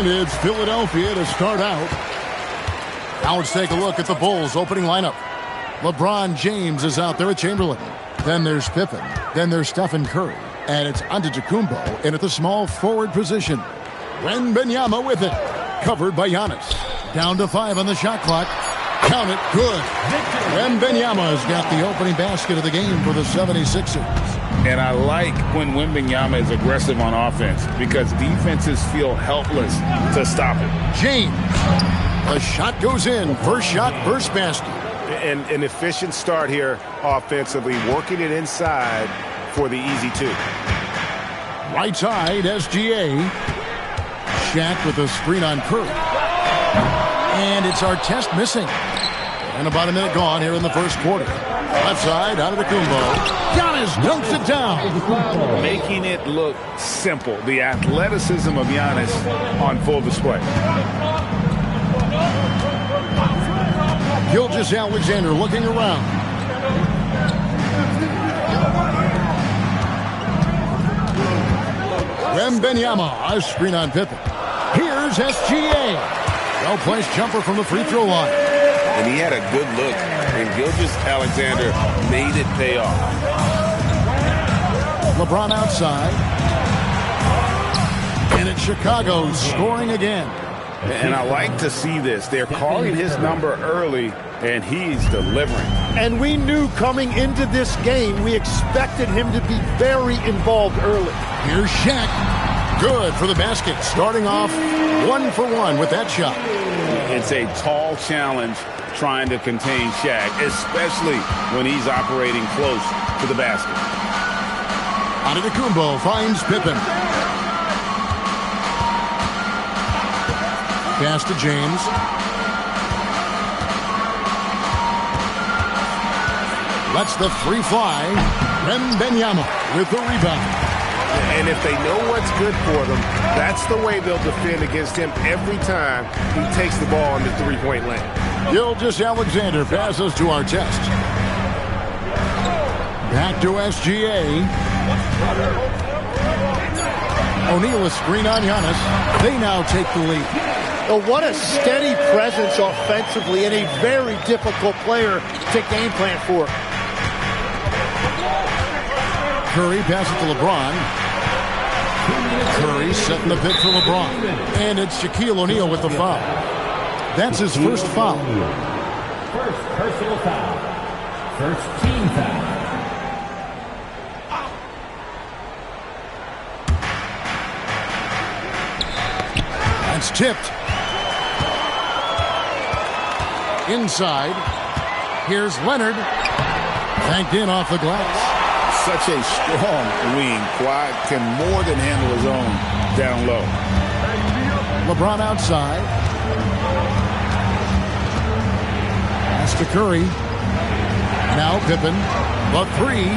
And it's Philadelphia to start out. Now let's take a look at the Bulls' opening lineup. LeBron James is out there at Chamberlain. Then there's Pippen. Then there's Stephen Curry. And it's Antetokounmpo in at the small forward position. Wembanyama with it. Covered by Giannis. Down to 5 on the shot clock. Count it. Good. Wembanyama's got the opening basket of the game for the 76ers. And I like when Wembanyama is aggressive on offense because defenses feel helpless to stop him. James. The shot goes in. First shot, first basket. An efficient start here offensively, working it inside for the easy two. Right side, SGA. Shaq with a screen on Curry. And it's Artest missing. And about a minute gone here in the first quarter. Left side, Antetokounmpo. Giannis dunks it down. Making it look simple. The athleticism of Giannis on full display. Gilgeous-Alexander looking around. Wembanyama, a screen on Pippen. Here's SGA. Well-placed jumper from the free throw line. And he had a good look, and Gilgeous-Alexander made it pay off. LeBron outside. And it's Chicago scoring again. And I like to see this. They're calling his number early, and he's delivering. And we knew coming into this game, we expected him to be very involved early. Here's Shaq. Good for the basket. Starting off 1 for 1 with that shot. It's a tall challenge trying to contain Shaq, especially when he's operating close to the basket. Antetokounmpo finds Pippen. Pass to James. Lets the three fly. Wembanyama with the rebound. And if they know what's good for them, that's the way they'll defend against him every time he takes the ball in the three-point lane. Gilgeous-Alexander passes to Artest. Back to SGA. O'Neal a screen on Giannis. They now take the lead. Oh, what a steady presence offensively and a very difficult player to game plan for. Curry passes to LeBron. Curry setting the pick for LeBron. And it's Shaquille O'Neal with the foul. That's his first foul. First personal foul. First team foul. That's tipped. Inside. Here's Leonard. Banked in off the glass. Such a strong wing. Kawhi can more than handle his own down low. LeBron outside. Pass to Curry. Now Pippen. The three.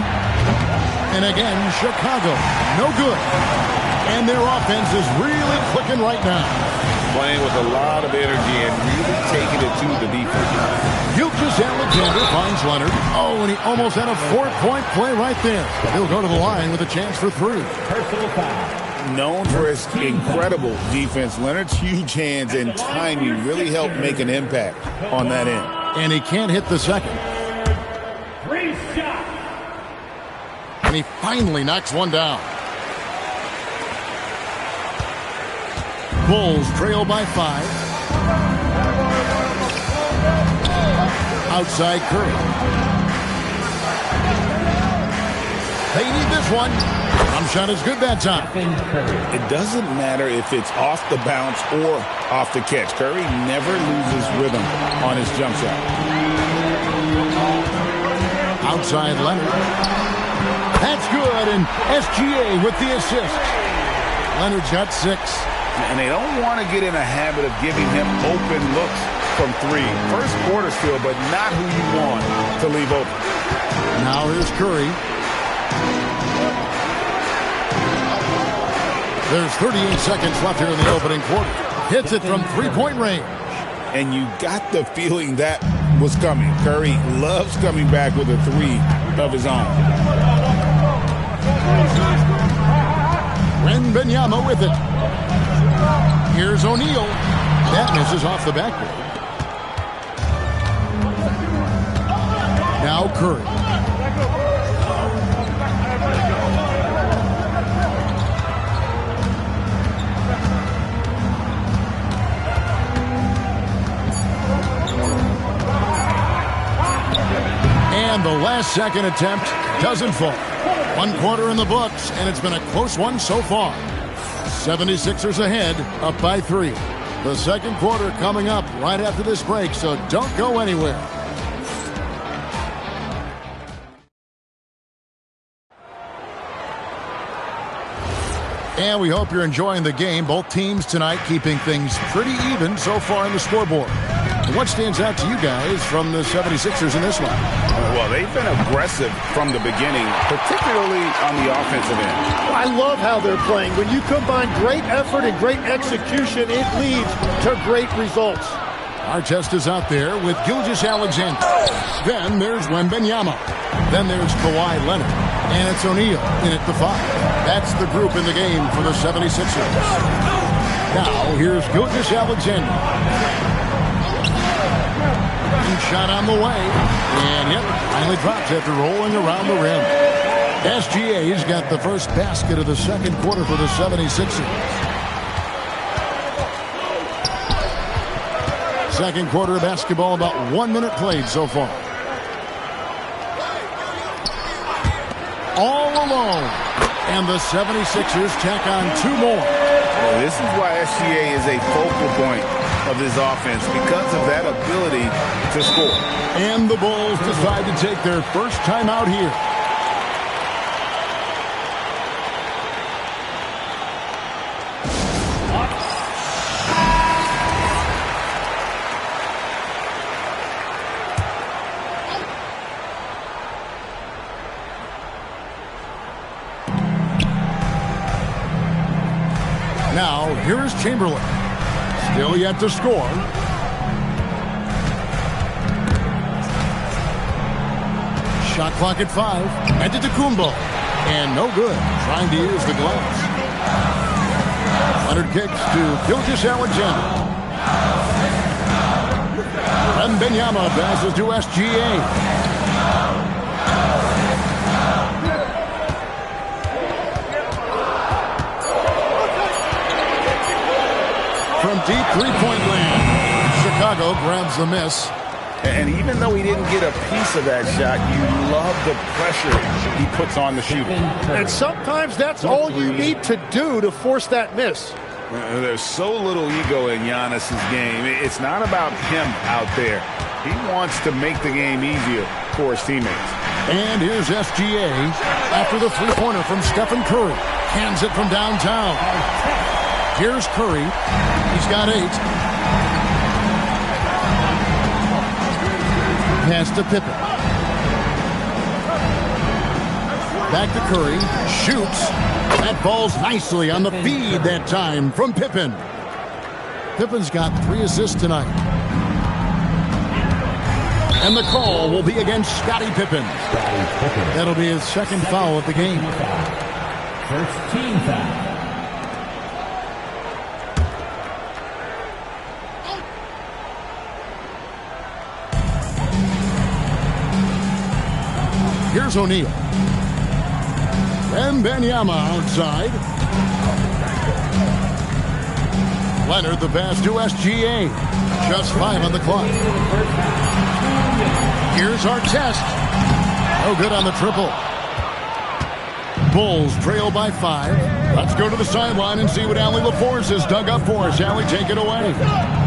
And again, Chicago. No good. And their offense is really clicking right now. Playing with a lot of energy and really taking it to the defense. Gilgeous-Alexander finds Leonard. Oh, and he almost had a 4-point play right there. He'll go to the line with a chance for 3. Personal foul. Known for his incredible defense, Leonard's huge hands and timing really helped make an impact on that end. And he can't hit the second. 3 shots. And he finally knocks one down. Bulls trail by 5. Outside Curry. They need this one. Jump shot is good that time. It doesn't matter if it's off the bounce or off the catch. Curry never loses rhythm on his jump shot. Outside Leonard. That's good, and SGA with the assist. Leonard's got 6. And they don't want to get in a habit of giving him open looks from 3. First quarter still, but not who you want to leave open. Now here's Curry. There's 38 seconds left here in the opening quarter. Hits it from three-point range. And you got the feeling that was coming. Curry loves coming back with a 3 of his own. Wembanyama with it. Here's O'Neal. That misses off the backboard. Now Curry. And the last second attempt doesn't fall. 1 quarter in the books, and it's been a close one so far. 76ers ahead, up by 3. The second quarter coming up right after this break, so don't go anywhere. And we hope you're enjoying the game. Both teams tonight keeping things pretty even so far in the scoreboard. What stands out to you guys from the 76ers in this one? Well, they've been aggressive from the beginning, particularly on the offensive end. I love how they're playing. When you combine great effort and great execution, it leads to great results. Artest is out there with Gilgeous-Alexander. Then there's Wembanyama. Then there's Kawhi Leonard. And it's O'Neal in at the 5. That's the group in the game for the 76ers. Now here's Gilgeous-Alexander. Shot on the way, and yep, finally drops after rolling around the rim. SGA's got the first basket of the second quarter for the 76ers. Second quarter of basketball, about 1 minute played so far. All alone, and the 76ers tack on 2 more. Well, this is why SGA is a focal point of this offense, because of that ability to score. And the Bulls decide to take their first time out here. Now, here is Chamberlain. Still yet to score. Shot clock at 5. Antetokounmpo. And no good. Trying to use the glass. Leonard kicks to Gilgeous-Alexander. Wembanyama passes to SGA. From deep three-point land, Chicago grabs the miss. And even though he didn't get a piece of that shot, you love the pressure he puts on the shooter. And sometimes that's all you need to do to force that miss. There's so little ego in Giannis's game. It's not about him out there. He wants to make the game easier for his teammates. And here's SGA after the three-pointer from Stephen Curry. Hands it from downtown. Here's Curry. He's got 8. Pass to Pippen. Back to Curry. Shoots. That falls nicely on the feed that time from Pippen. Pippen's got 3 assists tonight. And the call will be against Scottie Pippen. That'll be his second foul of the game. First team foul. Here's O'Neal. Wembanyama outside. Leonard the pass to SGA. Just 5 on the clock. Here's Artest. No good on the triple. Bulls trail by 5. Let's go to the sideline and see what Allie LaForce has dug up for us. Allie, take it away.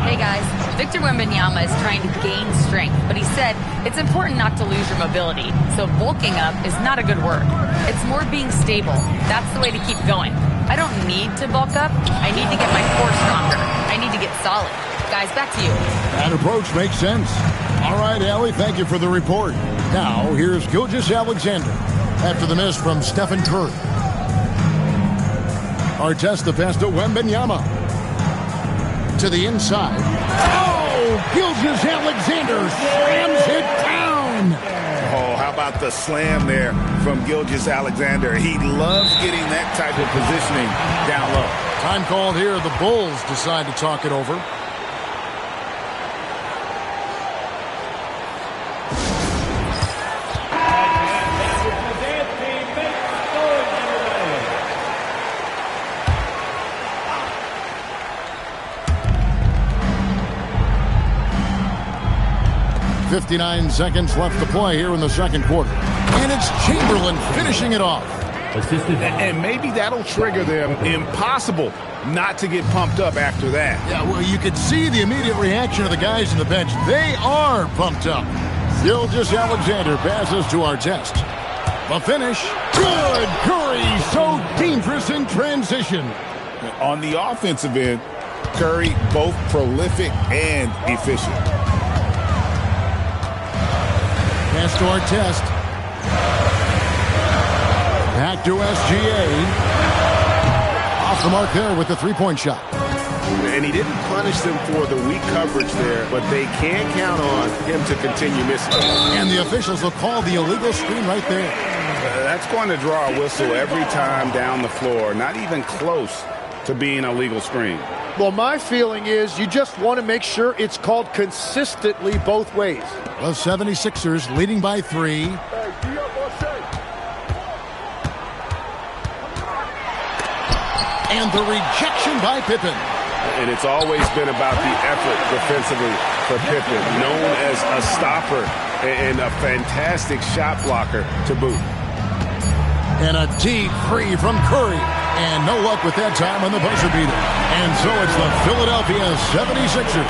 Hey guys, Victor Wembanyama is trying to gain strength, but he said it's important not to lose your mobility. So bulking up is not a good word. It's more being stable. That's the way to keep going. I don't need to bulk up. I need to get my core stronger. I need to get solid. Guys, back to you. That approach makes sense. All right, Allie, thank you for the report. Now, here's Gilgeous-Alexander after the miss from Stephen Curry. Artest the pass to Wembanyama. To the inside. Oh, Gilgeous-Alexander slams it down. Oh, how about the slam there from Gilgeous-Alexander? He loves getting that type of positioning down low. Time called here. The Bulls decide to talk it over. .59 seconds left to play here in the second quarter. And it's Chamberlain finishing it off. And maybe that'll trigger them. Impossible not to get pumped up after that. Yeah, well, you could see the immediate reaction of the guys on the bench. They are pumped up. Gilgeous-Alexander passes to Artest. The finish. Good. Curry so dangerous in transition. On the offensive end, Curry both prolific and efficient. Pass to Artest. Back to SGA. Off the mark there with the three-point shot. And he didn't punish them for the weak coverage there, but they can count on him to continue missing. And the officials will call the illegal screen right there. That's going to draw a whistle every time down the floor. Not even close to being a legal screen. Well, my feeling is you just want to make sure it's called consistently both ways. The 76ers leading by 3. And the rejection by Pippen. And it's always been about the effort defensively for Pippen, known as a stopper and a fantastic shot blocker to boot. And a deep three from Curry. And no luck with that time on the buzzer beater. And so it's the Philadelphia 76ers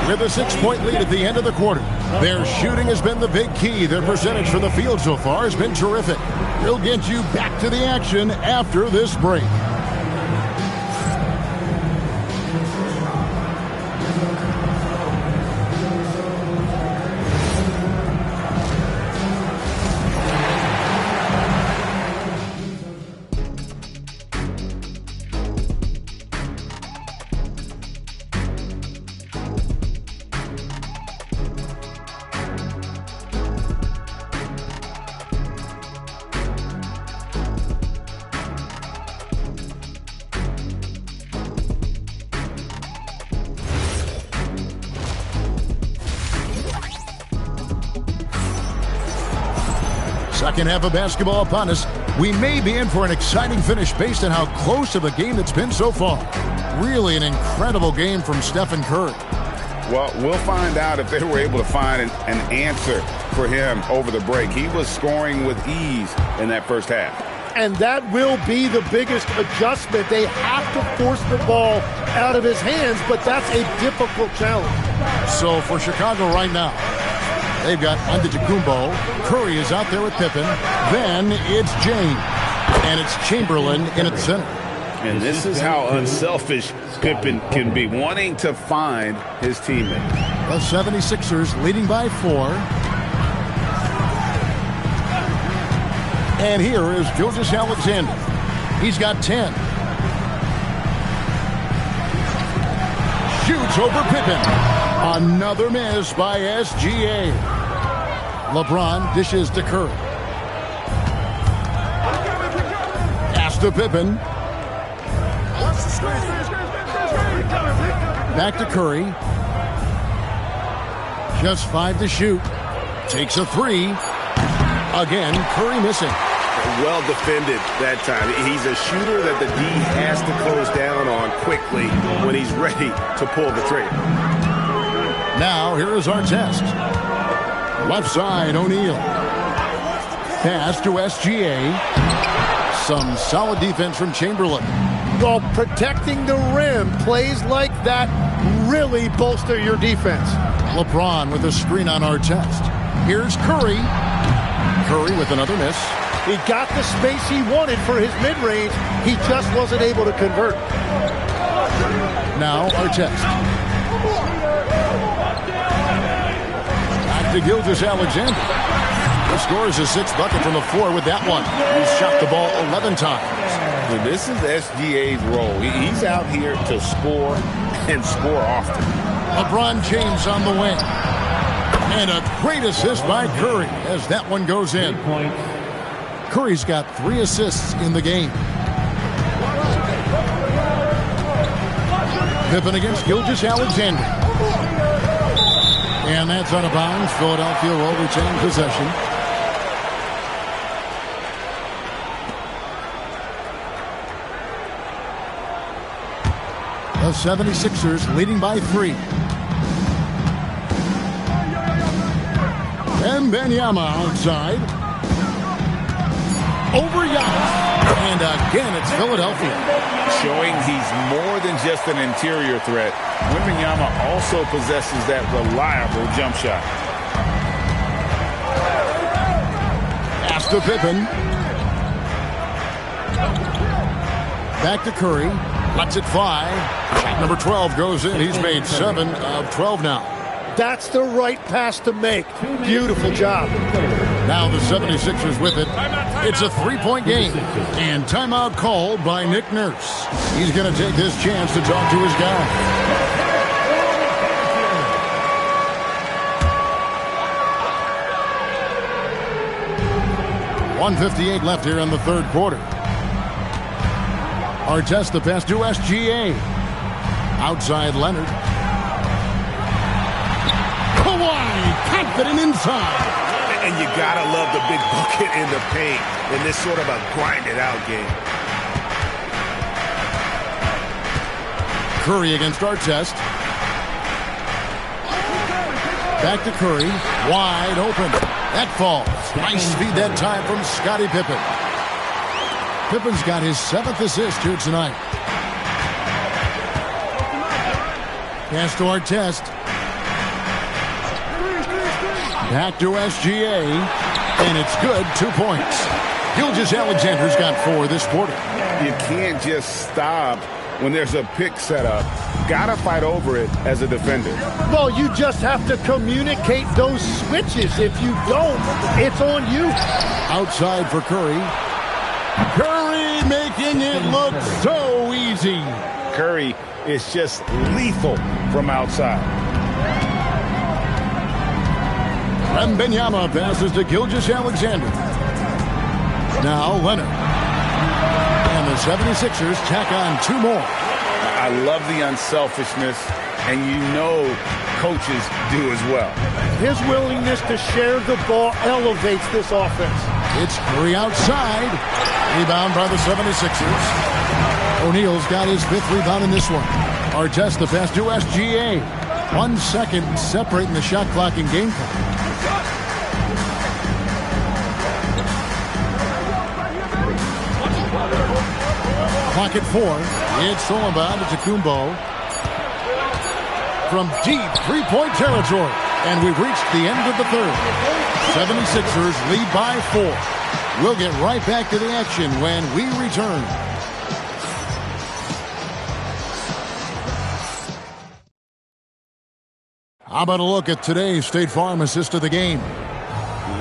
with a 6-point lead at the end of the quarter. Their shooting has been the big key. Their percentage from the field so far has been terrific. We'll get you back to the action after this break. Second half of basketball upon us. We may be in for an exciting finish based on how close of a game it's been so far. Really an incredible game from Stephen Curry. Well, we'll find out if they were able to find an answer for him over the break. He was scoring with ease in that first half. And that will be the biggest adjustment. They have to force the ball out of his hands, but that's a difficult challenge. So for Chicago right now, they've got Antetokounmpo. Curry is out there with Pippen. Then it's James. And it's Chamberlain in at center. And this is how unselfish Pippen can be, wanting to find his teammate. The 76ers leading by 4. And here is Gilgeous-Alexander. He's got 10. Shoots over Pippen. Another miss by SGA. LeBron dishes to Curry. Pass to Pippen. Back to Curry. Just 5 to shoot. Takes a 3. Again, Curry missing. Well defended that time. He's a shooter that the D has to close down on quickly when he's ready to pull the trigger. Now, here is Artest. Left side, O'Neal. Pass to SGA. Some solid defense from Chamberlain. Well, protecting the rim, plays like that really bolster your defense. LeBron with a screen on Artest. Here's Curry. Curry with another miss. He got the space he wanted for his mid-range. He just wasn't able to convert. Now Artest. Back to Gilgeous-Alexander. He scores his 6th bucket from the floor with that one. He's shot the ball 11 times. And this is SGA's role. He's out here to score and score often. LeBron James on the wing. And a great assist by Curry as that one goes in. Curry's got 3 assists in the game. Pippen against Gilgeous-Alexander. And that's out of bounds. Philadelphia will retain possession. The 76ers leading by 3. And Wembanyama outside. Over Giannis. And again, it's Philadelphia. Showing he's more than just an interior threat. Wembanyama also possesses that reliable jump shot. Pass to Pippen. Back to Curry. Lets it fly. Shot number 12 goes in. He's made 7 of 12 now. That's the right pass to make. Beautiful job. Now the 76ers with it. It's a 3-point game. And timeout called by Nick Nurse. He's going to take this chance to talk to his guy. .158 left here in the third quarter. Artest the pass to SGA. Outside Leonard. Kawhi, confident inside. And you gotta love the big bucket in the paint in this sort of a grinded-out game. Curry against Artest. Back to Curry. Wide open. That falls. Nice feed that time from Scottie Pippen. Pippen's got his 7th assist here tonight. Pass to Artest. Back to SGA. And it's good. 2 points. Gilgeous-Alexander's got 4 this quarter. You can't just stop when there's a pick set up. Gotta fight over it as a defender. Well, you just have to communicate those switches. If you don't, it's on you. Outside for Curry. Curry making it look so easy. Curry is just lethal from outside. Wembanyama passes to Gilgeous-Alexander. Now Leonard. And the 76ers tack on 2 more. I love the unselfishness, and you know coaches do as well. His willingness to share the ball elevates this offense. It's Curry outside. Rebound by the 76ers. O'Neal's got his 5th rebound in this one. Artest the pass to SGA. 1 second separating the shot clock and game clock. Clock at 4. It's Solomon to Kumbo. From deep 3-point territory. And we've reached the end of the third. 76ers lead by 4. We'll get right back to the action when we return. How about a look at today's State Farm assist of the game?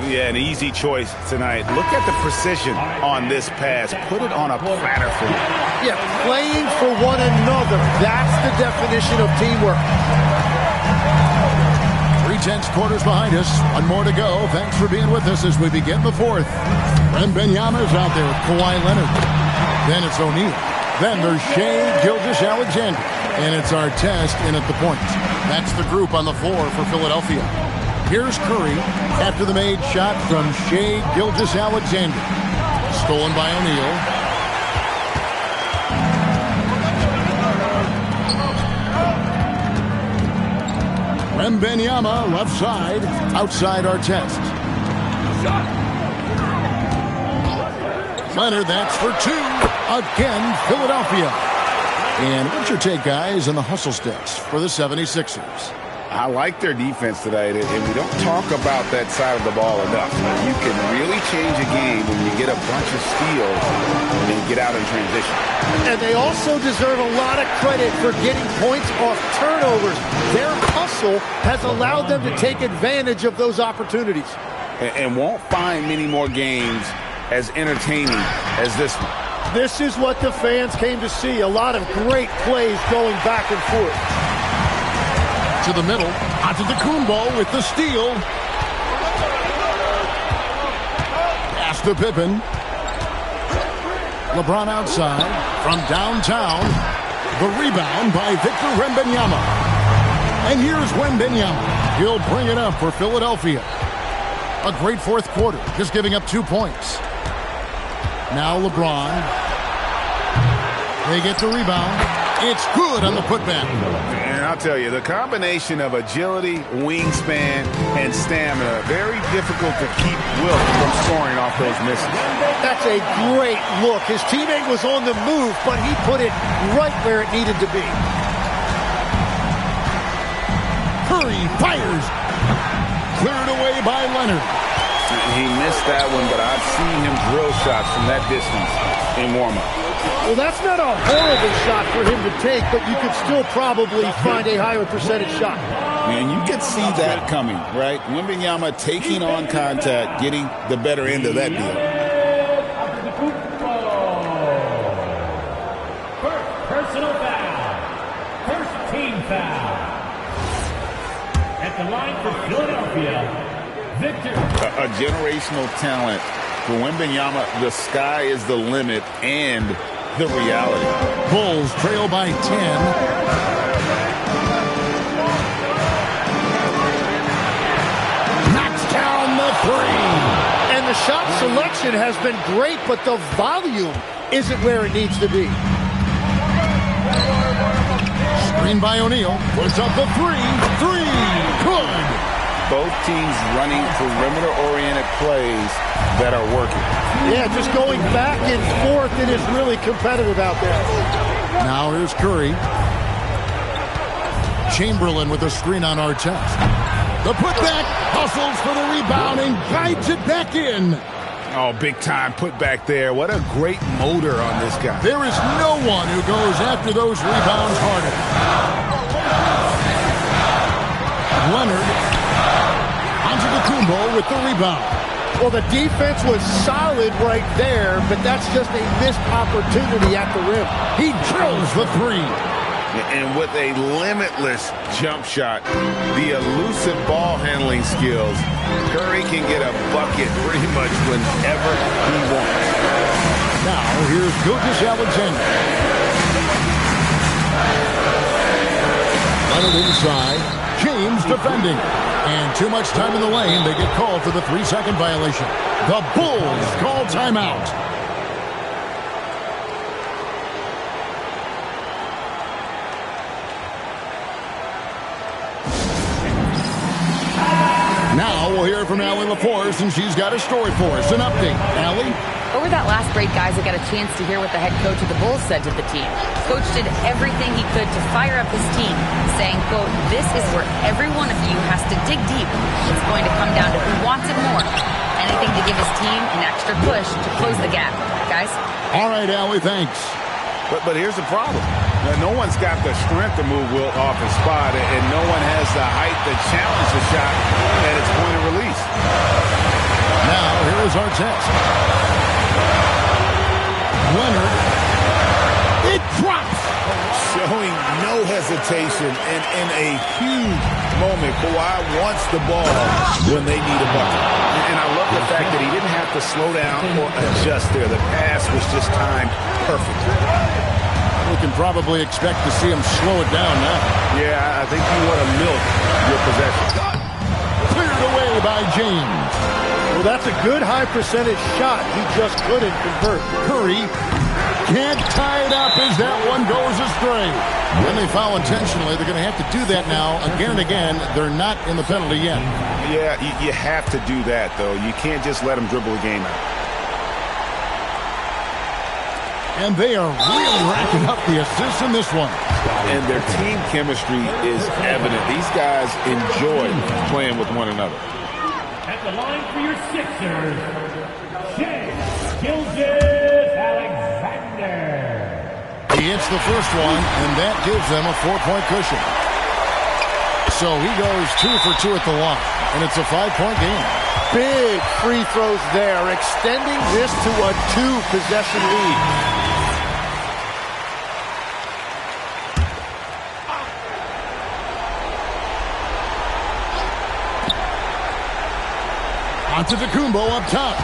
Yeah, an easy choice tonight. Look at the precision on this pass. Put it on a platter for you. Yeah, playing for one another. That's the definition of teamwork. 3/10 quarters behind us. 1 more to go. Thanks for being with us as we begin the 4th. Wembanyama's out there with Kawhi Leonard. Then it's O'Neal. Then there's Shai Gilgeous-Alexander. And it's Artest in at the point. That's the group on the floor for Philadelphia. Here's Curry after the made shot from Shai Gilgeous-Alexander. Stolen by O'Neal. Wembanyama left side. Outside Artest. Leonard, that's for 2. Again, Philadelphia. And what's your take, guys, on the hustle stats for the 76ers? I like their defense tonight, and we don't talk about that side of the ball enough. You can really change a game when you get a bunch of steals and get out in transition. And they also deserve a lot of credit for getting points off turnovers. Their hustle has allowed them to take advantage of those opportunities. And won't find many more games as entertaining as this one. This is what the fans came to see. A lot of great plays going back and forth. To the middle. Antetokounmpo with the steal. Pass to Pippen. LeBron outside. From downtown. The rebound by Victor Wembanyama. And here's Wembanyama. He'll bring it up for Philadelphia. A great fourth quarter, just giving up 2 points. Now LeBron. They get the rebound. It's good on the putback. And I'll tell you, the combination of agility, wingspan, and stamina, very difficult to keep Wilt from scoring off those misses. That's a great look. His teammate was on the move, but he put it right where it needed to be. Curry fires. Cleared away by Leonard. He missed that one, but I've seen him drill shots from that distance in warm-up. Well, that's not a horrible shot for him to take, but you could still probably find a higher percentage shot. And you could see that coming, right? Wembanyama taking on contact, getting the better end of that deal. Personal foul. First team foul. At the line for Philadelphia, Victor. A generational talent. For Wembanyama, the sky is the limit and the reality. Bulls trail by 10. Knocks down the three. And the shot selection has been great, but the volume isn't where it needs to be. Screen by O'Neal. Puts up the three. Three. Good. Both teams running perimeter-oriented plays that are working. Yeah, just going back and forth, it is really competitive out there. Now here's Curry. Chamberlain with a screen on Artest. The putback, hustles for the rebound and guides it back in. Oh, big time putback there. What a great motor on this guy. There is no one who goes after those rebounds harder. Leonard. Antetokounmpo with the rebound. Well, the defense was solid right there, but that's just a missed opportunity at the rim. He drills the three. And with a limitless jump shot, the elusive ball handling skills, Curry can get a bucket pretty much whenever he wants. Now, here's Gilgeous-Alexander. Leonard inside. James defending. And too much time in the lane. They get called for the 3-second violation. The Bulls call timeout. Now we'll hear from Allie LaForce, and she's got a story for us. An update. Allie? Over that last break, guys, I got a chance to hear what the head coach of the Bulls said to the team. Coach did everything he could to fire up his team, saying, quote, "This is where every one of you has to dig deep. It's going to come down to who wants it more. Anything to give his team an extra push to close the gap." Guys? All right, Allie, thanks. But here's the problem. Now, no one's got the strength to move Wilt off his spot, and no one has the height to challenge the shot at its point of release. Now, here is Artest. Leonard. It drops. Showing no hesitation and in a huge moment. Kawhi wants the ball when they need a bucket. And I love the fact that he didn't have to slow down or adjust there. The pass was just timed perfect. We can probably expect to see him slow it down now. Yeah, I think you want to milk your possession. Cleared away by James. Well, that's a good high percentage shot. He just couldn't convert. Curry can't tie it up as that one goes astray. When they foul intentionally, they're going to have to do that now again and again. They're not in the penalty yet. Yeah, you have to do that, though. You can't just let them dribble the game out. And they are really racking up the assists in this one. And their team chemistry is evident. These guys enjoy playing with one another. At the line for your Sixers, Shai Gilgeous-Alexander. He hits the first one, and that gives them a 4-point cushion. So he goes 2 for 2 at the line, and it's a 5-point game. Big free throws there, extending this to a 2-possession lead. Antetokounmpo up top.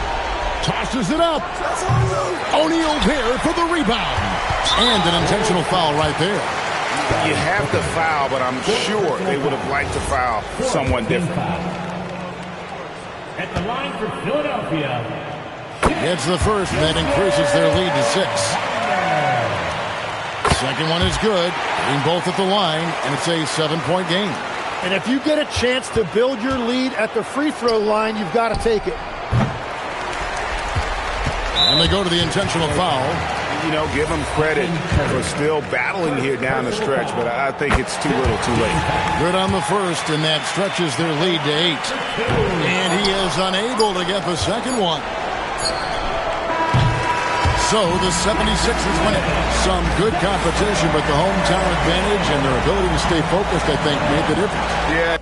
Tosses it up. O'Neal there for the rebound. And an intentional foul right there. You have to foul, but I'm sure they would have liked to foul someone different. At the line for Philadelphia. Gets the first, and that increases their lead to 6. Second one is good. Getting both at the line, and it's a 7-point game. And if you get a chance to build your lead at the free throw line, you've got to take it. And they go to the intentional foul. You know, give them credit for still battling here down the stretch, but I think it's too little too late. Good on the first, and that stretches their lead to 8. And he is unable to get the second one. So the 76ers win it. Some good competition, but the hometown advantage and their ability to stay focused, I think, made the difference. Yeah.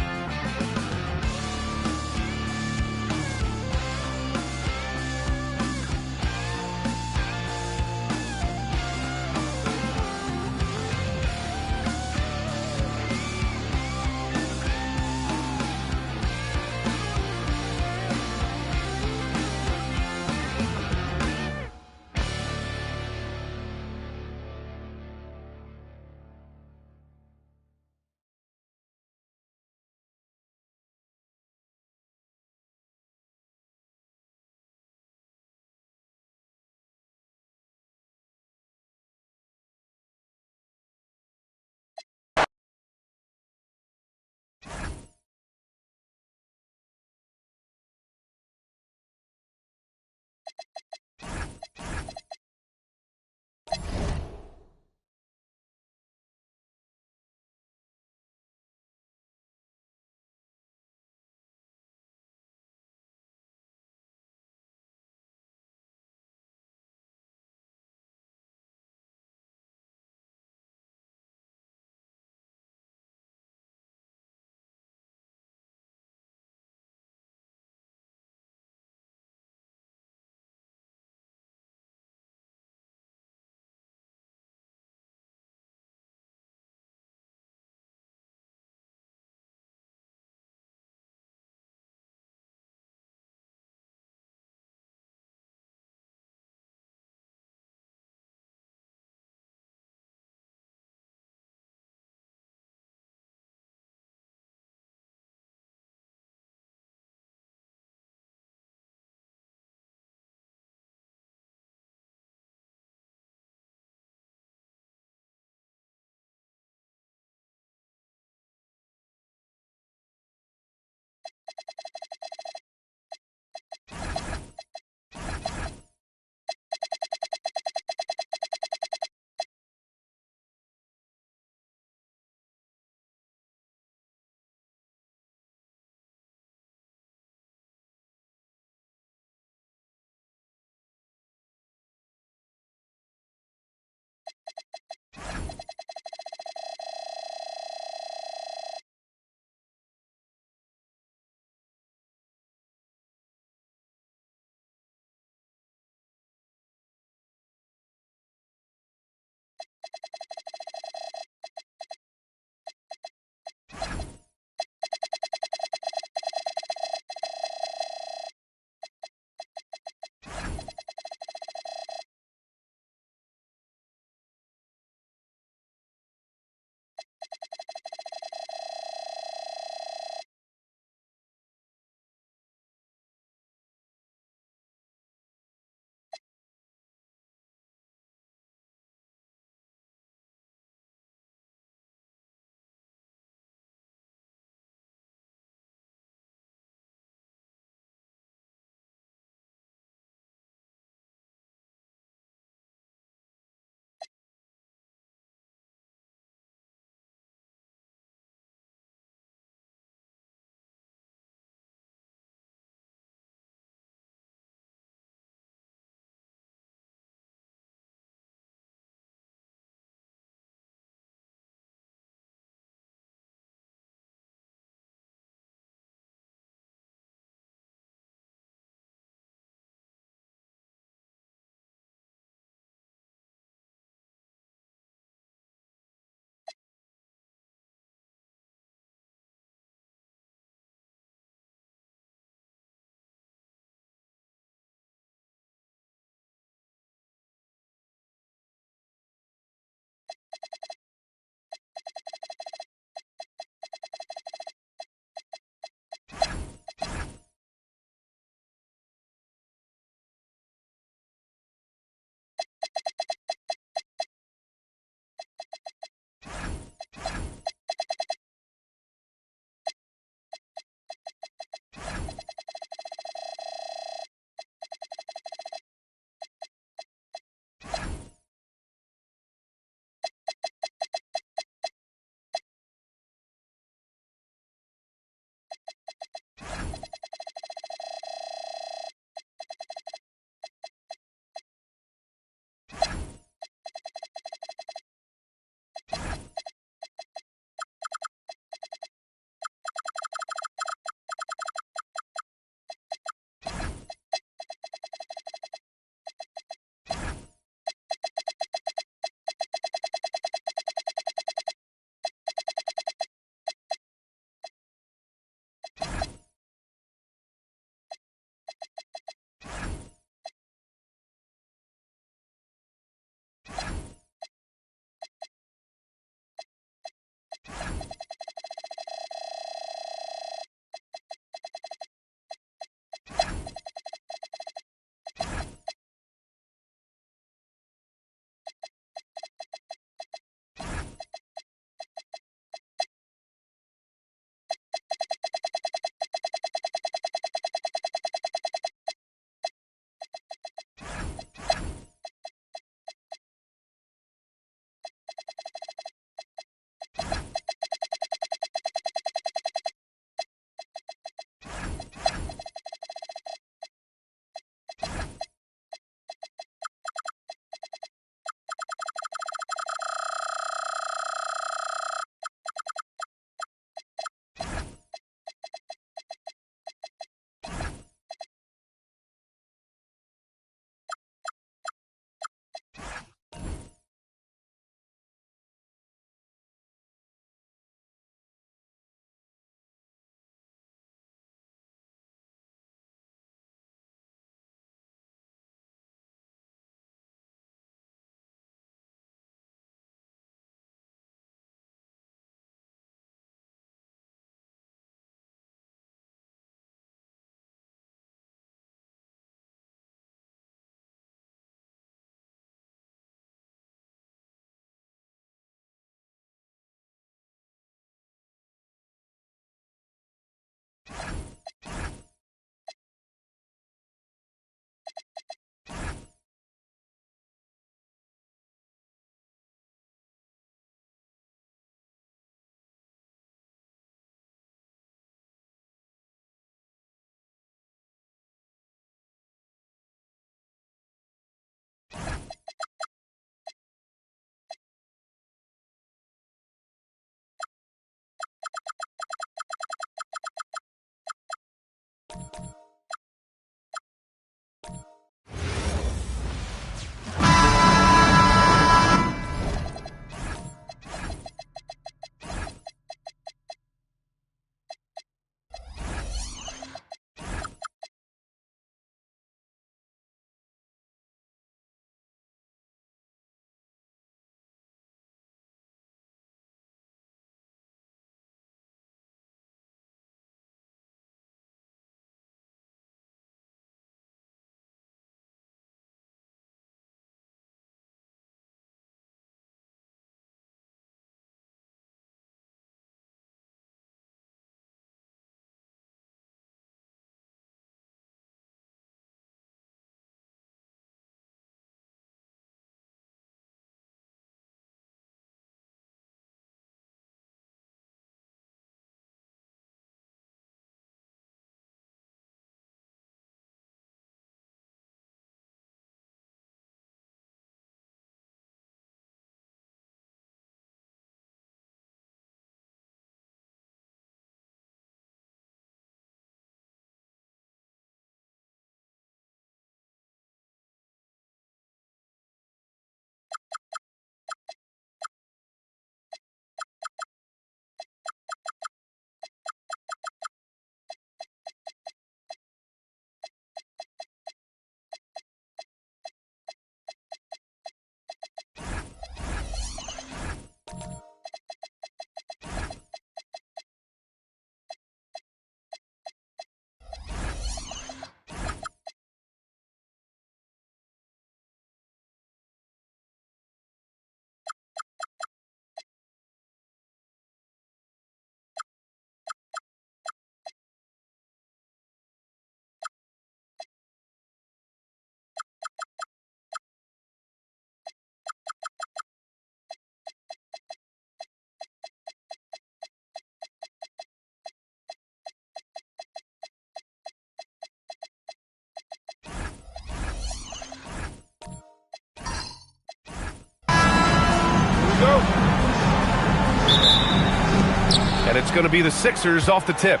And it's going to be the Sixers off the tip.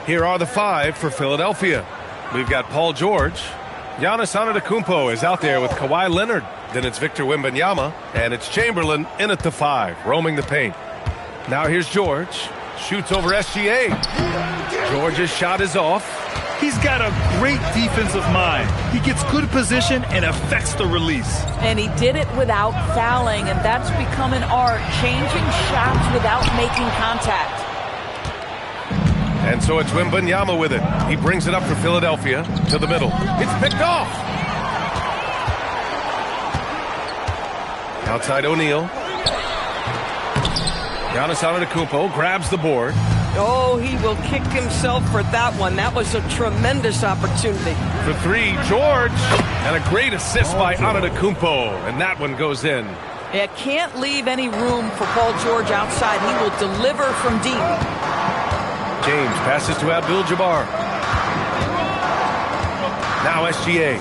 Here are the 5 for Philadelphia. We've got Paul George. Giannis Antetokounmpo is out there with Kawhi Leonard. Then it's Victor Wembanyama. And it's Chamberlain in at the 5, roaming the paint. Now here's George. Shoots over SGA. George's shot is off. He's got a great defensive mind. He gets good position and affects the release. And he did it without fouling, and that's become an art, changing shots without making contact. And so it's Wembanyama with it. He brings it up for Philadelphia to the middle. It's picked off. Outside O'Neal. Giannis Antetokounmpo grabs the board. Oh, he will kick himself for that one. That was a tremendous opportunity. For 3, George. And a great assist by Antetokounmpo. And that one goes in. It can't leave any room for Paul George outside. He will deliver from deep. James passes to Abdul-Jabbar. Now SGA.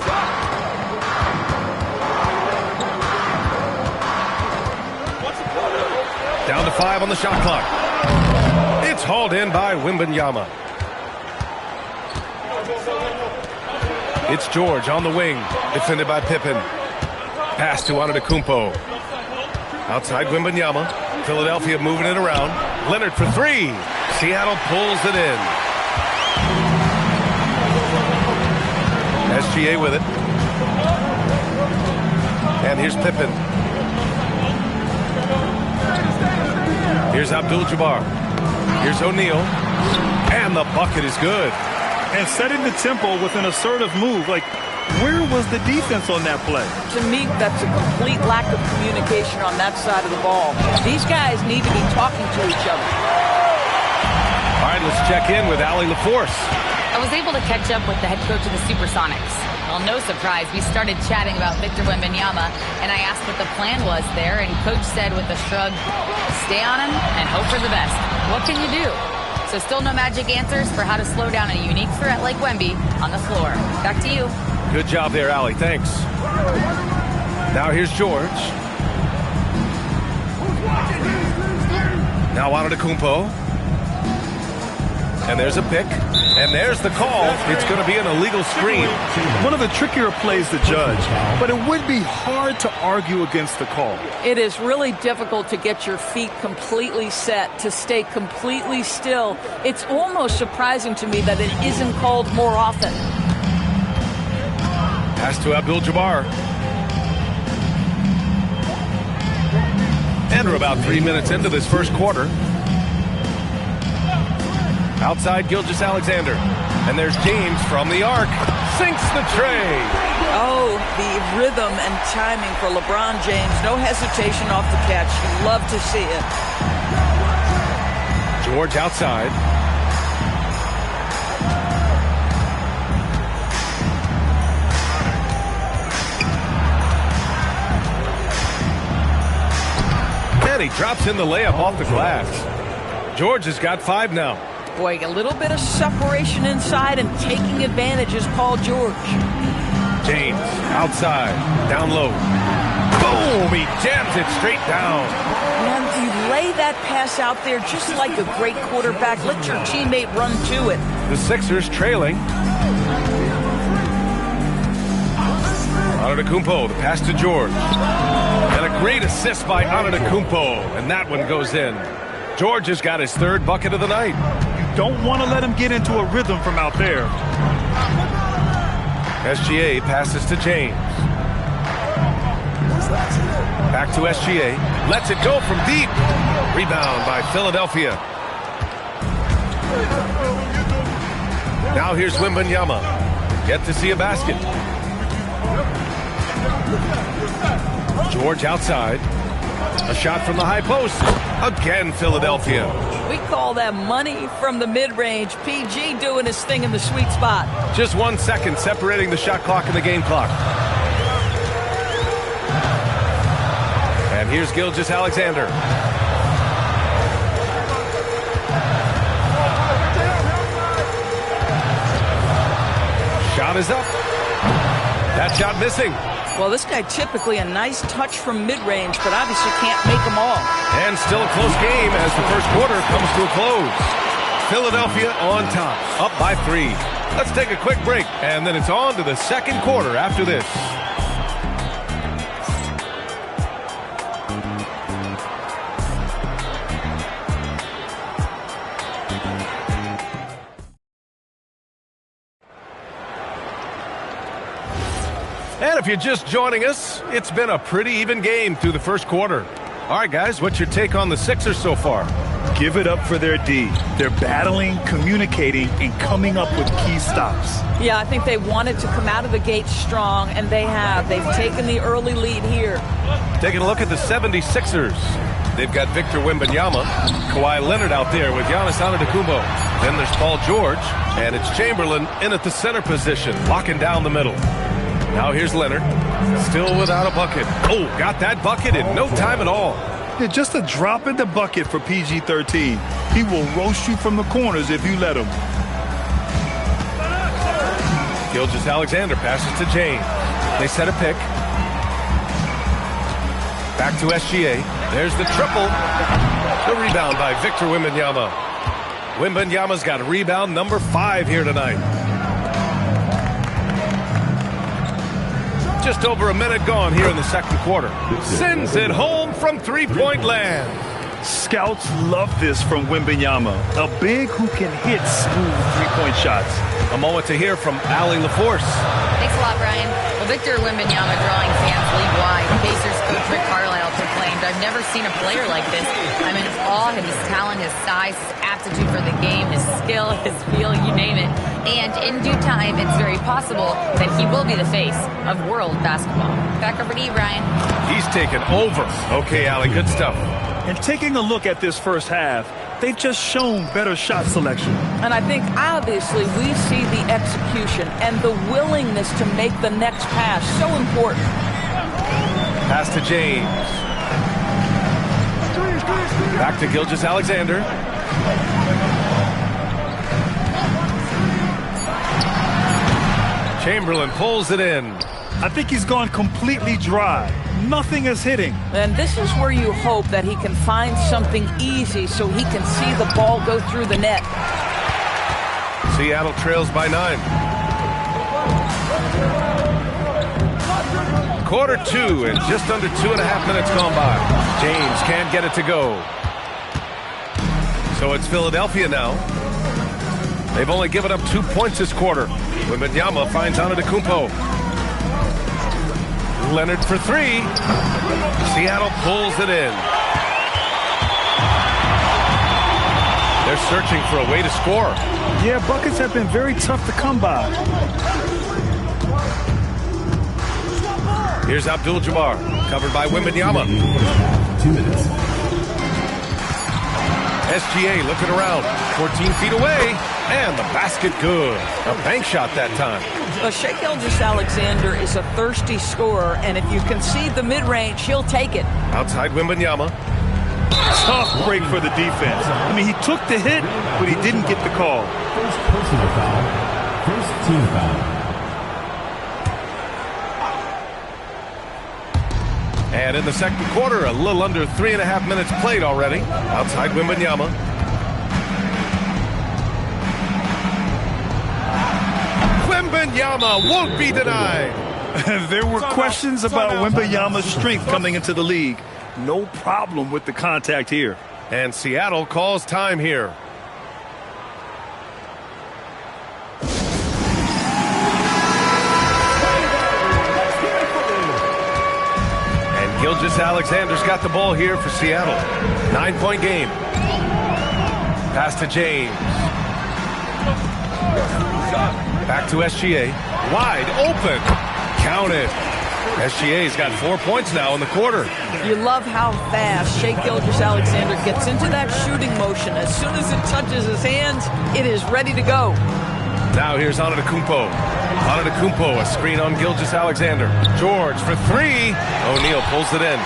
Down to 5 on the shot clock. It's hauled in by Wembanyama. It's George on the wing, defended by Pippen. Pass to Antetokounmpo. Outside Wembanyama. Philadelphia moving it around. Leonard for 3. Seattle pulls it in. SGA with it. And here's Pippen. Here's Abdul-Jabbar. Here's O'Neal. And the bucket is good. And setting the tempo with an assertive move. Like, where was the defense on that play? To me, that's a complete lack of communication on that side of the ball. These guys need to be talking to each other. All right, let's check in with Allie LaForce. I was able to catch up with the head coach of the Supersonics. Well, no surprise, we started chatting about Victor Wembanyama, and I asked what the plan was there, and Coach said with a shrug, stay on him and hope for the best. What can you do? So still no magic answers for how to slow down a unique threat like Wemby on the floor. Back to you. Good job there, Allie. Thanks. Now here's George. Now Antetokounmpo. And there's a pick. And there's the call. It's going to be an illegal screen. One of the trickier plays to judge, but it would be hard to argue against the call. It is really difficult to get your feet completely set, to stay completely still. It's almost surprising to me that it isn't called more often. Pass to Abdul-Jabbar. And we're about 3 minutes into this first quarter. Outside Gilgeous-Alexander. And there's James from the arc. Sinks the tray. Oh, the rhythm and timing for LeBron James. No hesitation off the catch. You love to see it. George outside. And he drops in the layup off the glass. George has got 5 now. Boy, a little bit of separation inside and taking advantage is Paul George. James outside, down low. Boom! He jams it straight down. Man, you lay that pass out there just like a great quarterback. Let your teammate run to it. The Sixers trailing. Antetokounmpo, the pass to George. And a great assist by Antetokounmpo. And that one goes in. George has got his 3rd bucket of the night. Don't want to let him get into a rhythm from out there. SGA passes to James. Back to SGA. Lets it go from deep. Rebound by Philadelphia. Now here's Wembanyama. Yet to see a basket. George outside. A shot from the high post. Again, Philadelphia. We call that money from the mid-range. PG doing his thing in the sweet spot. Just 1 second separating the shot clock and the game clock. And here's Gilgeous-Alexander. Shot is up. That shot missing. Well, this guy typically a nice touch from mid-range, but obviously can't make them all. And still a close game as the first quarter comes to a close. Philadelphia on top, up by 3. Let's take a quick break, and then it's on to the second quarter after this. And if you're just joining us, it's been a pretty even game through the first quarter. All right, guys, what's your take on the Sixers so far? Give it up for their D. They're battling, communicating, and coming up with key stops. Yeah, I think they wanted to come out of the gate strong, and they have. They've taken the early lead here. Taking a look at the 76ers. They've got Victor Wembanyama, Kawhi Leonard out there with Giannis Antetokounmpo. Then there's Paul George, and it's Chamberlain in at the center position, locking down the middle. Now here's Leonard, still without a bucket. Oh, got that bucket in no time at all. Yeah, just a drop in the bucket for PG-13. He will roast you from the corners if you let him. Gilgeous-Alexander passes to James. They set a pick. Back to SGA. There's the triple. The rebound by Victor Wembanyama. Wembanyama's got rebound number 5 here tonight. Just over a minute gone here in the second quarter. Sends it home from three-point land. Scouts love this from Wembanyama, a big who can hit smooth three-point shots. A moment to hear from Allie LaForce. Thanks a lot, Brian. Well, Victor Wembanyama drawing fans league-wide. Pacers coach Rick Carlisle proclaimed, "I've never seen a player like this. I'm in awe of his talent, his size, his aptitude for the game, his skill, his feel, you name it. And in due time, it's very possible that he will be the face of world basketball." Back over to you, Brian. He's taken over. Okay, Allie, good stuff. And taking a look at this first half, they've just shown better shot selection. And I think, obviously, we see the execution and the willingness to make the next pass so important. Pass to James. Back to Gilgeous-Alexander. Chamberlain pulls it in. I think he's gone completely dry. Nothing is hitting. And this is where you hope that he can find something easy so he can see the ball go through the net. Seattle trails by 9. Quarter 2 and just under 2.5 minutes gone by. James can't get it to go. So it's Philadelphia now. They've only given up 2 points this quarter. Wembanyama finds Antetokounmpo. Leonard for 3. Seattle pulls it in. They're searching for a way to score. Yeah, buckets have been very tough to come by. Here's Abdul-Jabbar, covered by Wembanyama. 2 minutes. SGA looking around, 14 feet away, and the basket good. A bank shot that time. Shai Gilgeous-Alexander is a thirsty scorer, and if you concede the mid-range, he'll take it. Outside Wembanyama. Tough break for the defense. I mean, he took the hit, but he didn't get the call. First personal foul. First team foul. And in the second quarter, a little under 3.5 minutes played already. Outside Wembanyama. Wembanyama won't be denied. There were questions about Wembanyama's strength coming into the league. No problem with the contact here. And Seattle calls time here. And Gilgeous-Alexander's got the ball here for Seattle. 9-point game. Pass to James. Back to SGA. Wide open. Counted. SGA's got 4 points now in the quarter. You love how fast Shai Gilgeous-Alexander gets into that shooting motion. As soon as it touches his hands, it is ready to go. Now here's Antetokounmpo. Antetokounmpo, a screen on Gilgeous-Alexander. George for 3. O'Neal pulls it in.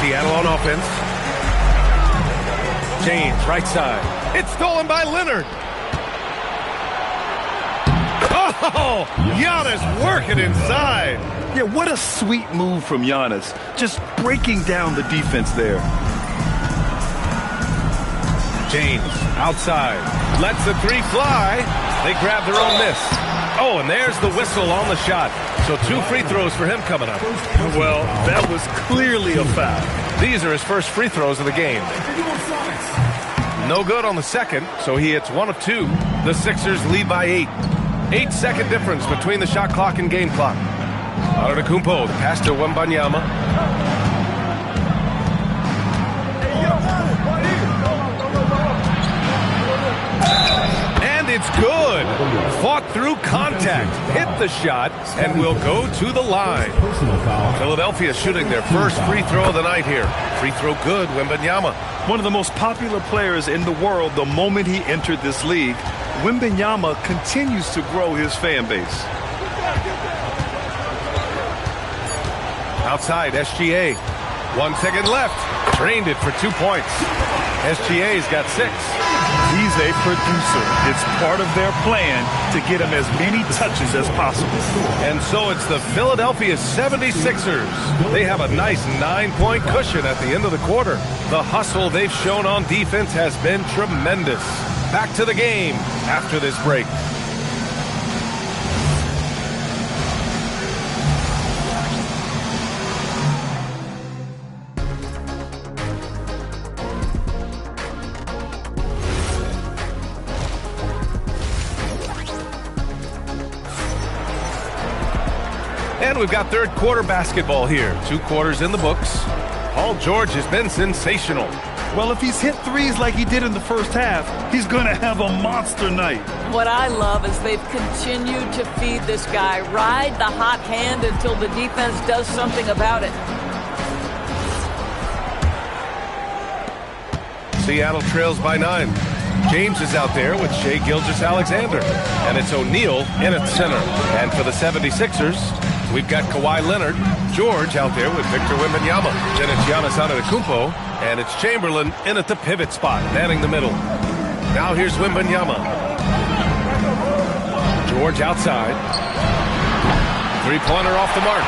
Seattle on offense. James, right side. It's stolen by Leonard. Oh, Oh, Giannis working inside. Yeah, what a sweet move from Giannis. Just breaking down the defense there. James outside. Lets the three fly. They grab their own miss. Oh, and there's the whistle on the shot. So 2 free throws for him coming up. Well, that was clearly a foul. These are his first free throws of the game. No good on the second, so he hits 1 of 2. The Sixers lead by 8. 8-second difference between the shot clock and game clock. Antetokounmpo, the pass to Wembanyama. And it's good. Fought through contact, hit the shot, and will go to the line. Philadelphia shooting their first free throw of the night here. Free throw good, Wembanyama. One of the most popular players in the world the moment he entered this league. Wembanyama continues to grow his fan base. Outside, SGA. 1 second left. Drained it for 2 points. SGA's got 6. He's a producer. It's part of their plan to get him as many touches as possible. And so it's the Philadelphia 76ers. They have a nice 9-point cushion at the end of the quarter. The hustle they've shown on defense has been tremendous. Back to the game after this break. And we've got third quarter basketball here. 2 quarters in the books. Paul George has been sensational. Well, if he's hit threes like he did in the first half, he's going to have a monster night. What I love is they've continued to feed this guy. Ride the hot hand until the defense does something about it. Seattle trails by 9. James is out there with Shai Gilgeous-Alexander. And it's O'Neal in at center. And for the 76ers, we've got Kawhi Leonard, George out there with Victor Wembanyama. Then it's Giannis Antetokounmpo, and it's Chamberlain in at the pivot spot, manning the middle. Now here's Wembanyama. George outside. 3-pointer off the mark.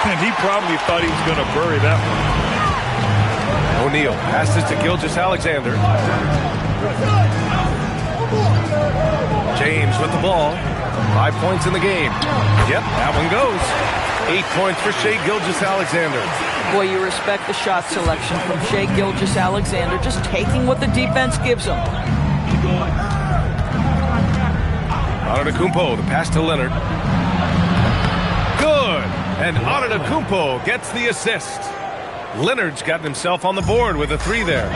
And he probably thought he was going to bury that one. O'Neal passes to Gilgeous-Alexander. James with the ball. 5 points in the game. Yep, that one goes. 8 points for Shai Gilgeous-Alexander. Boy, you respect the shot selection from Shai Gilgeous-Alexander, just taking what the defense gives him. Antetokounmpo, the pass to Leonard. Good! And Antetokounmpo gets the assist. Leonard's gotten himself on the board with a 3 there.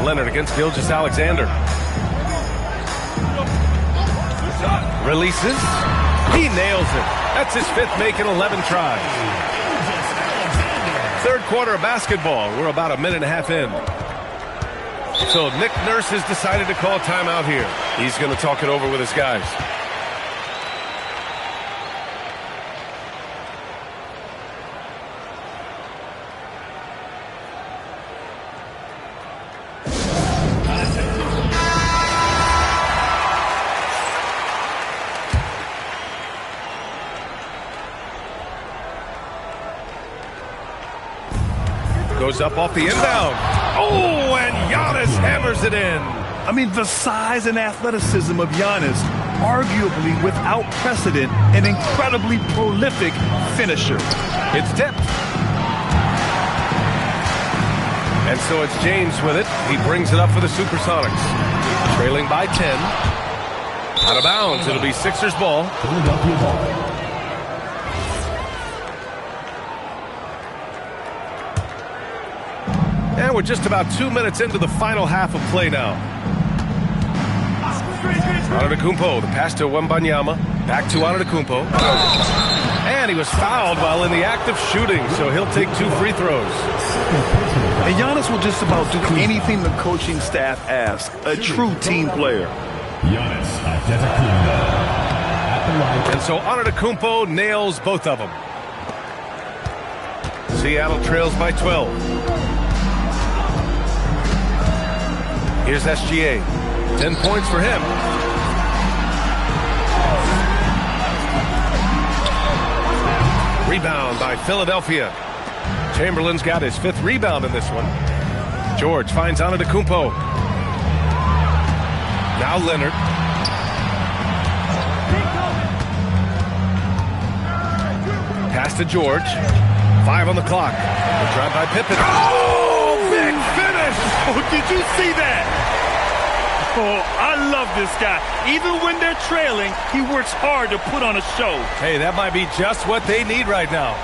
Leonard against Gilgeous-Alexander. Releases. He nails it. That's his 5th make in 11 tries. Third quarter of basketball. We're about a minute and a half in. So Nick Nurse has decided to call timeout here. He's going to talk it over with his guys. Goes up off the inbound. Oh, and Giannis hammers it in. I mean, the size and athleticism of Giannis, arguably without precedent, an incredibly prolific finisher. It's tipped. And so it's James with it. He brings it up for the Supersonics. Trailing by 10. Out of bounds. It'll be Sixers ball. Philadelphia ball. And we're just about 2 minutes into the final half of play now. Antetokounmpo, the pass to Wembanyama. Back to Antetokounmpo. And he was fouled while in the act of shooting, so he'll take 2 free throws. And Giannis will just about do anything the coaching staff asks. A true team player. And so Antetokounmpo nails both of them. Seattle trails by 12. Here's SGA. 10 points for him. Rebound by Philadelphia. Chamberlain's got his 5th rebound in this one. George finds Antetokounmpo. Now Leonard. Pass to George. 5 on the clock. The drive by Pippen. Oh, big finish! Oh, did you see that? Oh, I love this guy. Even when they're trailing, he works hard to put on a show. Hey, that might be just what they need right now.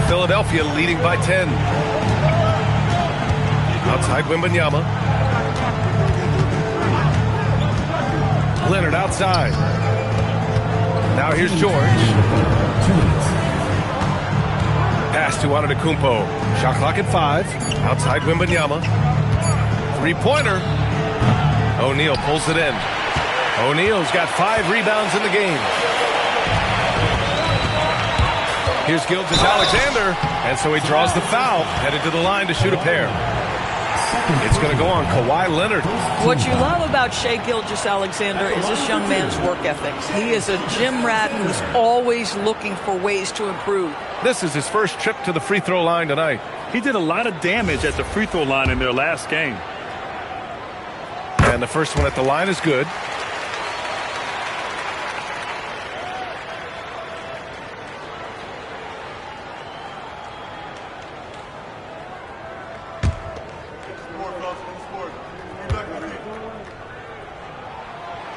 Philadelphia leading by 10. Outside Wembanyama. Leonard outside. Now here's George. Pass to Antetokounmpo. Shot clock at 5. Outside Wembanyama. 3-pointer. O'Neal pulls it in. O'Neal's got 5 rebounds in the game. Here's Gilgeous-Alexander, and so he draws the foul, headed to the line to shoot a pair. It's going to go on Kawhi Leonard. What you love about Shai Gilgeous-Alexander is this young man's work ethic. He is a gym rat who's always looking for ways to improve. This is his first trip to the free throw line tonight. He did a lot of damage at the free throw line in their last game. And the first one at the line is good.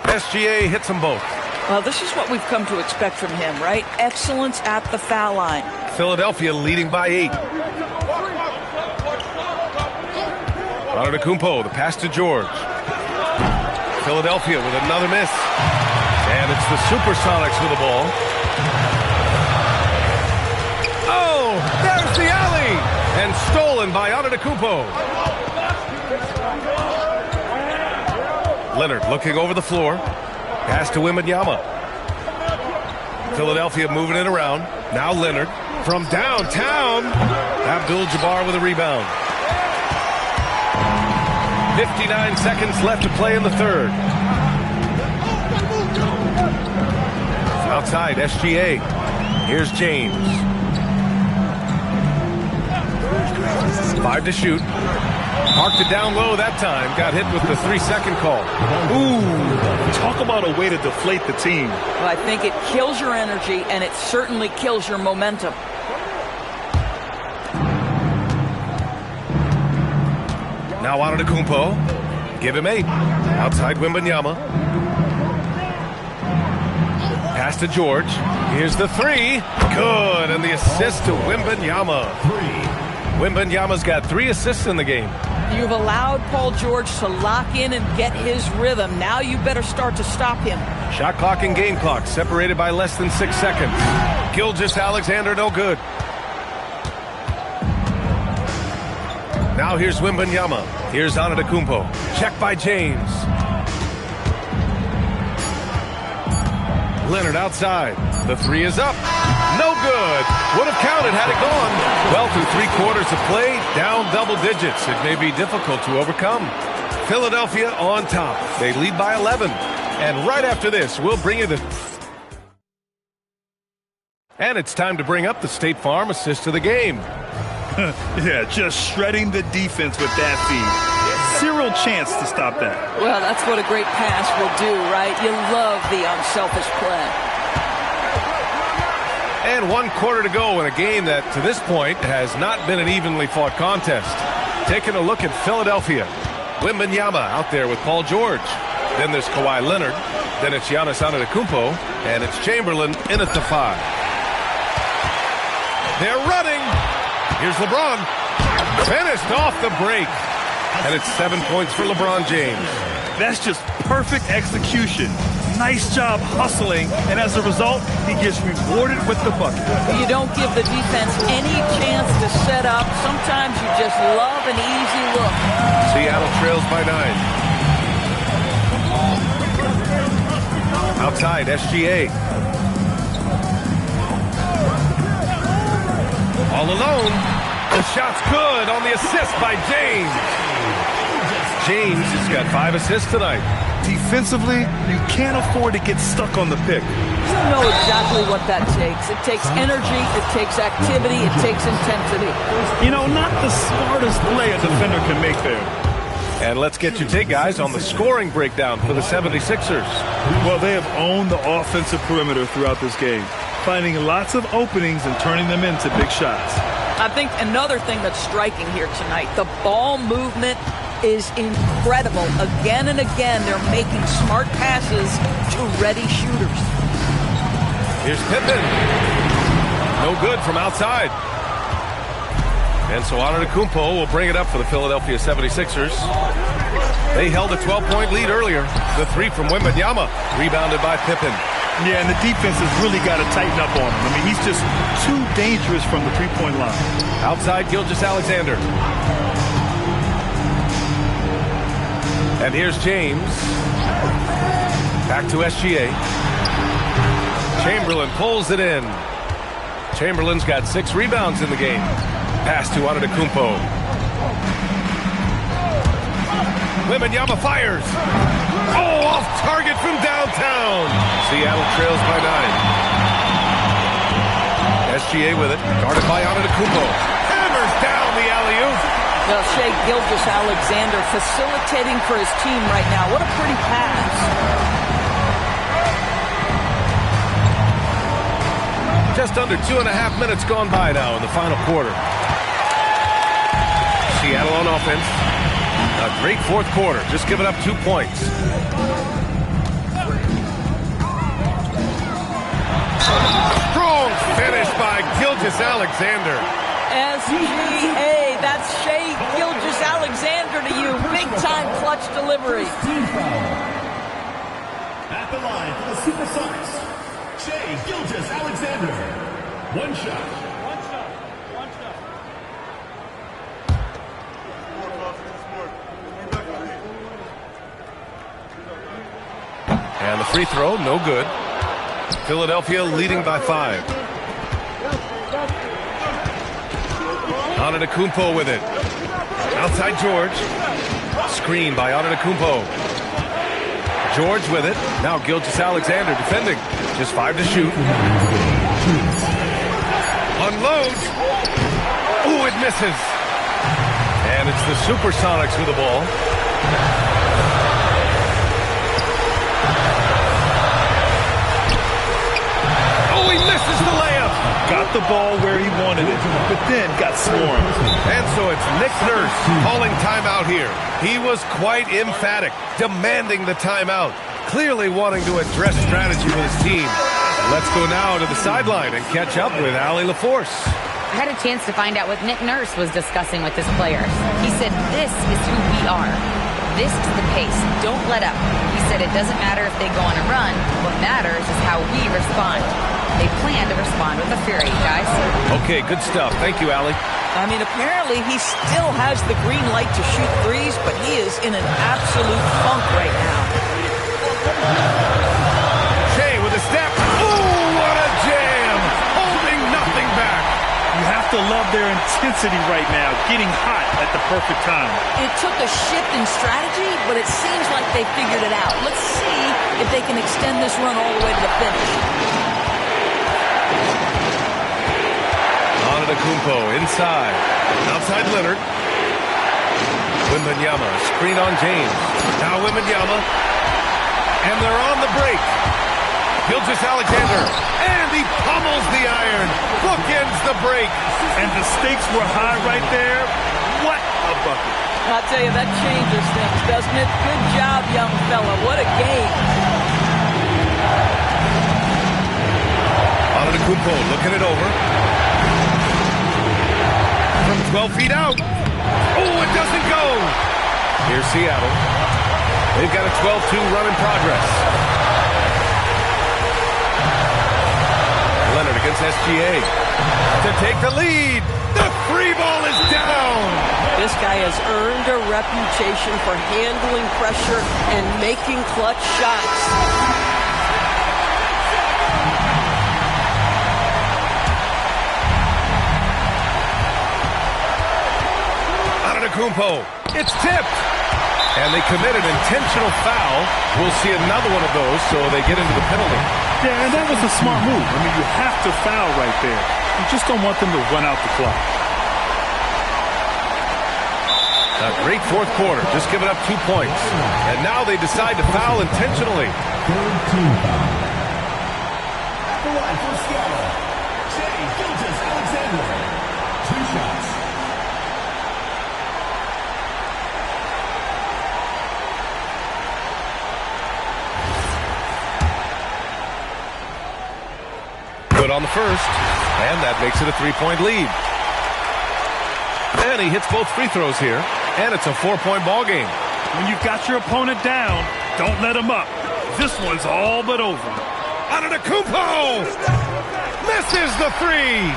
SGA hits them both. Well, this is what we've come to expect from him, right? Excellence at the foul line. Philadelphia leading by 8. Antetokounmpo, the pass to George. Philadelphia with another miss. And it's the Supersonics with the ball. Oh, there's the alley! And stolen by Antetokounmpo. Leonard looking over the floor. Pass to Wembanyama. Philadelphia moving it around. Now Leonard from downtown. Abdul-Jabbar with a rebound. 59 seconds left to play in the third. Outside, SGA. Here's James. 5 to shoot. Marked it down low that time. Got hit with the 3-second call. Ooh, talk about a way to deflate the team. Well, I think it kills your energy, and it certainly kills your momentum. Now Antetokounmpo. Give him 8. Outside Wembanyama. Pass to George. Here's the 3. Good. And the assist to Wembanyama. Wembanyama's got 3 assists in the game. You've allowed Paul George to lock in and get his rhythm. Now you better start to stop him. Shot clock and game clock separated by less than 6 seconds. Gilgeous-Alexander no good. Now here's Wembanyama. Here's Antetokounmpo. Check by James. Leonard outside. The 3 is up. No good. Would have counted had it gone. Well, through 3 quarters of play, down double digits. It may be difficult to overcome. Philadelphia on top. They lead by 11. And right after this, we'll bring you the... And it's time to bring up the State Farm assist of the game. Yeah, just shredding the defense with that feed. Zero chance to stop that. Well, that's what a great pass will do, right? You love the unselfish play. And 1 quarter to go in a game that, to this point, has not been an evenly fought contest. Taking a look at Philadelphia. Wembanyama out there with Paul George. Then there's Kawhi Leonard. Then it's Giannis Antetokounmpo. And it's Chamberlain in at the 5. They're running. Here's LeBron. Finished off the break. And it's 7 points for LeBron James. That's just perfect execution. Nice job hustling, and as a result, he gets rewarded with the bucket. You don't give the defense any chance to set up. Sometimes you just love an easy look. Seattle trails by 9. Outside, SGA. All alone. The shot's good on the assist by James. James has got 5 assists tonight. Defensively, you can't afford to get stuck on the pick. You know exactly what that takes. It takes energy, it takes activity, it takes intensity. You know, not the smartest play a defender can make there. And let's get your take, guys, on the scoring breakdown for the 76ers. Well, they have owned the offensive perimeter throughout this game, finding lots of openings and turning them into big shots. I think another thing that's striking here tonight, the ball movement is incredible. Again and again, they're making smart passes to ready shooters. Here's Pippen. No good from outside. And so Antetokounmpo will bring it up for the Philadelphia 76ers. They held a 12-point lead earlier. The 3 from Wembanyama, rebounded by Pippen. Yeah, and the defense has really got to tighten up on him. I mean, he's just too dangerous from the three-point line. Outside, Gilgeous-Alexander. And here's James. Back to SGA. Chamberlain pulls it in. Chamberlain's got 6 rebounds in the game. Pass to Antetokounmpo. Wembanyama fires. Oh, off target from downtown. Seattle trails by 9. SGA with it. Guarded by Antetokounmpo. Hammers down the alley-oop. Well, Shai Gilgeous-Alexander facilitating for his team right now. What a pretty pass. Just under 2.5 minutes gone by now in the final quarter. Seattle on offense. A great fourth quarter, just giving up 2 points. Strong finish by Gilgeous-Alexander. SGA, that's Shai Gilgeous-Alexander to you. Big-time clutch delivery. At the line for the Supersonics, Shai Gilgeous-Alexander. One shot. And the free throw, no good. Philadelphia leading by 5. Antetokounmpo with it. Outside George. Screen by Antetokounmpo. George with it. Now Gilgeous-Alexander defending. Just 5 to shoot. Unloads. Ooh, it misses. And it's the Supersonics with the ball. Oh, he misses the layup. Got the ball where he wanted it, but then got swarmed. And so it's Nick Nurse calling timeout here. He was quite emphatic, demanding the timeout, clearly wanting to address strategy with his team. Let's go now to the sideline and catch up with Allie LaForce. I had a chance to find out what Nick Nurse was discussing with his players. He said, this is who we are. This is the pace. Don't let up. He said it doesn't matter if they go on a run. What matters is how we respond. They plan to respond with a fury, guys. Okay, good stuff. Thank you, Allie. I mean, apparently he still has the green light to shoot threes, but he is in an absolute funk right now. Shai with a step. Ooh, what a jam! Holding nothing back. You have to love their intensity right now, getting hot at the perfect time. It took a shift in strategy, but it seems like they figured it out. Let's see if they can extend this run all the way to the finish. Antetokounmpo inside. Outside Leonard. Wembanyama, screen on James. Now Wembanyama. And they're on the break. Gilgeous-Alexander. And he pummels the iron. Bookends the break. And the stakes were high right there. What a bucket. I'll tell you, that changes things, doesn't it? Good job, young fella. What a game. Antetokounmpo looking it over. From 12 feet out. Oh, it doesn't go. Here's Seattle. They've got a 12-2 run in progress. Leonard against SGA to take the lead. The free ball is down. This guy has earned a reputation for handling pressure and making clutch shots. Antetokounmpo. It's tipped. And they commit an intentional foul. We'll see another one of those, so they get into the penalty. Yeah, and that was a smart move. I mean, you have to foul right there. You just don't want them to run out the clock. A great fourth quarter, just giving up 2 points. And now they decide to foul intentionally. Third team foul. At the line for Seattle, Shai Gilgeous-Alexander. 2 shots. Good on the first, and that makes it a 3-point lead. And he hits both free throws here, and it's a 4-point ball game. When you've got your opponent down, don't let him up. This one's all but over. Antetokounmpo misses the three.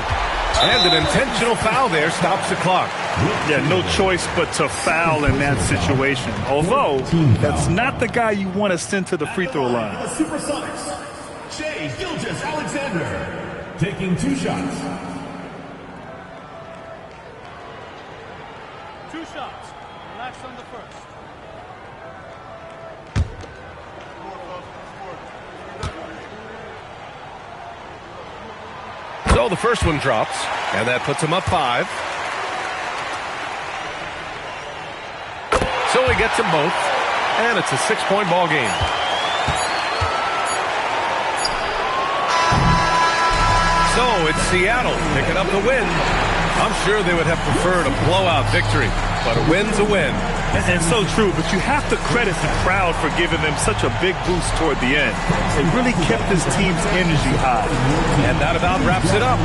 And an intentional foul there stops the clock. Yeah, no choice but to foul in that situation. Although, that's not the guy you want to send to the free throw line. The Supersonics, Shai Gilgeous-Alexander, taking 2 shots. 2 shots. Relax on the first. So the first one drops, and that puts him up 5. So he gets them both, and it's a 6-point ball game. So it's Seattle picking up the win. I'm sure they would have preferred a blowout victory, but a win's a win. And so true, but you have to credit the crowd for giving them such a big boost toward the end. It really kept this team's energy high. And that about wraps it up.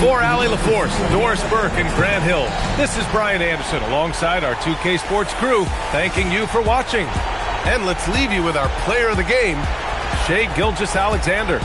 For Allie LaForce, Doris Burke, and Grant Hill, this is Brian Anderson alongside our 2K Sports crew, thanking you for watching. And let's leave you with our player of the game, Shai Gilgeous-Alexander.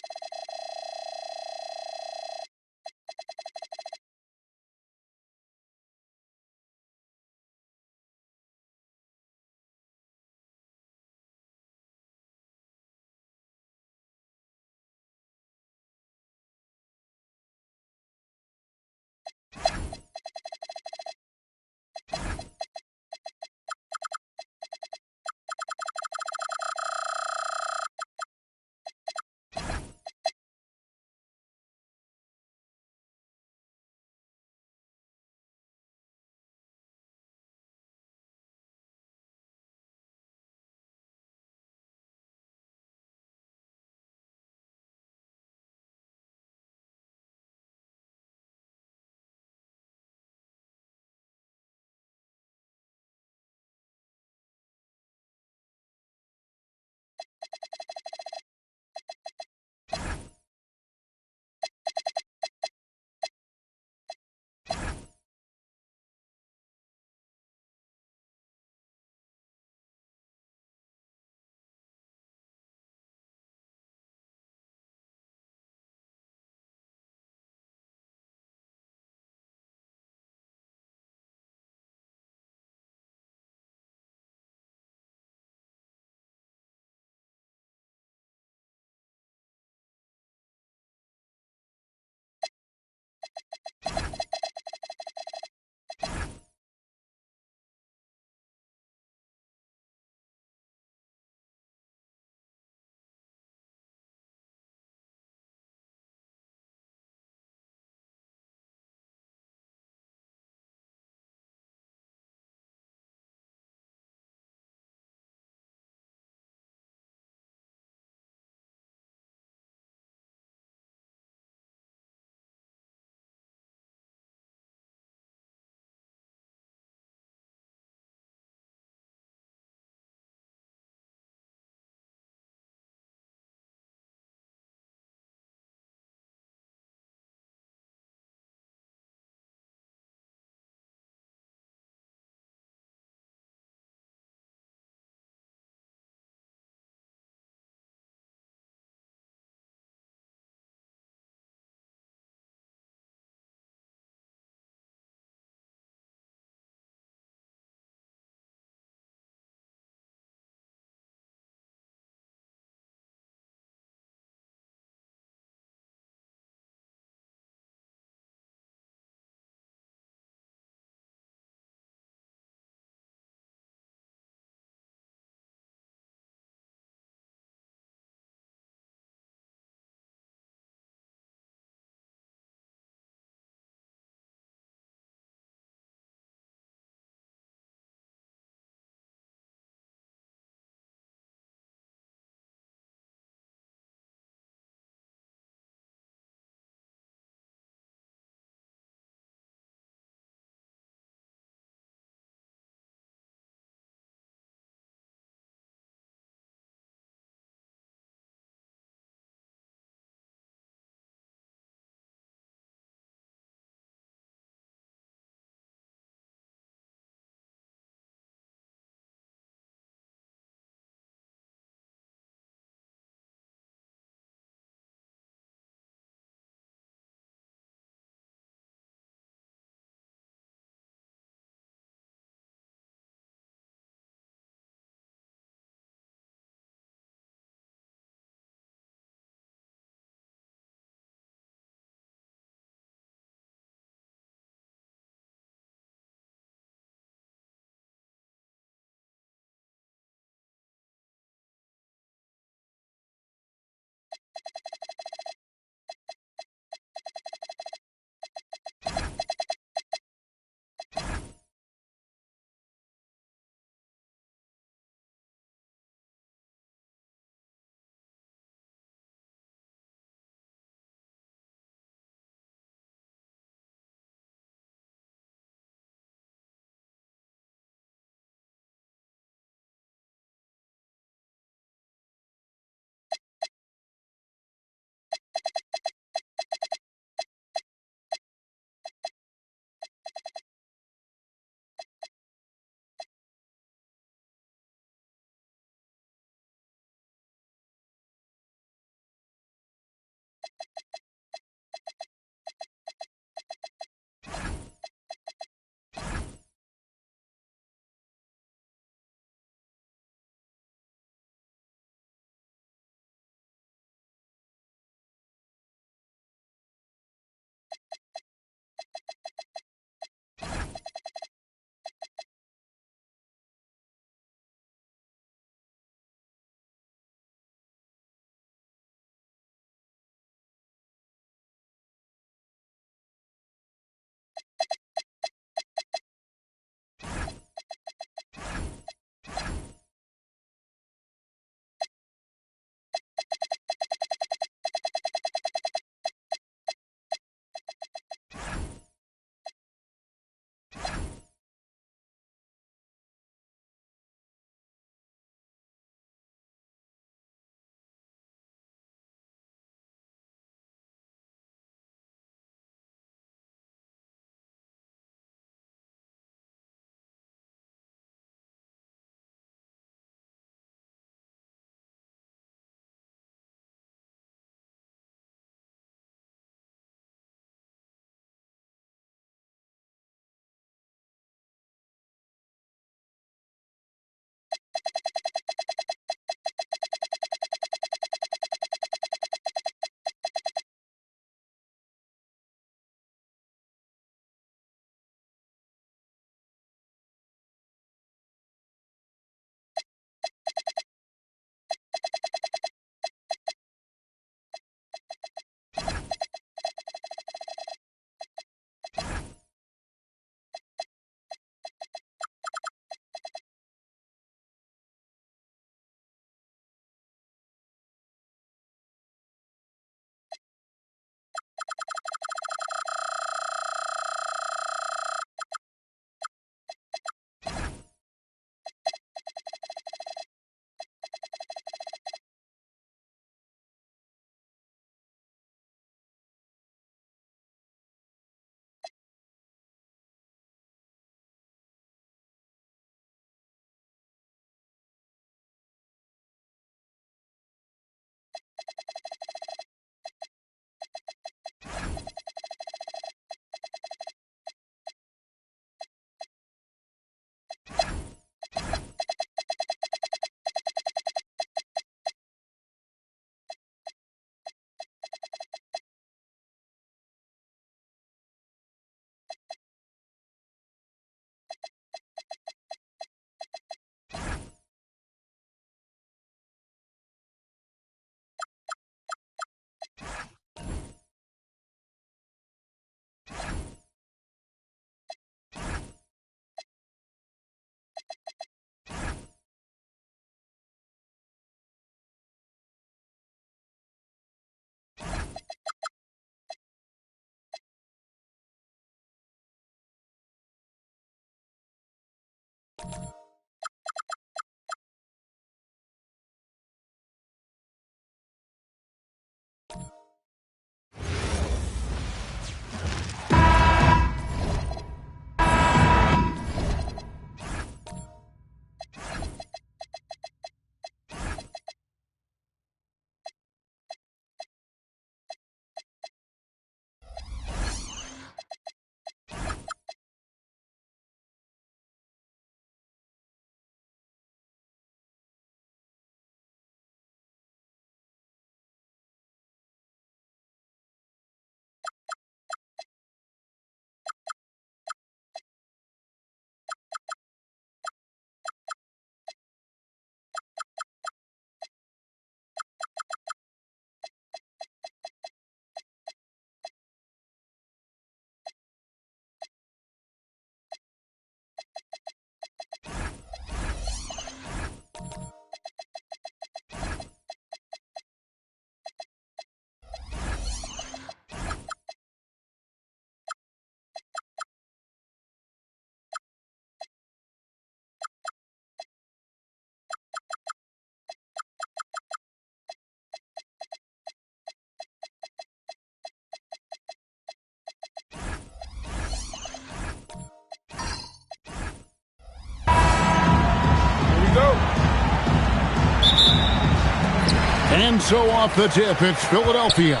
And so off the tip, it's Philadelphia.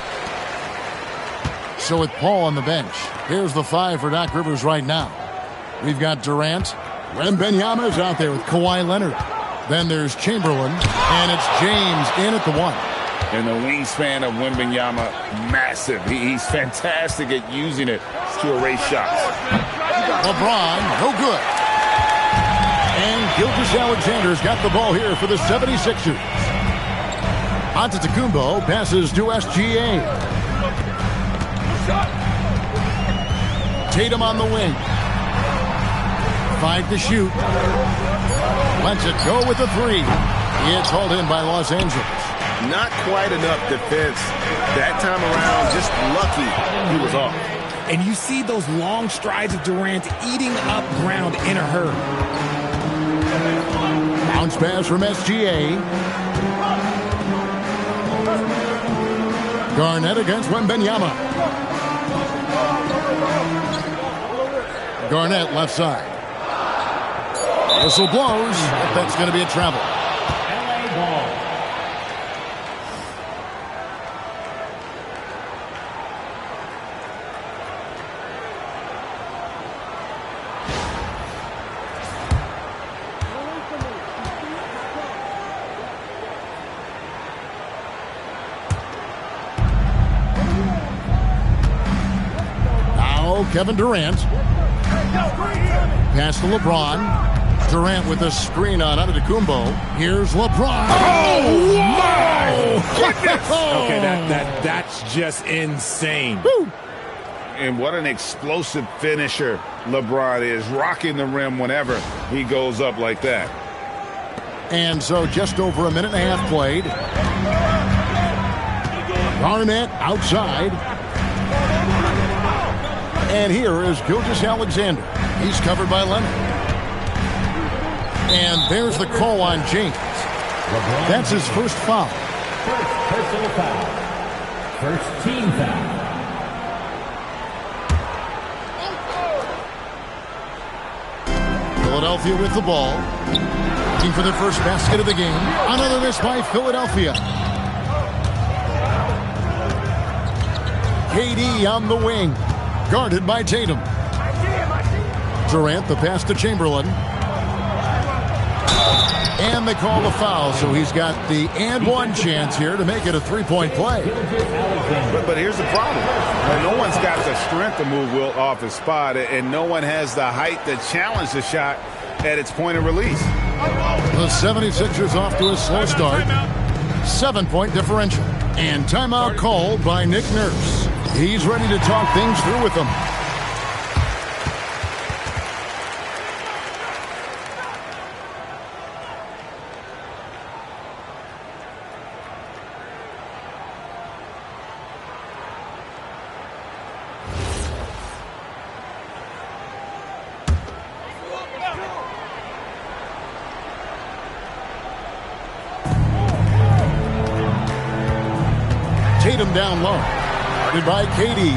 So with Paul on the bench, here's the 5 for Doc Rivers right now. We've got Durant. Wembanyama's out there with Kawhi Leonard. Then there's Chamberlain, and it's James in at the 1. And the wingspan of Wembanyama, massive. He's fantastic at using it to erase shots. LeBron, no good. And Gilgeous-Alexander's got the ball here for the 76ers. Antetokounmpo passes to SGA. Tatum on the wing. 5 to shoot. Lets it go with the 3. It's hauled in by Los Angeles. Not quite enough defense. That time around, just lucky he was off. And you see those long strides of Durant eating up ground in a hurry. Bounce pass from SGA. Garnett against Wembanyama. Garnett left side. Whistle blows. That's going to be a travel. LA ball. Now Kevin Durant. Pass to LeBron. Durant with a screen on Antetokounmpo. Here's LeBron. Oh, my goodness! Okay, that's just insane. Woo. And what an explosive finisher LeBron is, rocking the rim whenever he goes up like that. And so just over a minute and a half played. Garnett outside. And here is Gilgeous-Alexander. He's covered by Leonard. And there's the call on James. That's his first foul. First personal foul. First team foul. Philadelphia with the ball. Looking for their first basket of the game. Another miss by Philadelphia. KD on the wing. Guarded by Tatum. Durant, the pass to Chamberlain. And they call the foul, so he's got the and one chance here to make it a three-point play. But here's the problem. No one's got the strength to move Wilt off his spot, and no one has the height to challenge the shot at its point of release. The 76ers off to a slow start. 7-point differential. And timeout called by Nick Nurse. He's ready to talk things through with them. Tatum down low. Guarded by KD.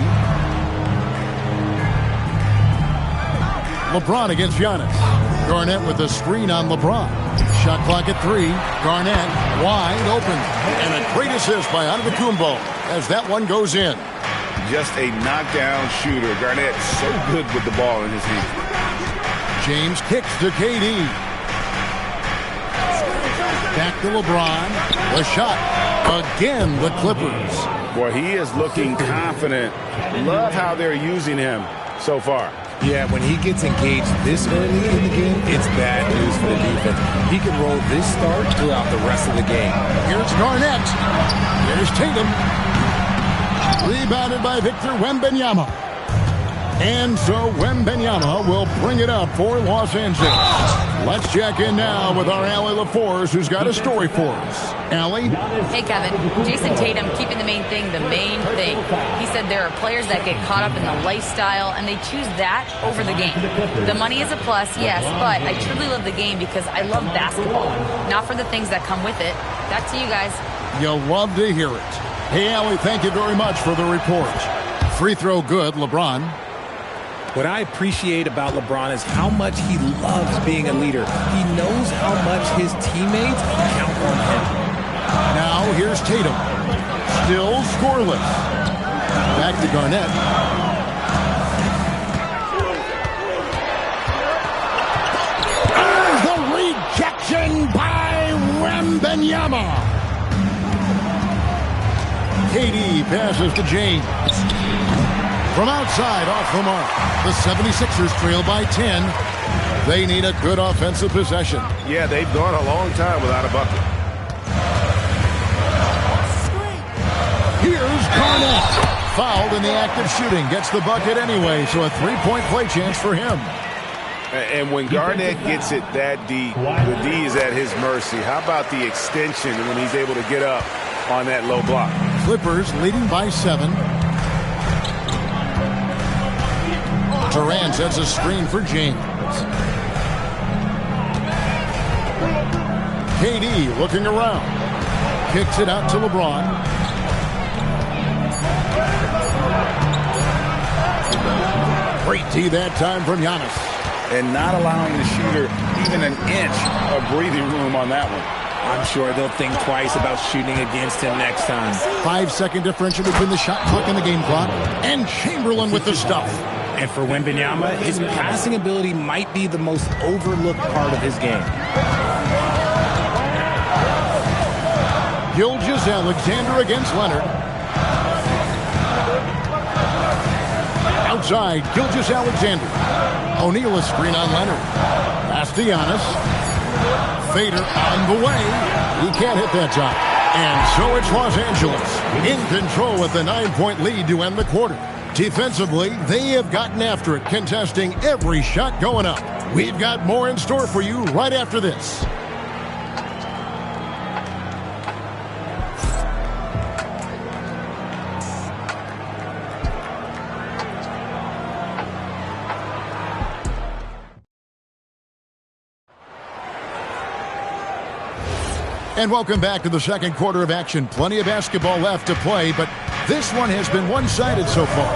LeBron against Giannis. Garnett with a screen on LeBron. Shot clock at 3. Garnett wide open. And a great assist by Antetokounmpo as that one goes in. Just a knockdown shooter. Garnett so good with the ball in his hand. James kicks to KD. Back to LeBron. The shot. Again, the Clippers. Boy, he is looking confident. Love how they're using him so far. Yeah, when he gets engaged this early in the game, it's bad news for the defense. He can roll this start throughout the rest of the game. Here's Garnett. Here's Tatum. Rebounded by Victor Wembanyama. And so Wembanyama will bring it up for Los Angeles. Let's check in now with our Allie LaForce, who's got a story for us. Allie? Hey, Kevin. Jason Tatum keeping the main thing the main thing. He said there are players that get caught up in the lifestyle, and they choose that over the game. The money is a plus, yes, but I truly love the game because I love basketball, not for the things that come with it. Back to you guys. You'll love to hear it. Hey, Allie, thank you very much for the report. Free throw good, LeBron. What I appreciate about LeBron is how much he loves being a leader. He knows how much his teammates count on him. Now here's Tatum. Still scoreless. Back to Garnett. The rejection by Wembanyama. KD passes to James. From outside, off the mark. The 76ers trail by 10. They need a good offensive possession. Yeah, they've gone a long time without a bucket. Here's Garnett. Fouled in the act of shooting. Gets the bucket anyway, so a three-point play chance for him. And when Garnett gets it that deep, the D is at his mercy. How about the extension when he's able to get up on that low block? Clippers leading by 7. Durant sets a screen for James. KD looking around. Kicks it out to LeBron. Great D that time from Giannis. And not allowing the shooter even an inch of breathing room on that one. I'm sure they'll think twice about shooting against him next time. 5-second differential between the shot clock and the game clock. And Chamberlain with the stuff. And for Wembanyama, his passing ability might be the most overlooked part of his game. Gilgeous-Alexander against Leonard. Outside, Gilgeous-Alexander. O'Neal a screen on Leonard. Pass to Giannis. Fader on the way. He can't hit that time. And so it's Los Angeles in control with the 9-point lead to end the quarter. Defensively, they have gotten after it, contesting every shot going up. We've got more in store for you right after this. And welcome back to the second quarter of action. Plenty of basketball left to play, but this one has been one-sided so far.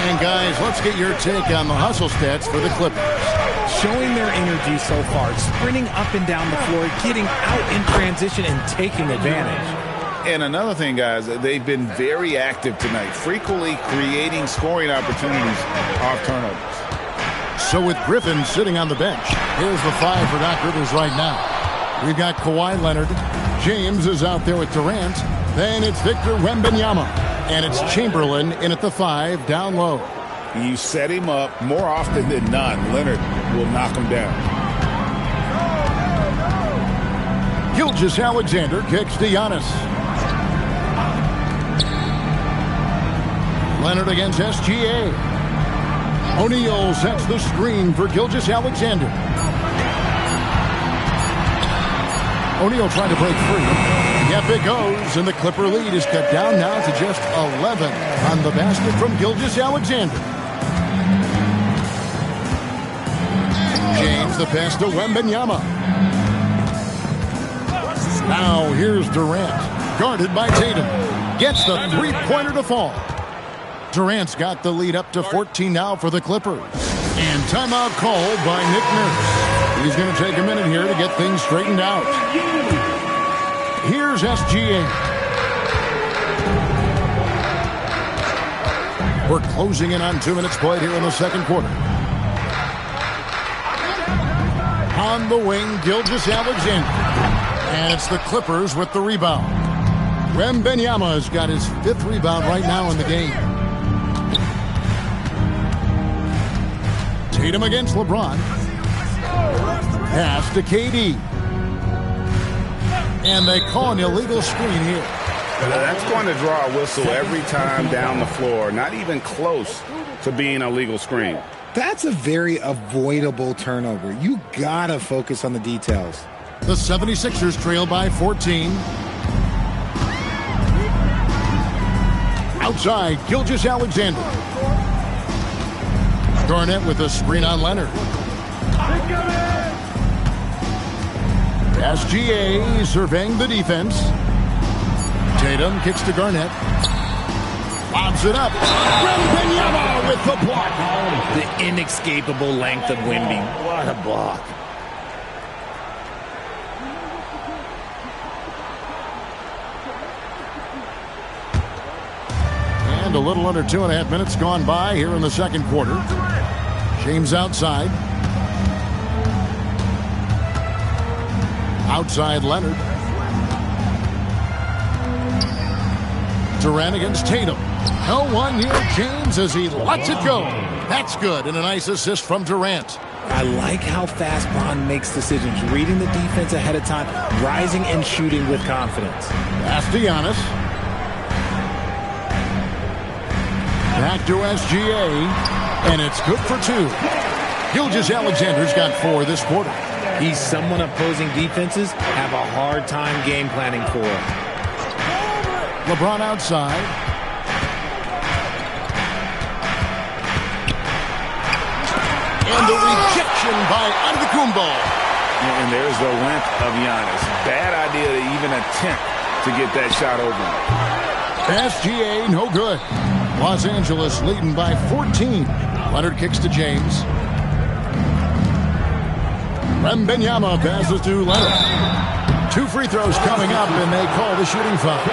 And guys, let's get your take on the hustle stats for the Clippers. Showing their energy so far, sprinting up and down the floor, getting out in transition and taking advantage. And another thing, guys, they've been very active tonight, frequently creating scoring opportunities off turnovers. So with Griffin sitting on the bench, here's the 5 for Doc Rivers right now. We've got Kawhi Leonard. James is out there with Durant. Then it's Victor Wembanyama. And it's Chamberlain in at the 5, down low. You set him up more often than not. Leonard will knock him down. Gilgeous-Alexander kicks to Giannis. Leonard against SGA. O'Neal sets the screen for Gilgeous-Alexander. O'Neal trying to break free. Yep, it goes, and the Clipper lead is cut down now to just 11 on the basket from Gilgeous-Alexander. James the pass to Wembanyama. Now here's Durant, guarded by Tatum. Gets the three-pointer to fall. Durant's got the lead up to 14 now for the Clippers. And timeout called by Nick Nurse. He's going to take a minute here to get things straightened out. Here's SGA. We're closing in on 2 minutes played here in the second quarter. On the wing, Gilgeous-Alexander. And it's the Clippers with the rebound. Wembanyama's got his 5th rebound right now in the game. Tatum against LeBron. Pass to KD. And they call an illegal screen here. That's going to draw a whistle every time down the floor. Not even close to being a legal screen. That's a very avoidable turnover. You gotta focus on the details. The 76ers trail by 14. Outside, Gilgeous-Alexander. Garnett with a screen on Leonard. SGA surveying the defense. Tatum kicks to Garnett. Lobs it up. Wembanyama with the block. The inescapable length of Wemby. What a block. a little under 2.5 minutes gone by here in the second quarter. James outside. Outside Leonard. Durant against Tatum. No one near James as he lets it go. That's good, and a nice assist from Durant. I like how fast Bron makes decisions, reading the defense ahead of time, rising and shooting with confidence. Pass to Giannis. Back to SGA, and it's good for 2. Gilgeous-Alexander's got 4 this quarter. He's someone opposing defenses have a hard time game planning for. LeBron outside. And the rejection by Antetokounmpo. And there's the length of Giannis. Bad idea to even attempt to get that shot over. SGA, no good. Los Angeles leading by 14. Leonard kicks to James. Wembanyama passes to Leonard. 2 free throws coming up, and they call the shooting foul.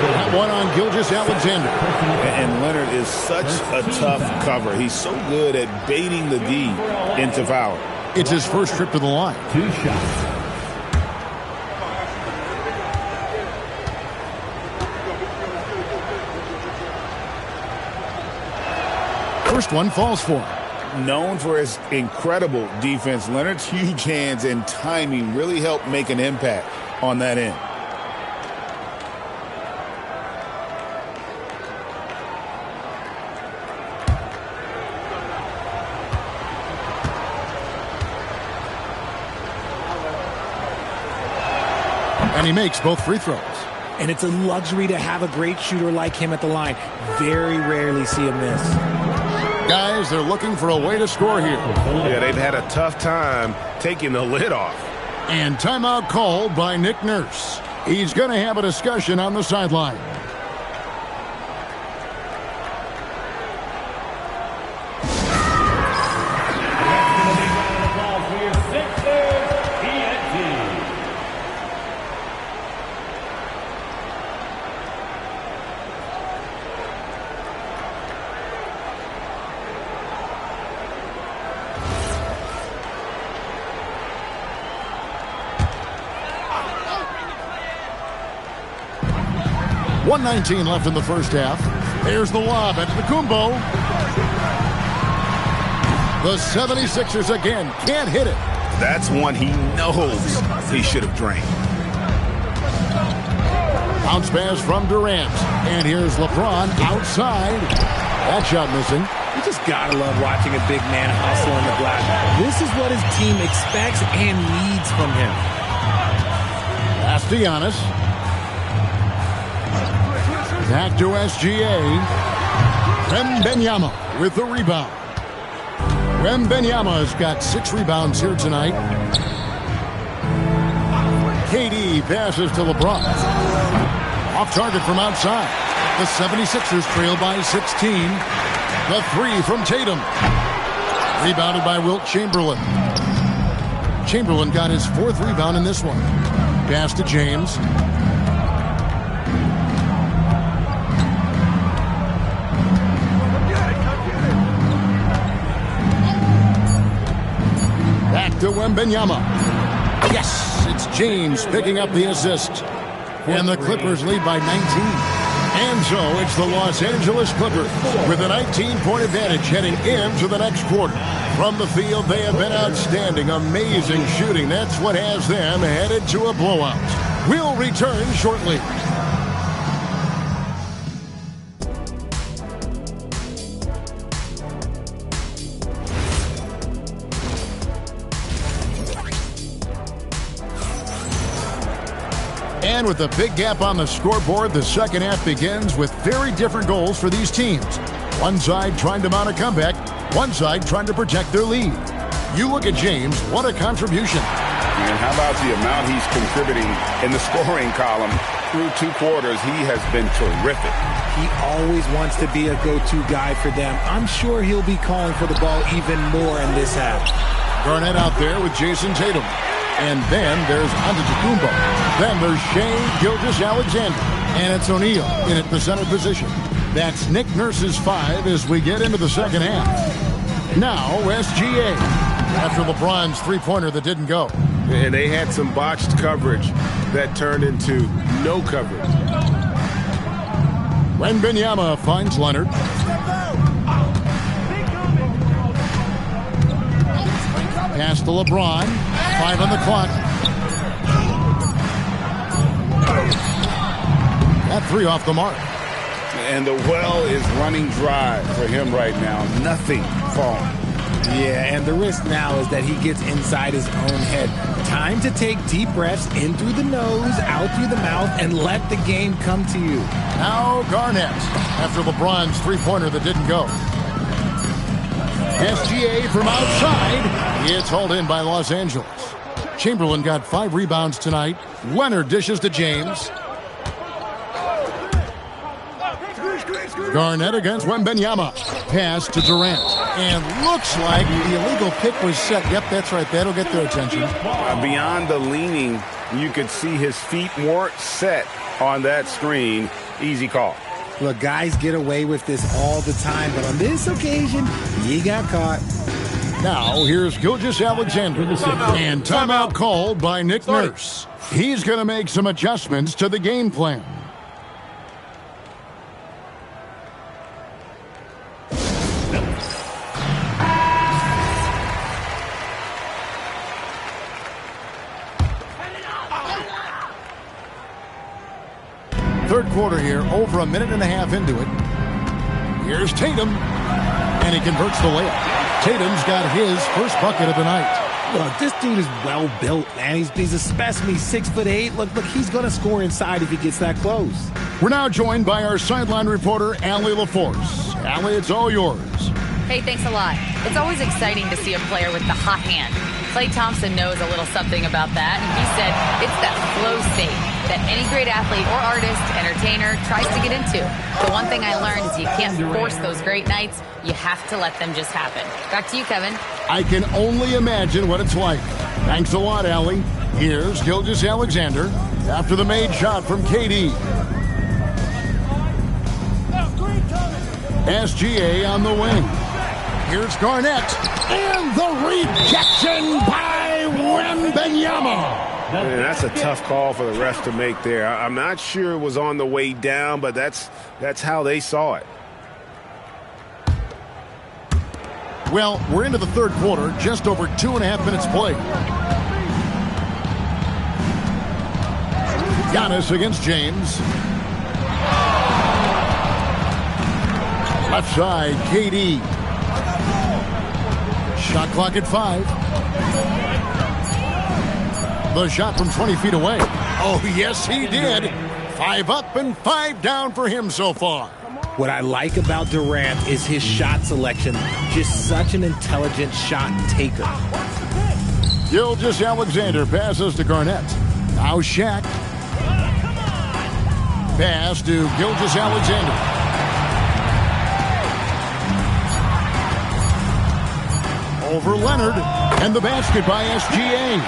That one on Gilgeous-Alexander. And Leonard is such a tough cover. He's so good at baiting the D into foul. It's his first trip to the line. 2 shots. First one falls for him. Known for his incredible defense, Leonard's huge hands and timing really help make an impact on that end. And he makes both free throws. And it's a luxury to have a great shooter like him at the line. Very rarely see him miss. Guys, they're looking for a way to score here. Yeah, they've had a tough time taking the lid off. And timeout called by Nick Nurse. He's going to have a discussion on the sideline. .119 left in the first half. There's the lob at Antetokounmpo. The 76ers again can't hit it. That's one he knows he should have drained. Bounce pass from Durant. And here's LeBron outside. That shot missing. You just gotta love watching a big man hustle on the glass. This is what his team expects and needs from him. Pass to Giannis. Back to SGA. Wembanyama with the rebound. Wembanyama's got 6 rebounds here tonight. KD passes to LeBron. Off target from outside. The 76ers trail by 16. The 3 from Tatum. Rebounded by Wilt Chamberlain. Chamberlain got his 4th rebound in this one. Pass to James. To Wembanyama. Yes, it's James picking up the assist. And the Clippers lead by 19. And so it's the Los Angeles Clippers with a 19-point advantage heading into the next quarter. From the field, they have been outstanding, amazing shooting. That's what has them headed to a blowout. We'll return shortly. And with a big gap on the scoreboard, the second half begins with very different goals for these teams. One side trying to mount a comeback, one side trying to protect their lead. You look at James, what a contribution. And how about the amount he's contributing in the scoring column? Through 2 quarters, he has been terrific. He always wants to be a go-to guy for them. I'm sure he'll be calling for the ball even more in this half. Garnett out there with Jason Tatum. And then there's Antetokounmpo. Then there's Shai Gilgeous-Alexander. And it's O'Neal in at the center position. That's Nick Nurse's 5 as we get into the second half. Now, SGA. After LeBron's three-pointer that didn't go. And they had some botched coverage that turned into no coverage. Wembanyama finds Leonard. Pass to LeBron. 5 on the clock. That 3 off the mark. And the well is running dry for him right now. Nothing falling. Yeah, and the risk now is that he gets inside his own head. Time to take deep breaths in through the nose, out through the mouth, and let the game come to you. Now Garnett, after LeBron's three-pointer that didn't go. SGA from outside. It's hauled in by Los Angeles. Chamberlain got 5 rebounds tonight. Leonard dishes to James. Garnett against Wembanyama. Pass to Durant. And looks like the illegal pick was set. Yep, that's right. That'll get their attention. Beyond the leaning, you could see his feet weren't set on that screen. Easy call. Look, guys get away with this all the time, but on this occasion, he got caught. Now, here's Gilgeous-Alexander. And timeout called by Nick Nurse. He's going to make some adjustments to the game plan. Third quarter here, over a minute and a half into it. Here's Tatum, and he converts the layup. Tatum's got his first bucket of the night. Look, this dude is well built, man. He's a specimen. He's 6'8". Look, he's going to score inside if he gets that close. We're now joined by our sideline reporter, Allie LaForce. Allie, it's all yours. Hey, thanks a lot. It's always exciting to see a player with the hot hand. Klay Thompson knows a little something about that, and he said it's that flow state that any great athlete or artist, entertainer, tries to get into. The one thing I learned is you can't force those great nights. You have to let them just happen. Back to you, Kevin. I can only imagine what it's like. Thanks a lot, Allie. Here's Gilgeous-Alexander after the made shot from KD. SGA on the wing. Here's Garnett. And the rejection by Wembanyama. Man, that's a tough call for the refs to make there. I'm not sure it was on the way down, but that's how they saw it. Well, we're into the third quarter, just over 2.5 minutes played. Giannis against James. Left side, KD. Shot clock at 5. The shot from 20 feet away. Oh, yes, he did. 5 up and 5 down for him so far. What I like about Durant is his shot selection. Just such an intelligent shot taker. Gilgeous-Alexander passes to Garnett. Now Shaq. Pass to Gilgeous-Alexander. Over Leonard, and the basket by SGA.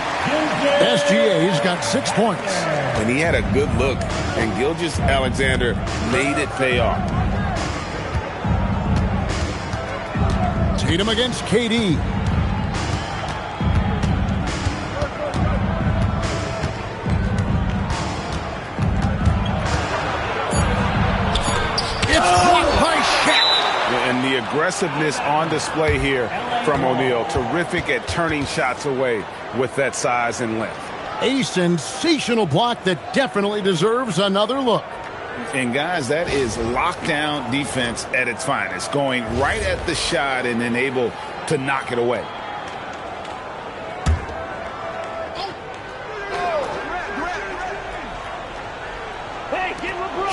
SGA's got 6 points. And he had a good look, and Gilgeous-Alexander made it pay off. Tatum against KD. It's blocked by Shaq. And the aggressiveness on display here from O'Neal. Terrific at turning shots away with that size and length. A sensational block that definitely deserves another look. And guys, that is lockdown defense at its finest. Going right at the shot and then able to knock it away.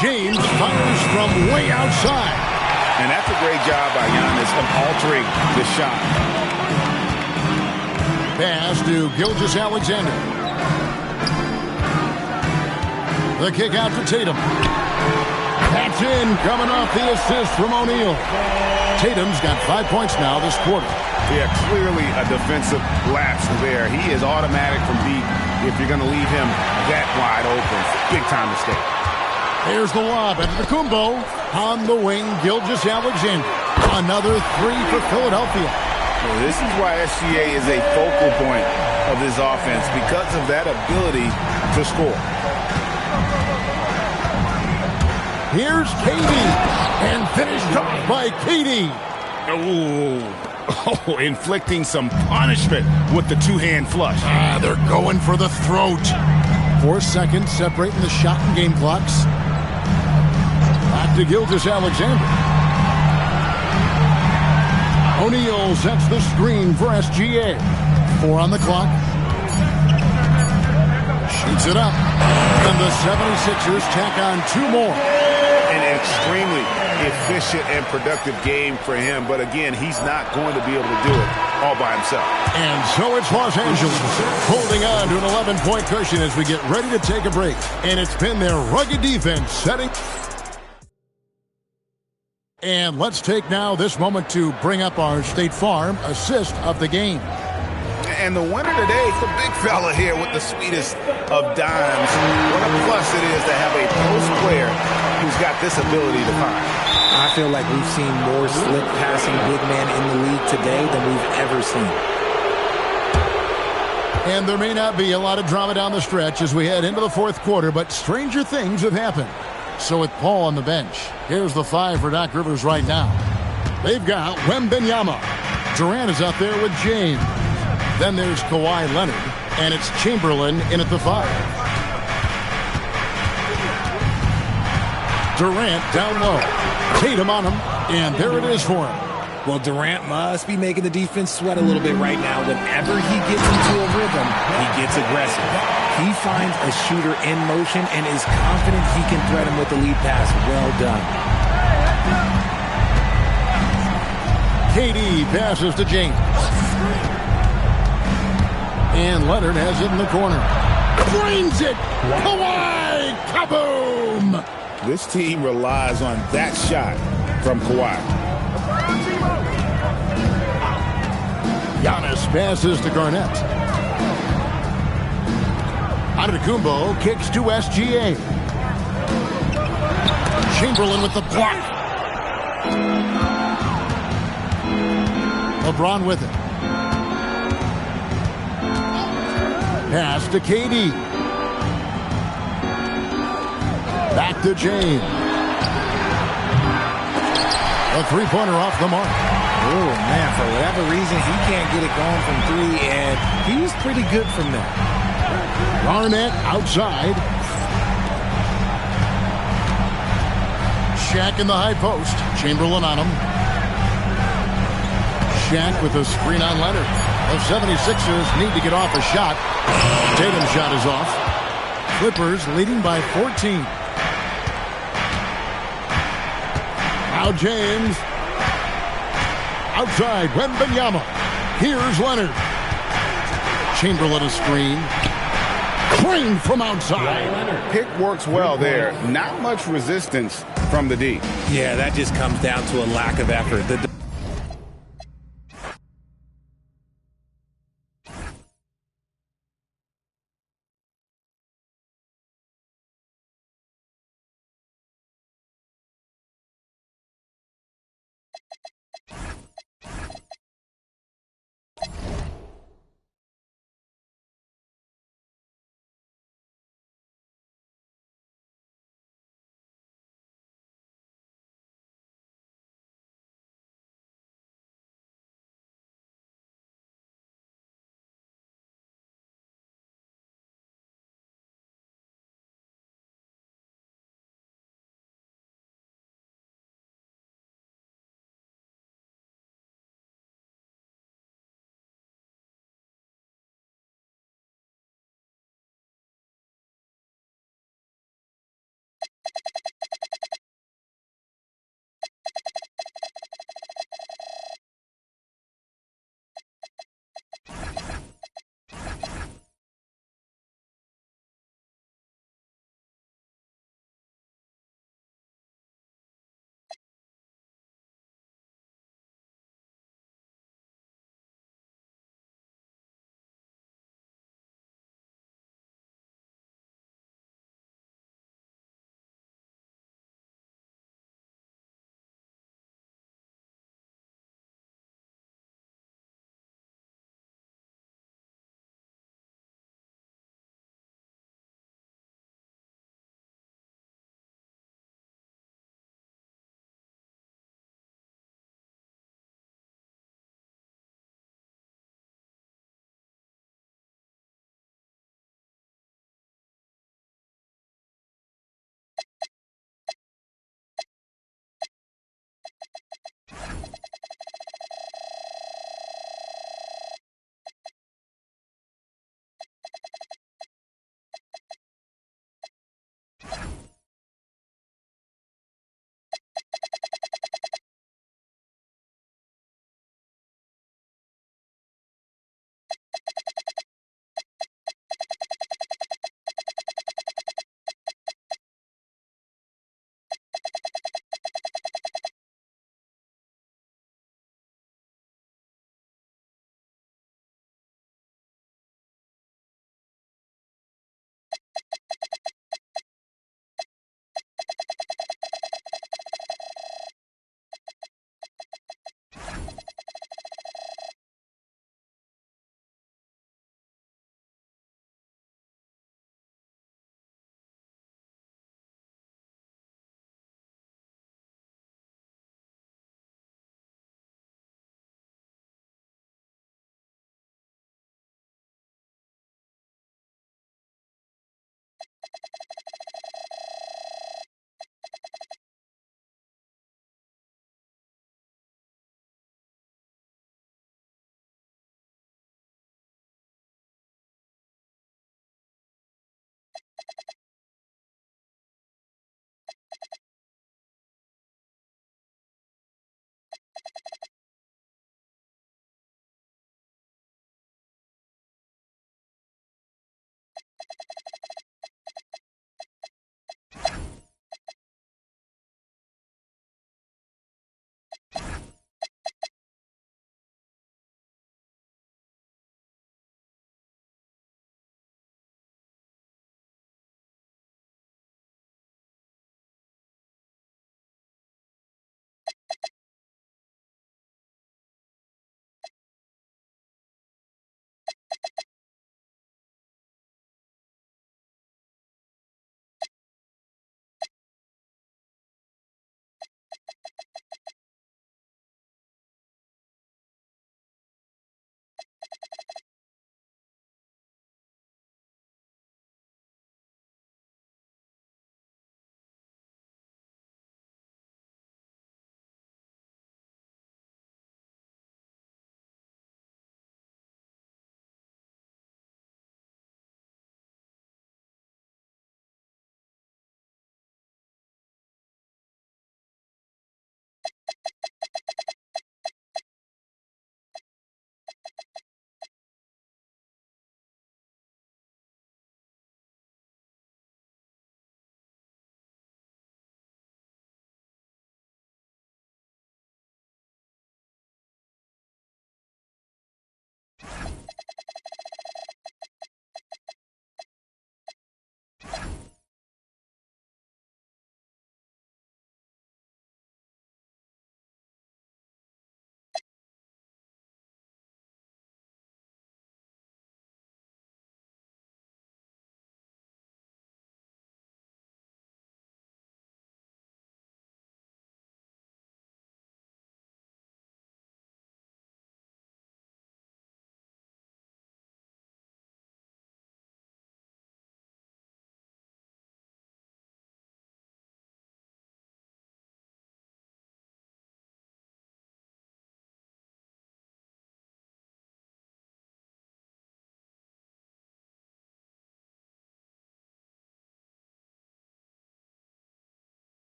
James fires from way outside. And that's a great job by Giannis of altering the shot. Pass to Gilgeous-Alexander. The kick out to Tatum. That's in, coming off the assist from O'Neal. Tatum's got 5 points now this quarter. Yeah, clearly a defensive lapse there. He is automatic from deep if you're going to leave him that wide open. Big time mistake. Here's the lob. Antetokounmpo on the wing. Gilgeous-Alexander. Another three for Philadelphia. Well, this is why SGA is a focal point of this offense, because of that ability to score. Here's KD. And finished off by KD. Oh, inflicting some punishment with the two-hand flush. They're going for the throat. 4 seconds separating the shot and game clocks. Back to Gilgeous-Alexander. O'Neal sets the screen for SGA. 4 on the clock. Shoots it up. And the 76ers tack on 2 more. An extremely efficient and productive game for him. But again, he's not going to be able to do it all by himself. And so it's Los Angeles holding on to an 11-point cushion as we get ready to take a break. And it's been their rugged defense setting. And let's take now this moment to bring up our State Farm assist of the game. And the winner today is the big fella here with the sweetest of dimes. What a plus it is to have a post player who's got this ability to find. I feel like we've seen more slip passing big man in the league today than we've ever seen. And there may not be a lot of drama down the stretch as we head into the fourth quarter, but stranger things have happened. So with Paul on the bench, here's the 5 for Doc Rivers right now. They've got Wembanyama. Durant is out there with James. Then there's Kawhi Leonard, and it's Chamberlain in at the 5. Durant down low. Tatum on him, and there it is for him. Well, Durant must be making the defense sweat a little bit right now. Whenever he gets into a rhythm, he gets aggressive. He finds a shooter in motion and is confident he can threat him with the lead pass. Well done. KD passes to James. And Leonard has it in the corner. Drains it! Kawhi! Kaboom! This team relies on that shot from Kawhi. Giannis passes to Garnett. Antetokounmpo kicks to SGA. Chamberlain with the block. LeBron with it. Pass to KD. Back to James. A three-pointer off the mark. Oh, man, for whatever reason, he can't get it going from 3, and he was pretty good from there. Garnett outside. Shaq in the high post. Chamberlain on him. Shaq with a screen on Leonard. The 76ers need to get off a shot. Tatum's shot is off. Clippers leading by 14. Now James. Outside, Wembanyama. Here's Leonard. Chamberlain a screen. Crane from outside. Pick works well there. Not much resistance from the D. Yeah, that just comes down to a lack of effort. The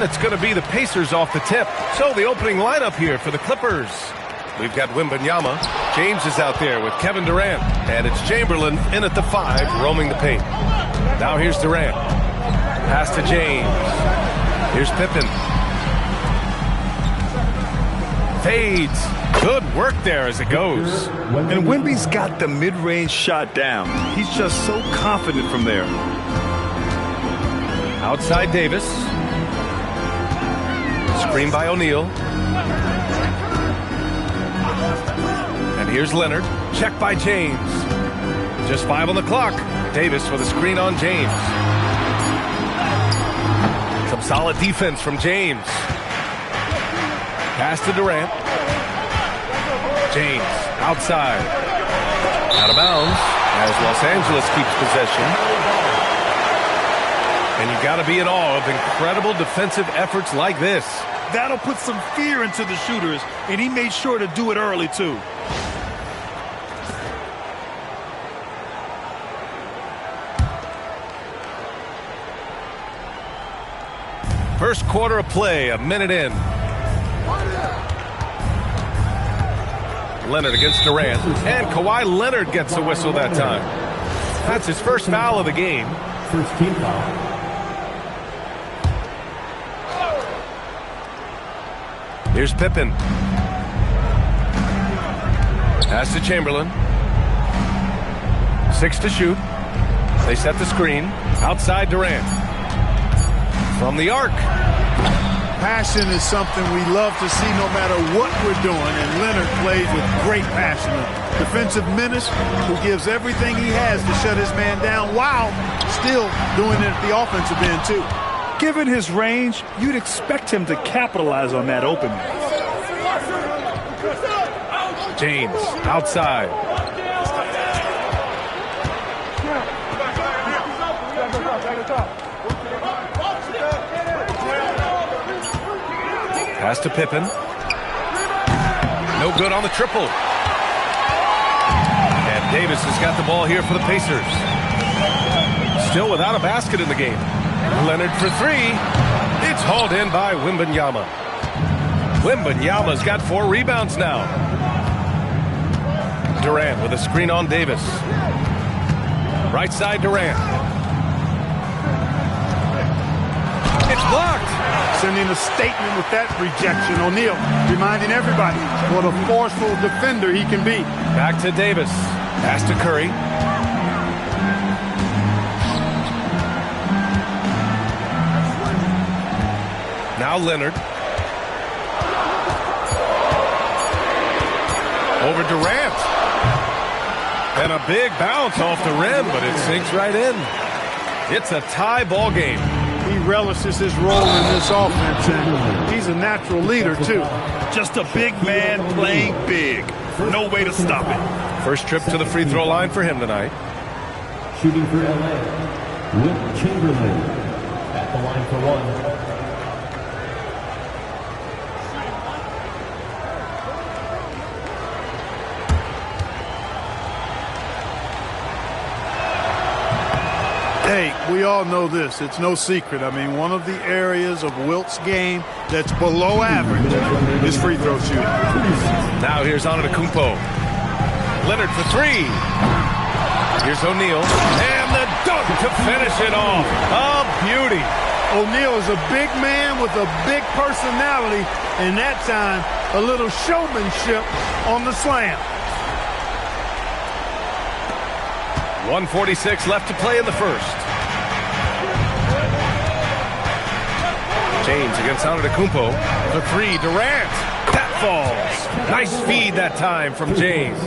And it's going to be the Pacers off the tip. So the opening lineup here for the Clippers. We've got Wembanyama. James is out there with Kevin Durant. And it's Chamberlain in at the 5, roaming the paint. Now here's Durant. Pass to James. Here's Pippen. Fades. Good work there as it goes. And Wemby's got the mid-range shot down. He's just so confident from there. Outside Davis. Screen by O'Neal. And here's Leonard. Check by James. Just 5 on the clock. Davis with a screen on James. Some solid defense from James. Pass to Durant. James outside. Out of bounds as Los Angeles keeps possession. And you got to be in awe of incredible defensive efforts like this. That'll put some fear into the shooters, and he made sure to do it early, too. First quarter of play, a minute in. Leonard against Durant, and Kawhi Leonard gets a whistle that time. That's his first foul of the game. First team foul. Here's Pippen. Pass to Chamberlain. 6 to shoot. They set the screen. Outside Durant. From the arc. Passion is something we love to see no matter what we're doing, and Leonard plays with great passion. A defensive menace who gives everything he has to shut his man down while still doing it at the offensive end, too. Given his range, you'd expect him to capitalize on that opening. James outside. Pass to Pippen. No good on the triple. And Davis has got the ball here for the Pacers. Still without a basket in the game. Leonard for 3. It's hauled in by Wembanyama. Wembanyama's got 4 rebounds now. Durant with a screen on Davis. Right side Durant. It's blocked. Sending a statement with that rejection. O'Neal reminding everybody what a forceful defender he can be. Back to Davis. Pass to Curry. Now Leonard. Over Durant. And a big bounce off the rim, but it sinks right in. It's a tie ball game. He relishes his role in this offense, and he's a natural leader, too. Just a big man playing big. No way to stop it. First trip to the free throw line for him tonight. Shooting for LA, Wilt Chamberlain at the line for 1. Hey, we all know this. It's no secret. I mean, one of the areas of Wilt's game that's below average is free throw shooting. Now here's Antetokounmpo. Leonard for 3. Here's O'Neal. And the dunk to finish it off. A beauty. O'Neal is a big man with a big personality, and that time, a little showmanship on the slam. 1:46 left to play in the first. James against Antetokounmpo. The 3, Durant. That falls. Nice feed that time from James.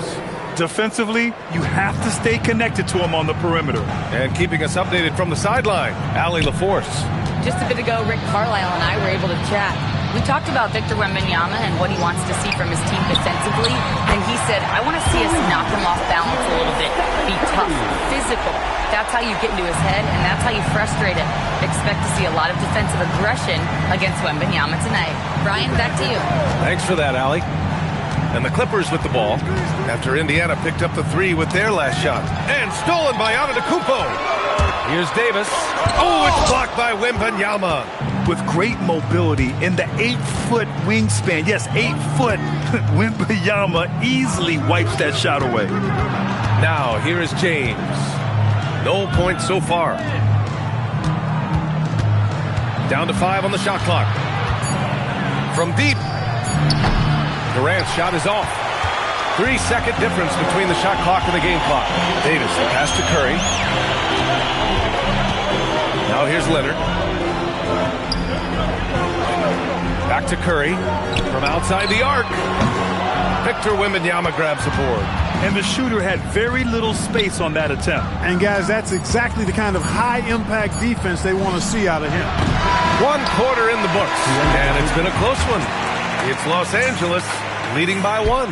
Defensively, you have to stay connected to him on the perimeter. And keeping us updated from the sideline, Allie LaForce. Just a bit ago, Rick Carlisle and I were able to chat. We talked about Victor Wembanyama and what he wants to see from his team defensively, and he said, I want to see us knock him off balance a little bit, be tough, physical. That's how you get into his head, and that's how you frustrate him. Expect to see a lot of defensive aggression against Wembanyama tonight. Brian, back to you. Thanks for that, Allie. And the Clippers with the ball after Indiana picked up the 3 with their last shot. And stolen by Antetokounmpo. Here's Davis. Oh, it's blocked by Wembanyama. with great mobility in the 8-foot wingspan. Yes, 8 foot. Wembanyama easily wipes that shot away. Now, here is James. No points so far. Down to 5 on the shot clock. From deep. Durant's shot is off. 3-second difference between the shot clock and the game clock. Davis, the pass to Curry. Now here's Leonard. Back to Curry. From outside the arc. Victor Wembanyama grabs the board. And the shooter had very little space on that attempt. And guys, that's exactly the kind of high-impact defense they want to see out of him. 1 quarter in the books, and it's been a close one. It's Los Angeles leading by 1.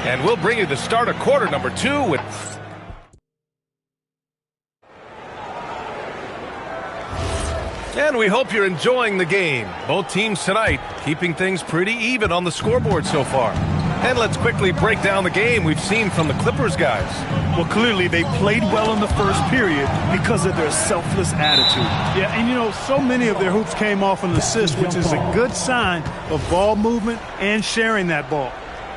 And we'll bring you the start of quarter number 2 with... And we hope you're enjoying the game. Both teams tonight keeping things pretty even on the scoreboard so far. And let's quickly break down the game we've seen from the Clippers guys. Well, clearly they played well in the first period because of their selfless attitude. Yeah, and you know, so many of their hoops came off an assist, which is a good sign of ball movement and sharing that ball.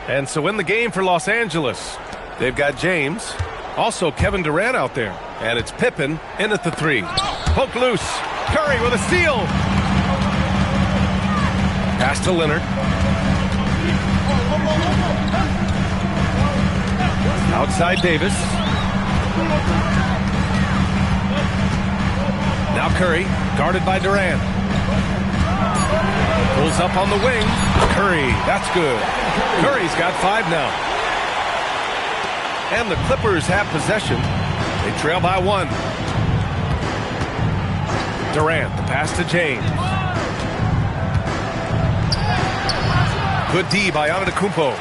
And so in the game for Los Angeles, they've got James, also Kevin Durant out there. And it's Pippen in at the 3. Poke loose. Curry with a steal. Pass to Leonard. Outside Davis. Now Curry, guarded by Durant. Pulls up on the wing. Curry, that's good. Curry's got 5 now. And the Clippers have possession. They trail by 1. Durant, the pass to James. Good D by Antetokounmpo.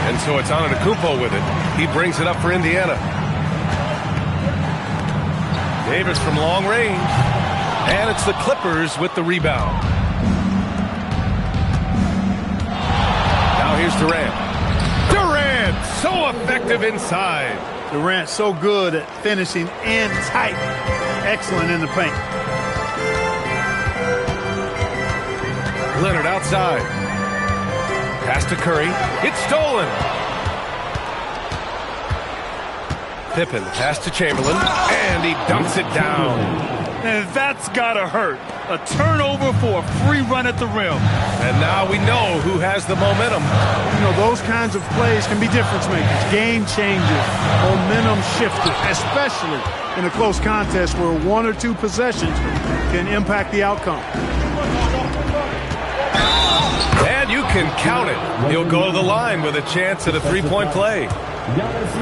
And so it's Antetokounmpo with it. He brings it up for Indiana. Davis from long range. And it's the Clippers with the rebound. Now here's Durant. Durant, so effective inside. Durant so good at finishing in tight. Excellent in the paint. Leonard outside. Pass to Curry. It's stolen. Pippen, pass to Chamberlain, and he dunks it down. And that's gotta hurt. A turnover for a free run at the rim. And now we know who has the momentum. You know, those kinds of plays can be difference makers, game changers, momentum shifters, especially in a close contest where 1 or 2 possessions can impact the outcome. And you can count it. He'll go to the line with a chance at a 3-point play.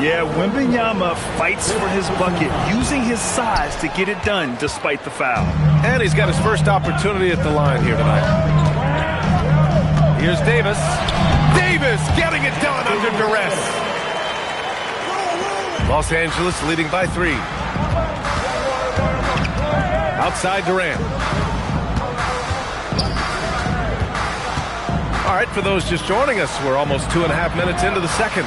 Yeah, Wembanyama fights for his bucket, using his size to get it done despite the foul. And he's got his first opportunity at the line here tonight. Here's Davis. Davis getting it done under duress. Los Angeles leading by 3. Outside Durant. All right, for those just joining us, we're almost 2.5 minutes into the second.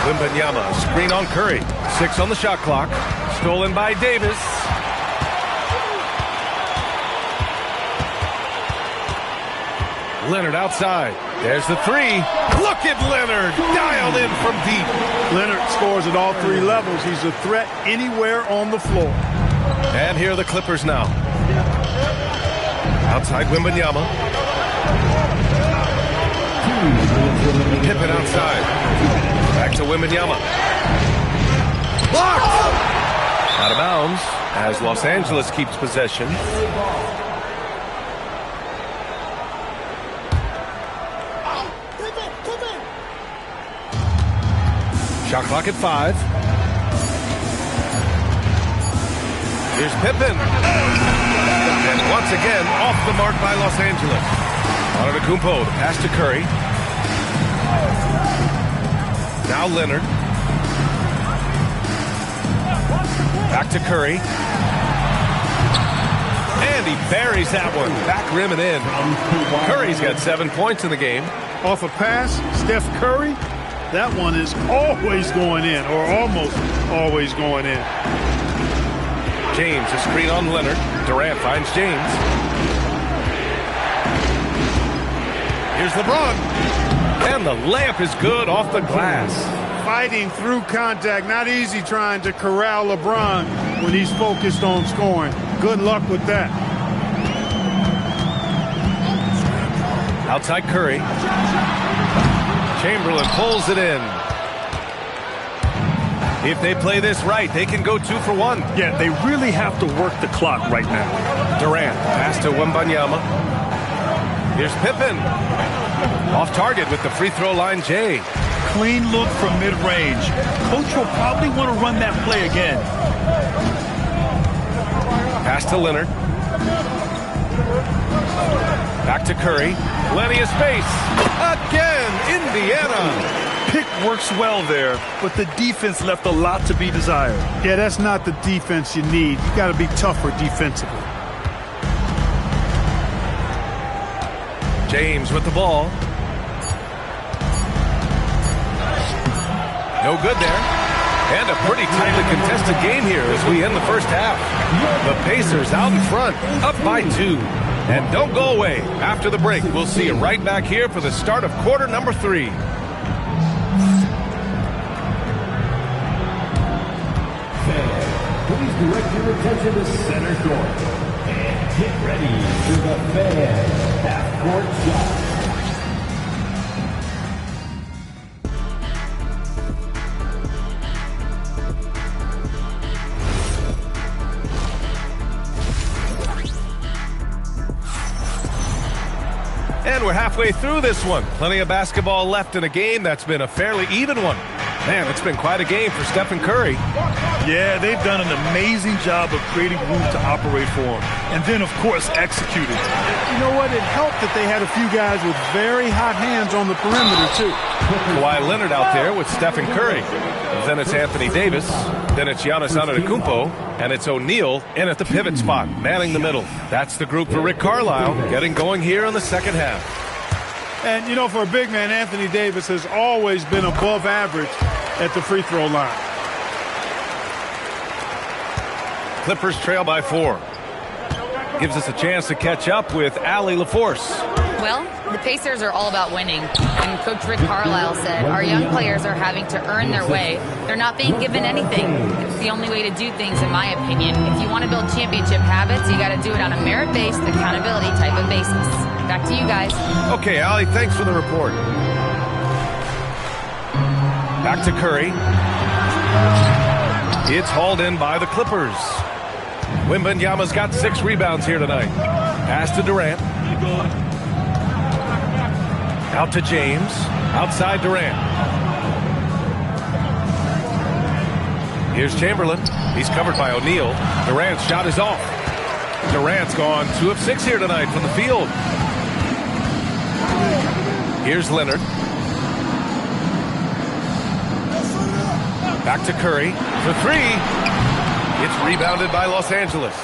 Wembanyama, screen on Curry. 6 on the shot clock. Stolen by Davis. Leonard outside. There's the 3. Look at Leonard, dialed in from deep. Leonard scores at all 3 levels. He's a threat anywhere on the floor. And here are the Clippers now. Outside Wembanyama. Pippen outside. Back to Wembanyama. Blocked! Out of bounds as Los Angeles keeps possession. Shot clock at 5. Here's Pippen. And once again, off the mark by Los Angeles. Antetokounmpo, the pass to Curry. Now Leonard. Back to Curry. And he buries that one. Back rim and in. Curry's got 7 points in the game. Off a pass, Steph Curry, that one is always going in, or almost always going in. James, a screen on Leonard. Durant finds James. Here's LeBron. And the layup is good off the glass. Fighting through contact. Not easy trying to corral LeBron when he's focused on scoring. Good luck with that. Outside Curry. Chamberlain pulls it in. If they play this right, they can go 2 for 1. Yeah, they really have to work the clock right now. Durant, pass to Wembanyama. Here's Pippen. Off target with the free throw line, Jay. Clean look from mid-range. Coach will probably want to run that play again. Pass to Leonard. Back to Curry. Plenty of space. Again, Indiana. Pick works well there, but the defense left a lot to be desired. Yeah, that's not the defense you need. You got to be tougher defensively. James with the ball. No good there. And a pretty tightly contested game here as we end the first half. The Pacers out in front, up by 2. And don't go away. After the break, we'll see you right back here for the start of quarter number 3. Please direct your attention to center court. And get ready for the Fan half-court shot. And we're halfway through this one. Plenty of basketball left in a game that's been a fairly even one. Man, it's been quite a game for Stephen Curry. Yeah, they've done an amazing job of creating room to operate for him. And then, of course, executing. You know what? It helped that they had a few guys with very hot hands on the perimeter, too. Kawhi Leonard out there with Stephen Curry. Then it's Anthony Davis. Then it's Giannis Antetokounmpo. And it's O'Neal in at the pivot spot, manning the middle. That's the group for Rick Carlisle, getting going here in the second half. And, you know, for a big man, Anthony Davis has always been above average at the free throw line. Clippers trail by 4. Gives us a chance to catch up with Allie LaForce. Well, the Pacers are all about winning. And Coach Rick Carlisle said our young players are having to earn their way. They're not being given anything. It's the only way to do things, in my opinion. If you want to build championship habits, you got to do it on a merit-based, accountability type of basis. Back to you guys. Okay, Allie, thanks for the report. Back to Curry. It's hauled in by the Clippers. Wembanyama's got 6 rebounds here tonight. Pass to Durant. Out to James. Outside Durant. Here's Chamberlain. He's covered by O'Neal. Durant's shot is off. Durant's gone 2 of 6 here tonight from the field. Here's Leonard. Back to Curry for 3. It's rebounded by Los Angeles.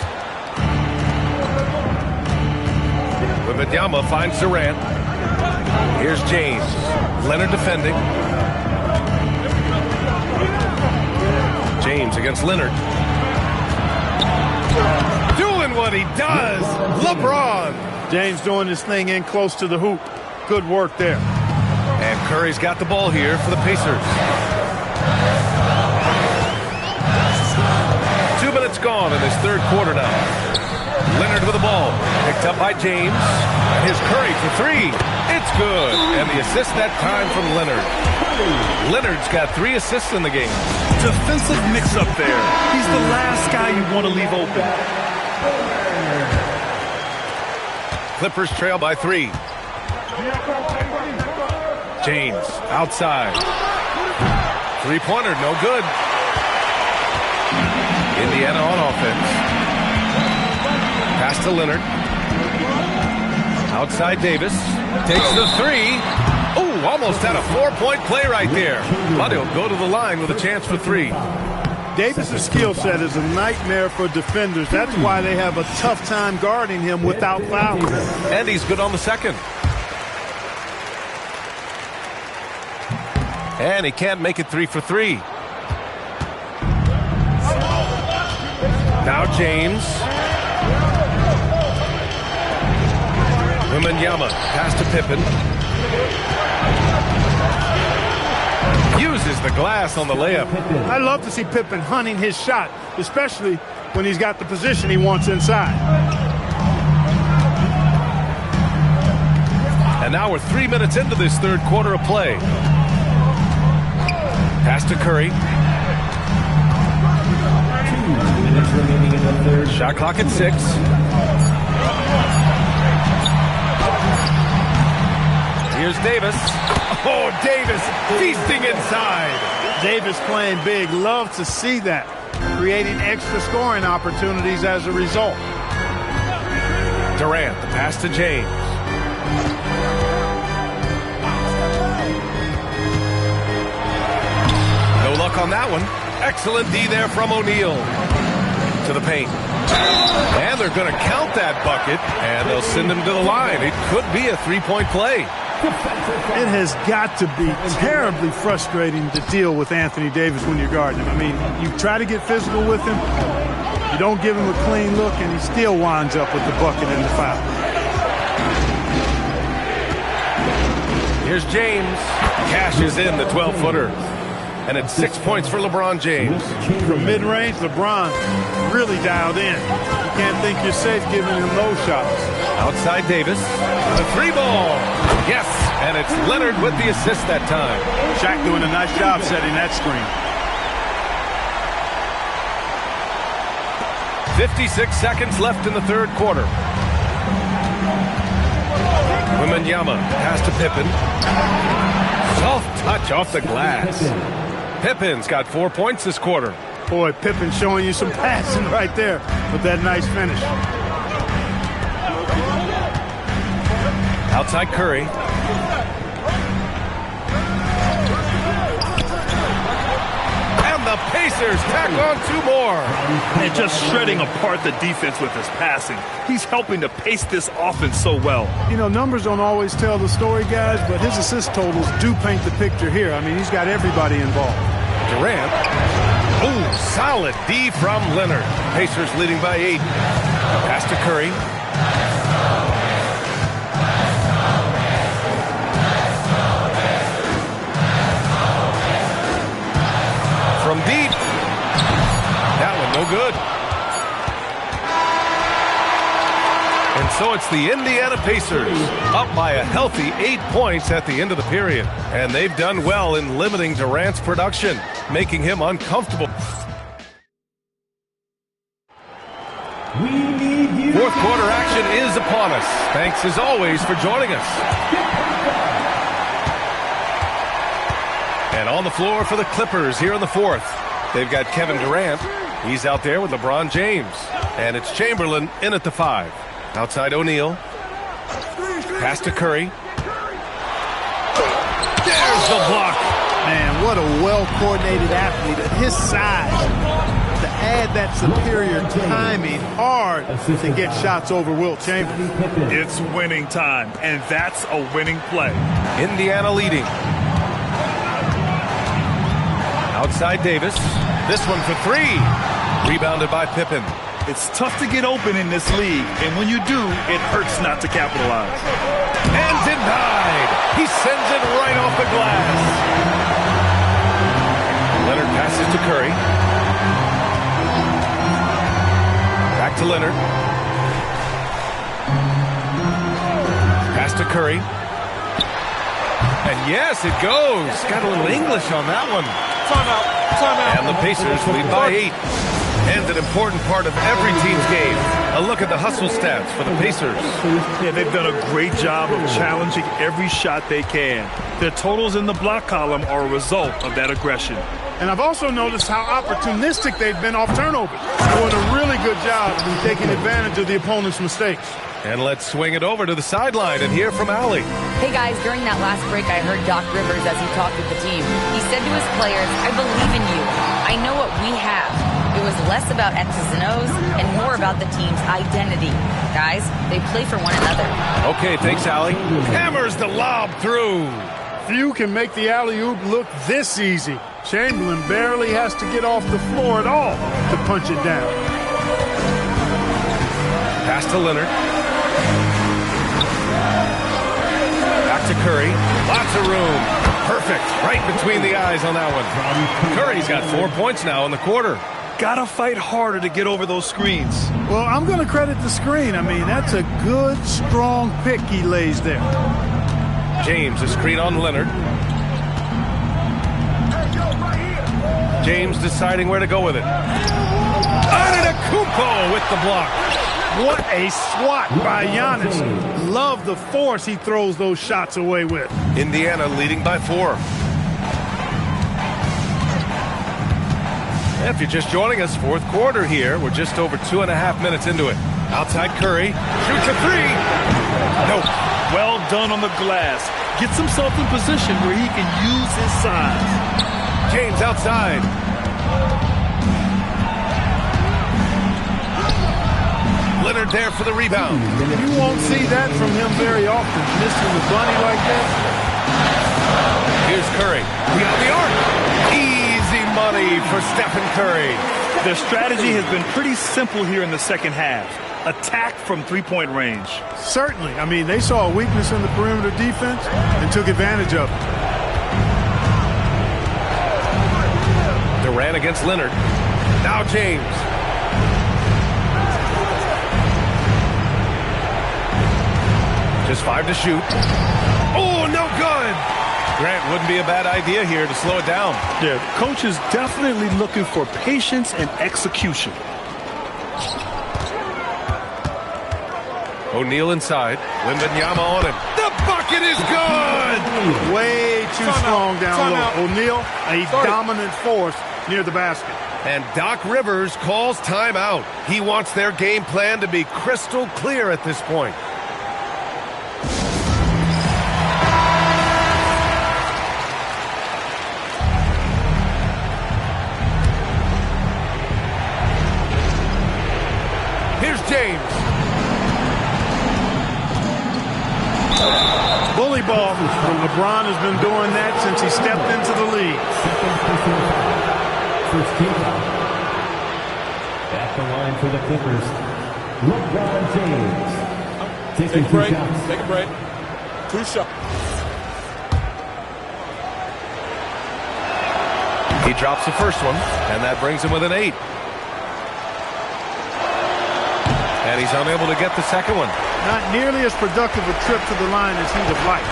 Wembanyama finds Durant. Here's James. Leonard defending. James against Leonard. Doing what he does. LeBron. James doing his thing in close to the hoop. Good work there. And Curry's got the ball here for the Pacers. 2 minutes gone in this third quarter now. Leonard with the ball. Picked up by James. And here's Curry for 3. It's good. And the assist that time from Leonard. Leonard's got 3 assists in the game. Defensive mix-up there. He's the last guy you want to leave open. Clippers trail by 3. James outside. 3-pointer, no good. Indiana on offense. Pass to Leonard. Outside Davis. Takes the 3. Oh, almost had a 4-point play right there. But he'll go to the line with a chance for 3. Davis' skill set is a nightmare for defenders. That's why they have a tough time guarding him without fouling. And he's good on the second. And he can't make it 3 for 3. Now James. Wembanyama pass to Pippen. Uses the glass on the layup. I love to see Pippen hunting his shot, especially when he's got the position he wants inside. And now we're 3 minutes into this third quarter of play. Pass to Curry. 2 minutes remaining in the third. Shot clock at 6. Here's Davis. Oh, Davis feasting inside. Davis playing big. Love to see that. Creating extra scoring opportunities as a result. Durant, the pass to James. No luck on that one. Excellent D there from O'Neal. To the paint. And they're going to count that bucket, and they'll send him to the line. It could be a three-point play. It has got to be terribly frustrating to deal with Anthony Davis when you're guarding him. I mean, you try to get physical with him, you don't give him a clean look, and he still winds up with the bucket and the foul. Here's James. Cashes in the 12-footer. And it's 6 points for LeBron James. From mid-range, LeBron really dialed in. You can't think you're safe giving him those shots. Outside Davis. The 3-ball. Yes, and it's Leonard with the assist that time. Shaq doing a nice job setting that screen. 56 seconds left in the third quarter. Wembanyama pass to Pippen. Soft touch off the glass. Pippen's got 4 points this quarter. Boy, Pippen showing you some passing right there with that nice finish. Outside Curry. And the Pacers tack on 2 more. And just shredding apart the defense with his passing. He's helping to pace this offense so well. You know, numbers don't always tell the story, guys, but his assist totals do paint the picture here. I mean, he's got everybody involved. Durant. Oh, solid D from Leonard. Pacers leading by 8. Pass to Curry. From deep. That one no good. And so it's the Indiana Pacers up by a healthy 8 points at the end of the period. And they've done well in limiting Durant's production, making him uncomfortable. Fourth quarter action is upon us. Thanks as always for joining us. And on the floor for the Clippers here in the fourth. They've got Kevin Durant. He's out there with LeBron James. And it's Chamberlain in at the 5. Outside O'Neal. Pass to Curry. There's the block. Man, what a well-coordinated athlete at his size. To add that superior timing, hard to get shots over Wilt Chamberlain. It's winning time, and that's a winning play. Indiana leading. Outside Davis. This one for 3. Rebounded by Pippen. It's tough to get open in this league, and when you do, it hurts not to capitalize. And denied. He sends it right off the glass. Leonard passes to Curry. Back to Leonard. Pass to Curry. And yes, it goes. Got a little English on that one. Timeout. And the Pacers lead by 8. And an important part of every team's game. A look at the hustle stats for the Pacers. Yeah, they've done a great job of challenging every shot they can. Their totals in the block column are a result of that aggression. And I've also noticed how opportunistic they've been off turnovers. Doing a really good job taking advantage of the opponent's mistakes. And let's swing it over to the sideline and hear from Allie. Hey guys, during that last break, I heard Doc Rivers as he talked with the team. He said to his players, I believe in you. I know what we have. It was less about X's and O's and more about the team's identity. Guys, they play for one another. Okay, thanks, Allie. Hammers the lob through. Few can make the alley-oop look this easy. Chamberlain barely has to get off the floor at all to punch it down. Pass to Leonard. Back to Curry. Lots of room. Perfect. Right between the eyes on that one. Curry's got 4 points now in the quarter. Gotta fight harder to get over those screens. Well, I'm going to credit the screen. I mean, that's a good, strong pick he lays there. James, a screen on Leonard. James deciding where to go with it. Antetokounmpo with the block. What a swat by Giannis. Love the force he throws those shots away with. Indiana leading by 4. If you're just joining us, fourth quarter here. We're just over 2.5 minutes into it. Outside Curry. Shoots a 3. Nope. Well done on the glass. Gets himself in position where he can use his size. James outside. Leonard there for the rebound. You won't see that from him very often, missing the bunny like that. Here's Curry. Beyond the arc. Easy money for Stephen Curry. Their strategy has been pretty simple here in the second half. Attack from three-point range. Certainly. I mean, they saw a weakness in the perimeter defense and took advantage of it. Durant against Leonard. Now James. Just 5 to shoot. Oh, no good. Grant, wouldn't be a bad idea here to slow it down. Yeah, coach is definitely looking for patience and execution. O'Neal inside. Wembanyama on him. The bucket is good. Way too strong down low. O'Neal, a dominant force near the basket. And Doc Rivers calls timeout. He wants their game plan to be crystal clear at this point. Here's James. Bully ball. LeBron has been doing that since he stepped into the league. First team foul. At the line for the Clippers, LeBron James. Taking 2 shots. Take a break. 2 shots. He drops the first one, and that brings him with an 8. And he's unable to get the second one. Not nearly as productive a trip to the line as he'd have liked.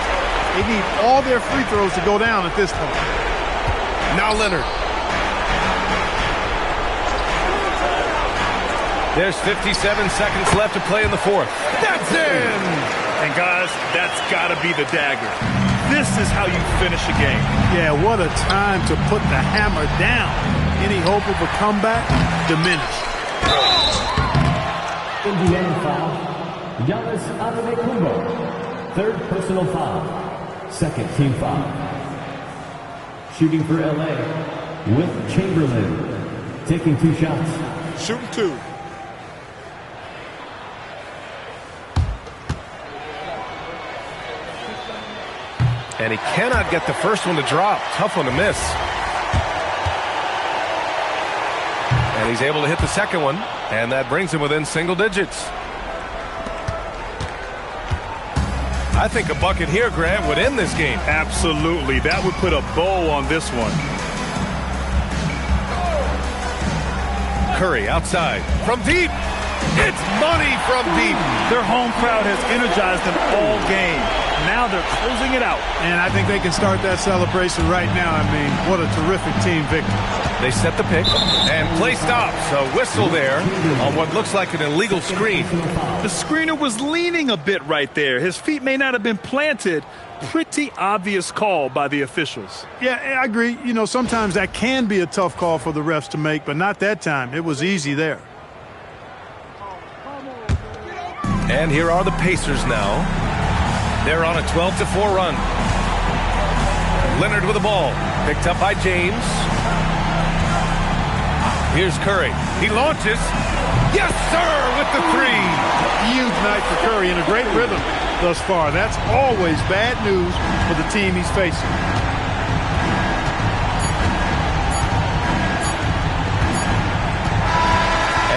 They need all their free throws to go down at this point. Now Leonard. There's 57 seconds left to play in the fourth. That's in! And guys, that's got to be the dagger. This is how you finish a game. Yeah, what a time to put the hammer down. Any hope of a comeback diminished. Indiana foul. Giannis Antetokounmpo. 3rd personal foul. 2nd team foul. Shooting for LA with Chamberlain. Taking 2 shots. Shooting 2. And he cannot get the first one to drop. Tough one to miss. And he's able to hit the second one. And that brings him within single digits. I think a bucket here, Grant, would end this game. Absolutely. That would put a bow on this one. Curry outside. From deep. It's money from deep. Their home crowd has energized them all game. Now they're closing it out. And I think they can start that celebration right now. I mean, what a terrific team victory. They set the pick, and play stops. A whistle there on what looks like an illegal screen. The screener was leaning a bit right there. His feet may not have been planted. Pretty obvious call by the officials. Yeah, I agree. You know, sometimes that can be a tough call for the refs to make, but not that time. It was easy there. And here are the Pacers now. They're on a 12-4 run. Leonard with the ball. Picked up by James. Here's Curry. He launches. Yes, sir, with the 3. Huge night for Curry and a great rhythm thus far. That's always bad news for the team he's facing.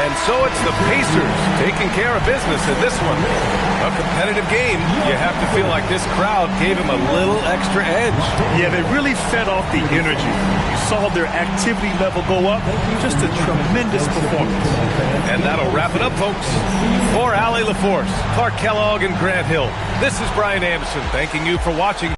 And And so it's the Pacers taking care of business in this one. A competitive game. You have to feel like this crowd gave him a little extra edge. Yeah, they really fed off the energy. You saw their activity level go up. Just a tremendous performance. And that'll wrap it up, folks. For Allie LaForce, Clark Kellogg, and Grant Hill, this is Brian Anderson thanking you for watching.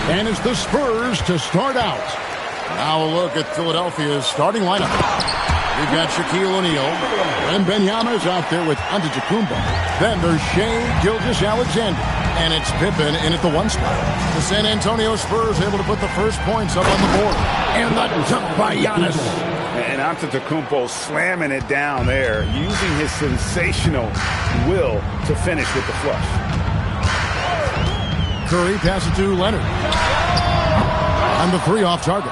And it's the Spurs to start out. Now a look at Philadelphia's starting lineup. We've got Shaquille O'Neal. Wembanyama's out there with Antetokounmpo. Then there's Shai Gilgeous-Alexander. And it's Pippen in at the 1 spot. The San Antonio Spurs able to put the first points up on the board. And the jump by Giannis. And Antetokounmpo slamming it down there, using his sensational will to finish with the flush. Curry passes to Leonard. On the 3 off target.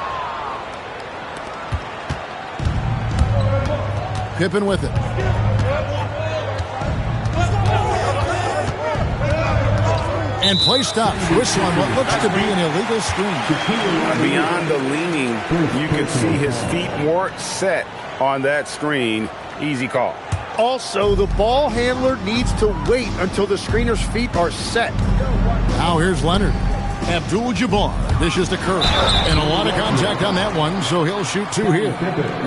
Pippen with it. And play stops. Whistle on what looks to be an illegal screen. Beyond the leaning, you can see his feet weren't set on that screen. Easy call. Also, the ball handler needs to wait until the screener's feet are set. Now here's Leonard. Abdul-Jabbar dishes to Curry. And a lot of contact on that one, so he'll shoot 2 here.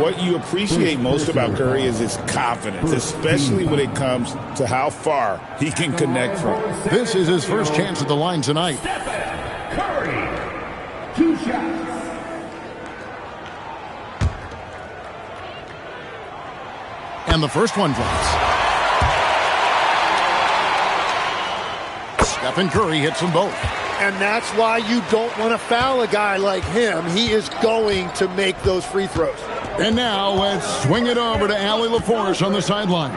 What you appreciate most about Curry is his confidence, especially when it comes to how far he can connect from. This is his first chance at the line tonight. Curry, 2 shots. And the first one drops. Stephen Curry hits them both. And that's why you don't want to foul a guy like him. He is going to make those free throws. And now let's swing it over to Allie LaForce on the sideline.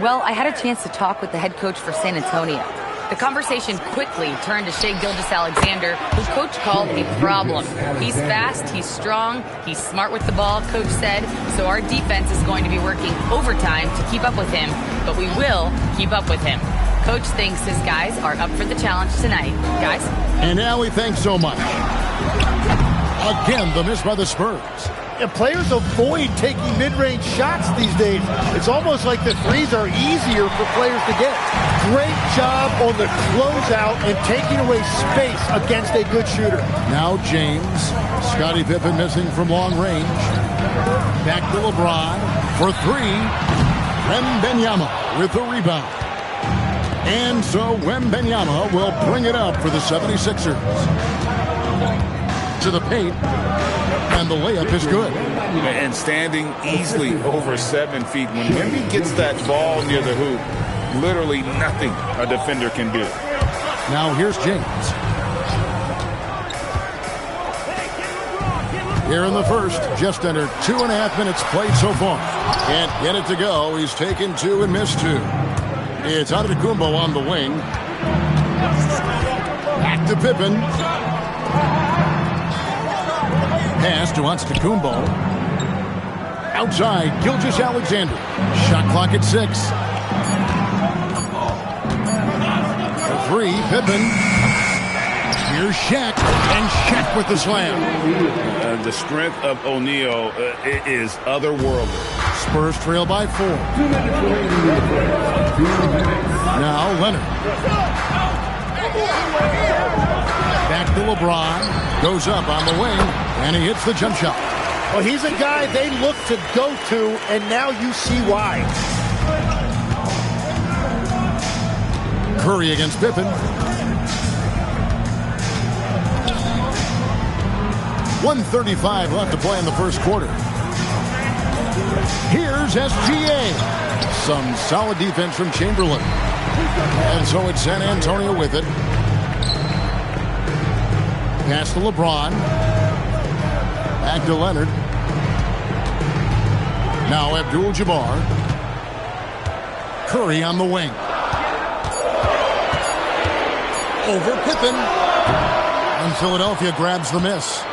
Well, I had a chance to talk with the head coach for San Antonio. The conversation quickly turned to Shai Gilgeous-Alexander, who Coach called a problem. He's fast, he's strong, he's smart with the ball, Coach said, so our defense is going to be working overtime to keep up with him, but we will keep up with him. Coach thinks his guys are up for the challenge tonight. Guys? And Allie, thanks so much. Again, the miss by the Spurs. And players avoid taking mid-range shots these days. It's almost like the threes are easier for players to get. Great job on the closeout and taking away space against a good shooter. Now James. Scottie Pippen missing from long range. Back to LeBron for 3. Wembanyama with the rebound. And so Wembanyama will bring it up for the 76ers. To the paint. And the layup is good. And standing easily over 7 feet. When Wemby gets that ball near the hoop, literally nothing a defender can do. Now here's James. Here in the first, just under 2.5 minutes played so far. Can't get it to go. He's taken 2 and missed 2. It's Antetokounmpo on the wing. Back to Pippen. Pass to Antetokounmpo. Outside, Gilgeous-Alexander. Shot clock at 6. For 3, Pippen. Here's Shaq, and Shaq with the slam. The strength of O'Neal is otherworldly. Spurs trail by 4. Now Leonard. Back to LeBron. Goes up on the wing, and he hits the jump shot. Well, he's a guy they look to go to, and now you see why. Curry against Pippen. 1:35 left to play in the first quarter. Here's SGA. Some solid defense from Chamberlain. And so it's San Antonio with it. Pass to LeBron. Back to Leonard. Now Abdul-Jabbar. Curry on the wing. Over Pippen. And Philadelphia grabs the miss.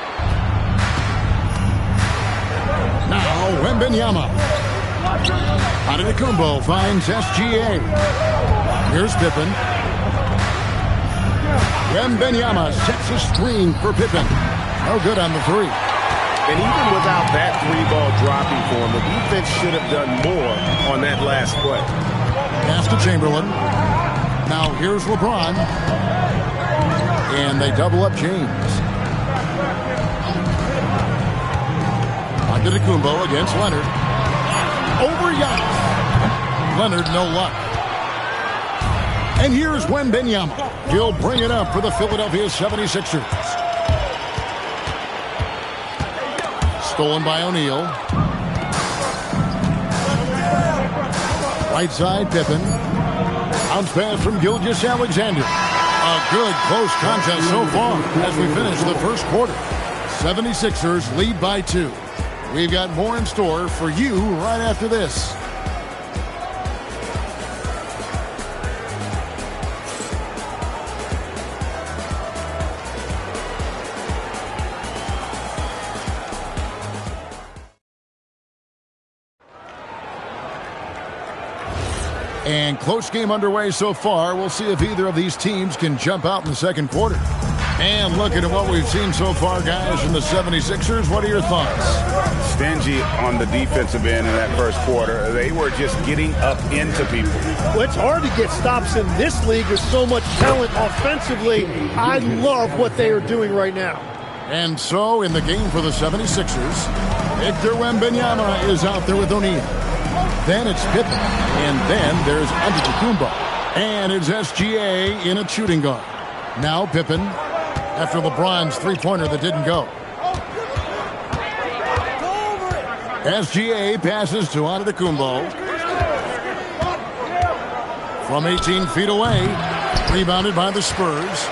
Now Wembanyama. Antetokounmpo finds SGA. Here's Pippen. Wembanyama sets a screen for Pippen. No good on the 3. And even without that 3-ball dropping for him, the defense should have done more on that last play. Pass to Chamberlain. Now here's LeBron. And they double up James. Antetokounmpo against Leonard. Over Giannis. Leonard, no luck. And here's Wembanyama. He'll bring it up for the Philadelphia 76ers. Stolen by O'Neal. Right side, Pippen. Bounce pass from Gilgeous-Alexander. A good close contest so far as we finish the first quarter. 76ers lead by 2. We've got more in store for you right after this. And close game underway so far. We'll see if either of these teams can jump out in the second quarter. And looking at what we've seen so far, guys, from the 76ers, what are your thoughts? Stingy on the defensive end in that first quarter. They were just getting up into people. Well, it's hard to get stops in this league. There's so much talent offensively. I love what they are doing right now. And so, in the game for the 76ers, Victor Wembanyama is out there with O'Neal. Then it's Pippen. And then there's Antetokounmpo. And it's SGA in a shooting guard. Now Pippen, after LeBron's three-pointer that didn't go. SGA passes to Antetokounmpo. From 18 feet away, rebounded by the Spurs.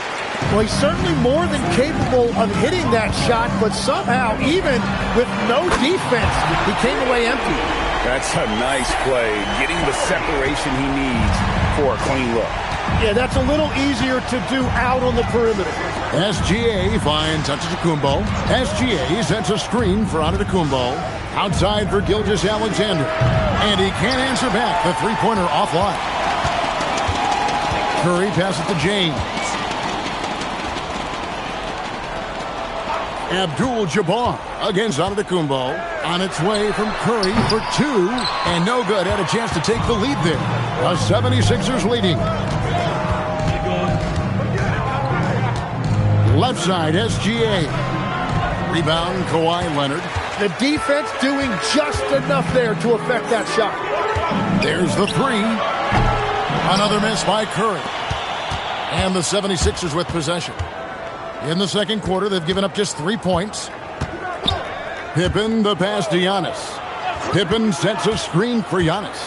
Well, he's certainly more than capable of hitting that shot, but somehow, even with no defense, he came away empty. That's a nice play, getting the separation he needs for a clean look. Yeah, that's a little easier to do out on the perimeter. SGA finds Antetokounmpo. SGA sets a screen for Antetokounmpo. Outside for Gilgeous-Alexander. And he can't answer back. The three-pointer offline. Curry passes to James. Abdul-Jabbar against Antetokounmpo. On its way from Curry for 2. And no good. Had a chance to take the lead there. The 76ers leading. Left side, SGA. Rebound, Kawhi Leonard. The defense doing just enough there to affect that shot. There's the 3. Another miss by Curry. And the 76ers with possession. In the second quarter, they've given up just 3 points. Pippen, the pass to Giannis. Pippen sets a screen for Giannis.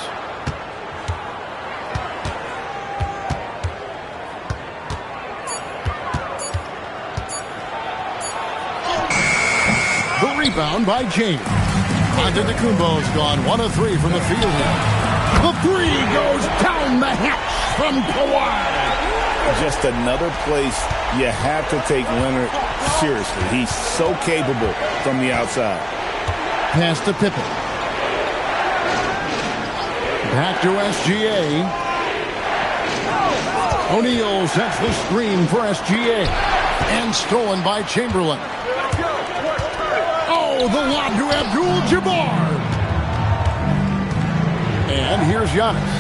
The rebound by James. Antetokounmpo's gone 1 of 3 from the field here. The three goes down the hatch from Kawhi. Just another place you have to take Leonard seriously. He's so capable from the outside. Pass to Pippen. Back to SGA. O'Neal sets the screen for SGA. And stolen by Chamberlain. Oh, the lob to Abdul-Jabbar. And here's Giannis.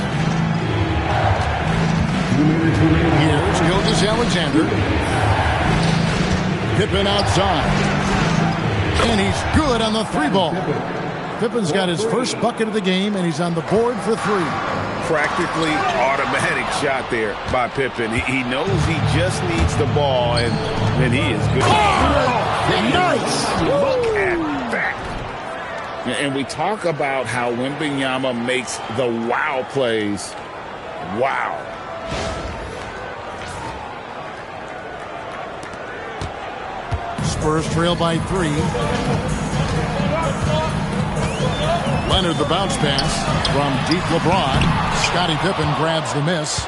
Here's Gilgeous-Alexander. Pippen outside. And he's good on the 3-ball. Pippen's got his first bucket of the game, and he's on the board for 3. Practically automatic shot there by Pippen. He knows he just needs the ball, and he is good. Oh, nice! Look at that. And we talk about how Wembanyama makes the wow plays. Wow. Spurs trail by 3. Leonard the bounce pass from deep LeBron. Scottie Pippen grabs the miss.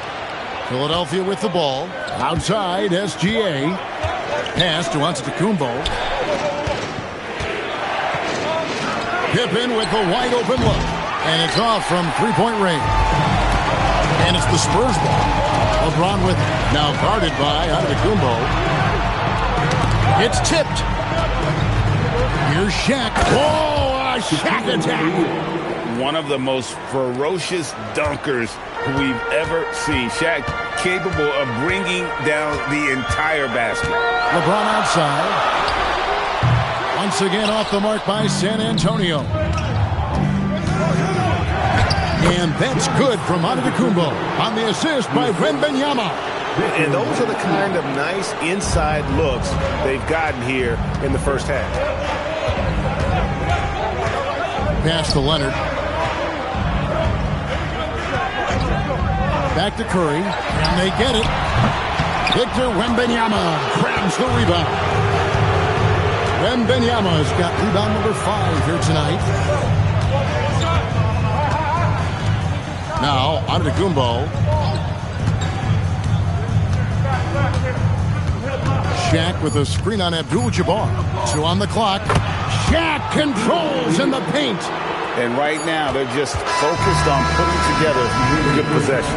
Philadelphia with the ball. Outside SGA. Pass to Antetokounmpo. Pippen with the wide open look. And it's off from 3-point range. And it's the Spurs ball. LeBron with it. Now guarded by Antetokounmpo. It's tipped. Here's Shaq. Oh, a Shaq attack. One of the most ferocious dunkers we've ever seen. Shaq capable of bringing down the entire basket. LeBron outside. Once again off the mark by San Antonio. And that's good from Antetokounmpo on the assist by Wembanyama. And those are the kind of nice inside looks they've gotten here in the first half. Pass to Leonard. Back to Curry. And they get it. Victor Wembanyama grabs the rebound. Wembanyama's got rebound number 5 here tonight. Now, Antetokounmpo. Shaq with a screen on Abdul-Jabbar. 2 on the clock. Shaq controls in the paint. And right now, they're just focused on putting together good possession.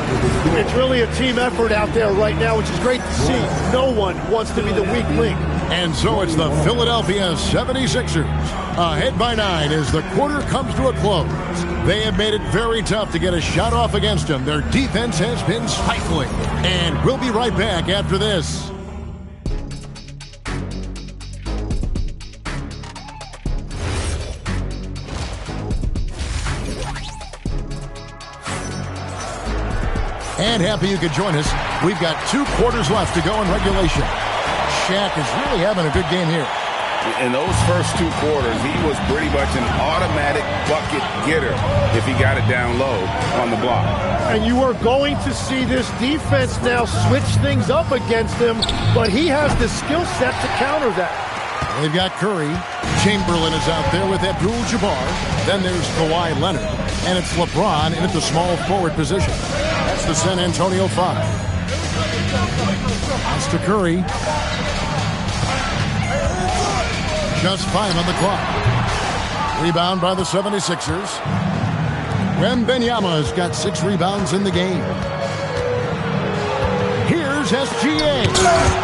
It's really a team effort out there right now, which is great to see. No one wants to be the weak link. And so it's the Philadelphia 76ers. Ahead by 9 as the quarter comes to a close. They have made it very tough to get a shot off against them. Their defense has been stifling. And we'll be right back after this. And happy you could join us. We've got 2 quarters left to go in regulation. Shaq is really having a good game here. In those first 2 quarters, he was pretty much an automatic bucket getter if he got it down low on the block. And you are going to see this defense now switch things up against him, but he has the skill set to counter that. They've got Curry. Chamberlain is out there with Abdul-Jabbar. Then there's Kawhi Leonard. And it's LeBron in at the small forward position. That's the San Antonio 5. Pass to Curry. Just 5 on the clock. Rebound by the 76ers. Wembanyama's got 6 rebounds in the game. Here's SGA.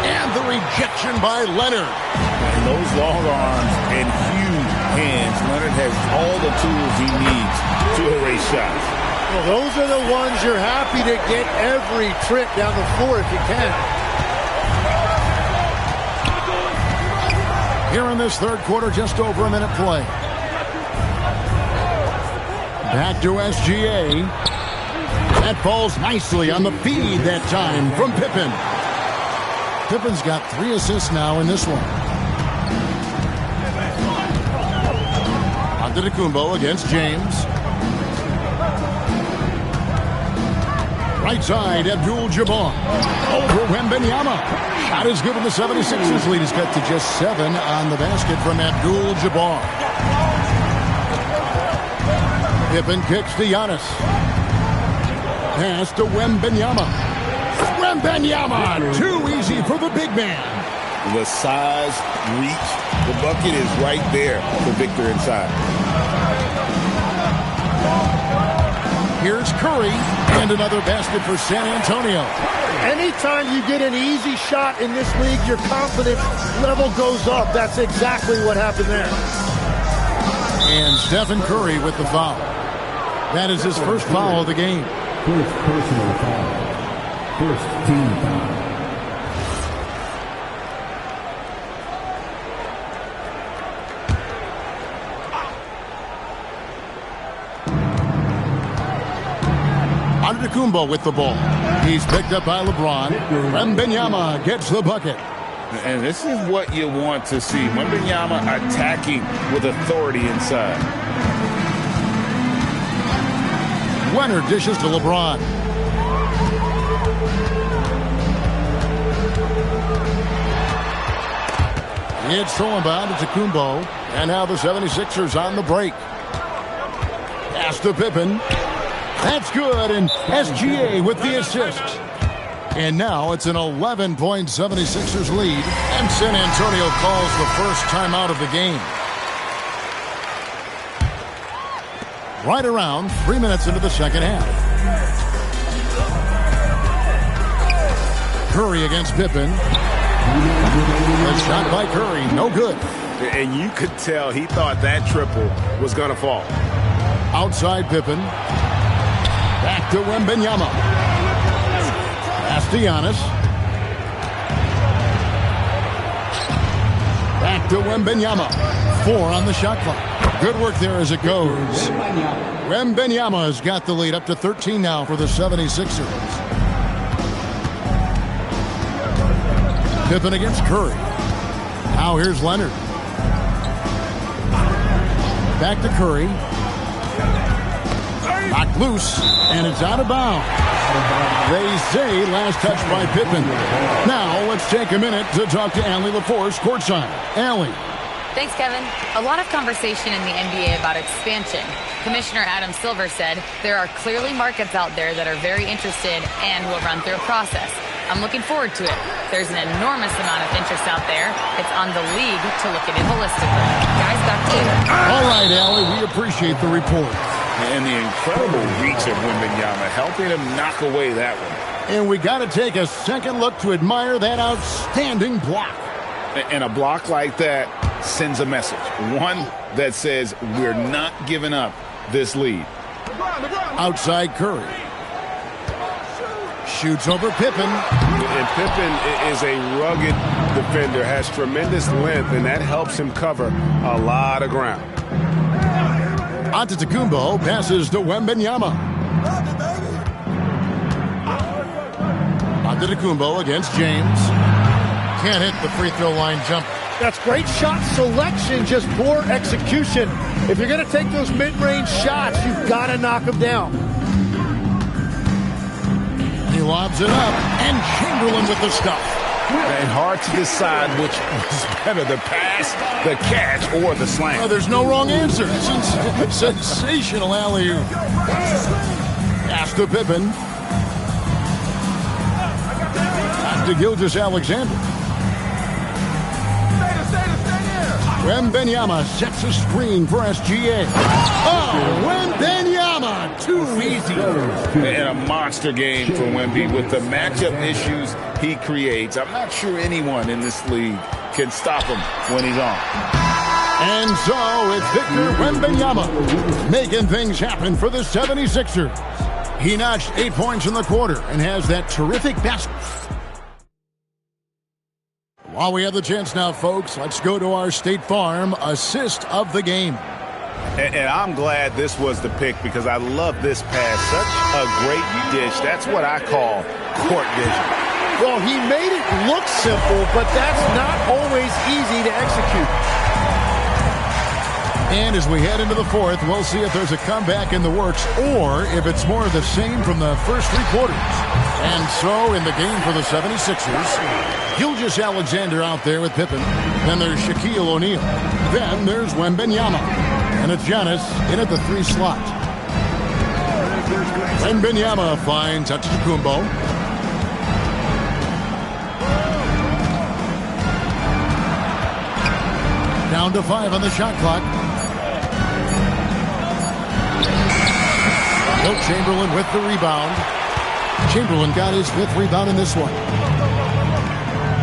And the rejection by Leonard. And those long arms and huge hands, Leonard has all the tools he needs to erase shots. Well, those are the ones you're happy to get every trip down the floor if you can. Here in this third quarter, just over a minute play. Back to SGA. That falls nicely on the feed that time from Pippen. Pippen's got 3 assists now in this one. Antetokounmpo against James. Right side, Abdul-Jabbar. Over Wembanyama. Shot is good, and the 76ers lead is cut to just 7 on the basket from Abdul-Jabbar. Pippen kicks to Giannis. Pass to Wembanyama. Wembanyama, too easy for the big man. The size, reach, the bucket is right there for Victor inside. Here's Curry, and another basket for San Antonio. Anytime you get an easy shot in this league, your confidence level goes up. That's exactly what happened there. And Stephen Curry with the foul. That is his first foul of the game. First personal foul. First team foul. Antetokounmpo with the ball. He's picked up by LeBron. Wembanyama gets the bucket. And this is what you want to see. Wembanyama attacking with authority inside. Leonard dishes to LeBron. It's stolen by Antetokounmpo. And now the 76ers on the break. Pass to Pippen. That's good, and SGA with the assist. And now it's an 11-point 76ers lead, and San Antonio calls the first timeout of the game. Right around 3 minutes into the second half. Curry against Pippen. A shot by Curry, no good. And you could tell he thought that triple was going to fall. Outside Pippen. Back to Wembanyama. Pass to Giannis. Back to Wembanyama. 4 on the shot clock. Good work there as it goes. Wembanyama has got the lead up to 13 now for the 76ers. Pippen against Curry. Now here's Leonard. Back to Curry. Knocked loose, and it's out of bounds. They say last touch by Pippen. Now let's take a minute to talk to Allie LaForce courtside. Allie. Thanks, Kevin. A lot of conversation in the NBA about expansion. Commissioner Adam Silver said there are clearly markets out there that are very interested and will run through a process. I'm looking forward to it. There's an enormous amount of interest out there. It's on the league to look at it holistically. Guys, back to you. All right, Allie, we appreciate the report. And the incredible reach of Wembanyama, helping him knock away that one. And we got to take a second look to admire that outstanding block. And a block like that sends a message. One that says we're not giving up this lead. Outside Curry. Shoots over Pippen. And Pippen is a rugged defender, has tremendous length, and that helps him cover a lot of ground. Antetokounmpo passes to Wembanyama. Antetokounmpo against James. Can't hit the free throw line jump. That's great shot selection, just poor execution. If you're going to take those mid-range shots, you've got to knock them down. He lobs it up, and Chamberlain with the stuff. And hard to decide which was better, the pass, the catch, or the slam. Oh, there's no wrong answer. Sensational alley-oop. Pass to Pippen. Back to Gilgeous-Alexander. Wembanyama sets a screen for SGA. Oh, Wembanyama, too easy. And a monster game for Wemby with the matchup issues he creates. I'm not sure anyone in this league can stop him when he's on. And so it's Victor Wembanyama making things happen for the 76ers. He notched 8 points in the quarter and has that terrific basket. While we have the chance now, folks, let's go to our State Farm assist of the game. And I'm glad this was the pick because I love this pass. Such a great dish. That's what I call court vision. Well, he made it look simple, but that's not always easy to execute. And as we head into the fourth, we'll see if there's a comeback in the works or if it's more of the same from the first three quarters. And so in the game for the 76ers, Gilgeous-Alexander out there with Pippen. Then there's Shaquille O'Neal. Then there's Wembanyama. And it's Giannis in at the 3 slot. Wembanyama finds Antetokounmpo. Down to 5 on the shot clock. Wilt Chamberlain with the rebound. Chamberlain got his 5th rebound in this one.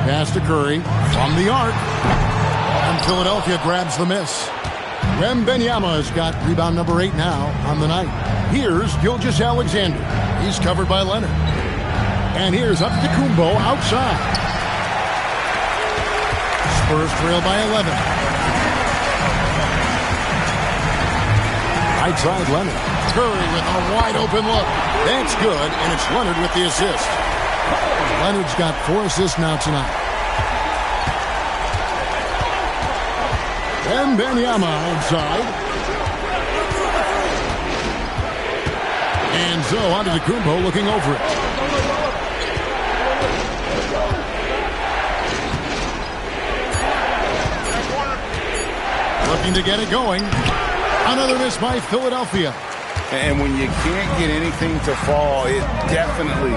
Pass to Curry from the arc. And Philadelphia grabs the miss. Wembanyama has got rebound number 8 now on the night. Here's Gilgeous-Alexander. He's covered by Leonard. And here's Antetokounmpo outside. Spurs trail by 11. Right side Leonard. Curry with a wide open look. That's good, and it's Leonard with the assist. Leonard's got 4 assists now tonight. Wembanyama outside. And so Antetokounmpo looking over it. Looking to get it going. Another miss by Philadelphia. And when you can't get anything to fall, it definitely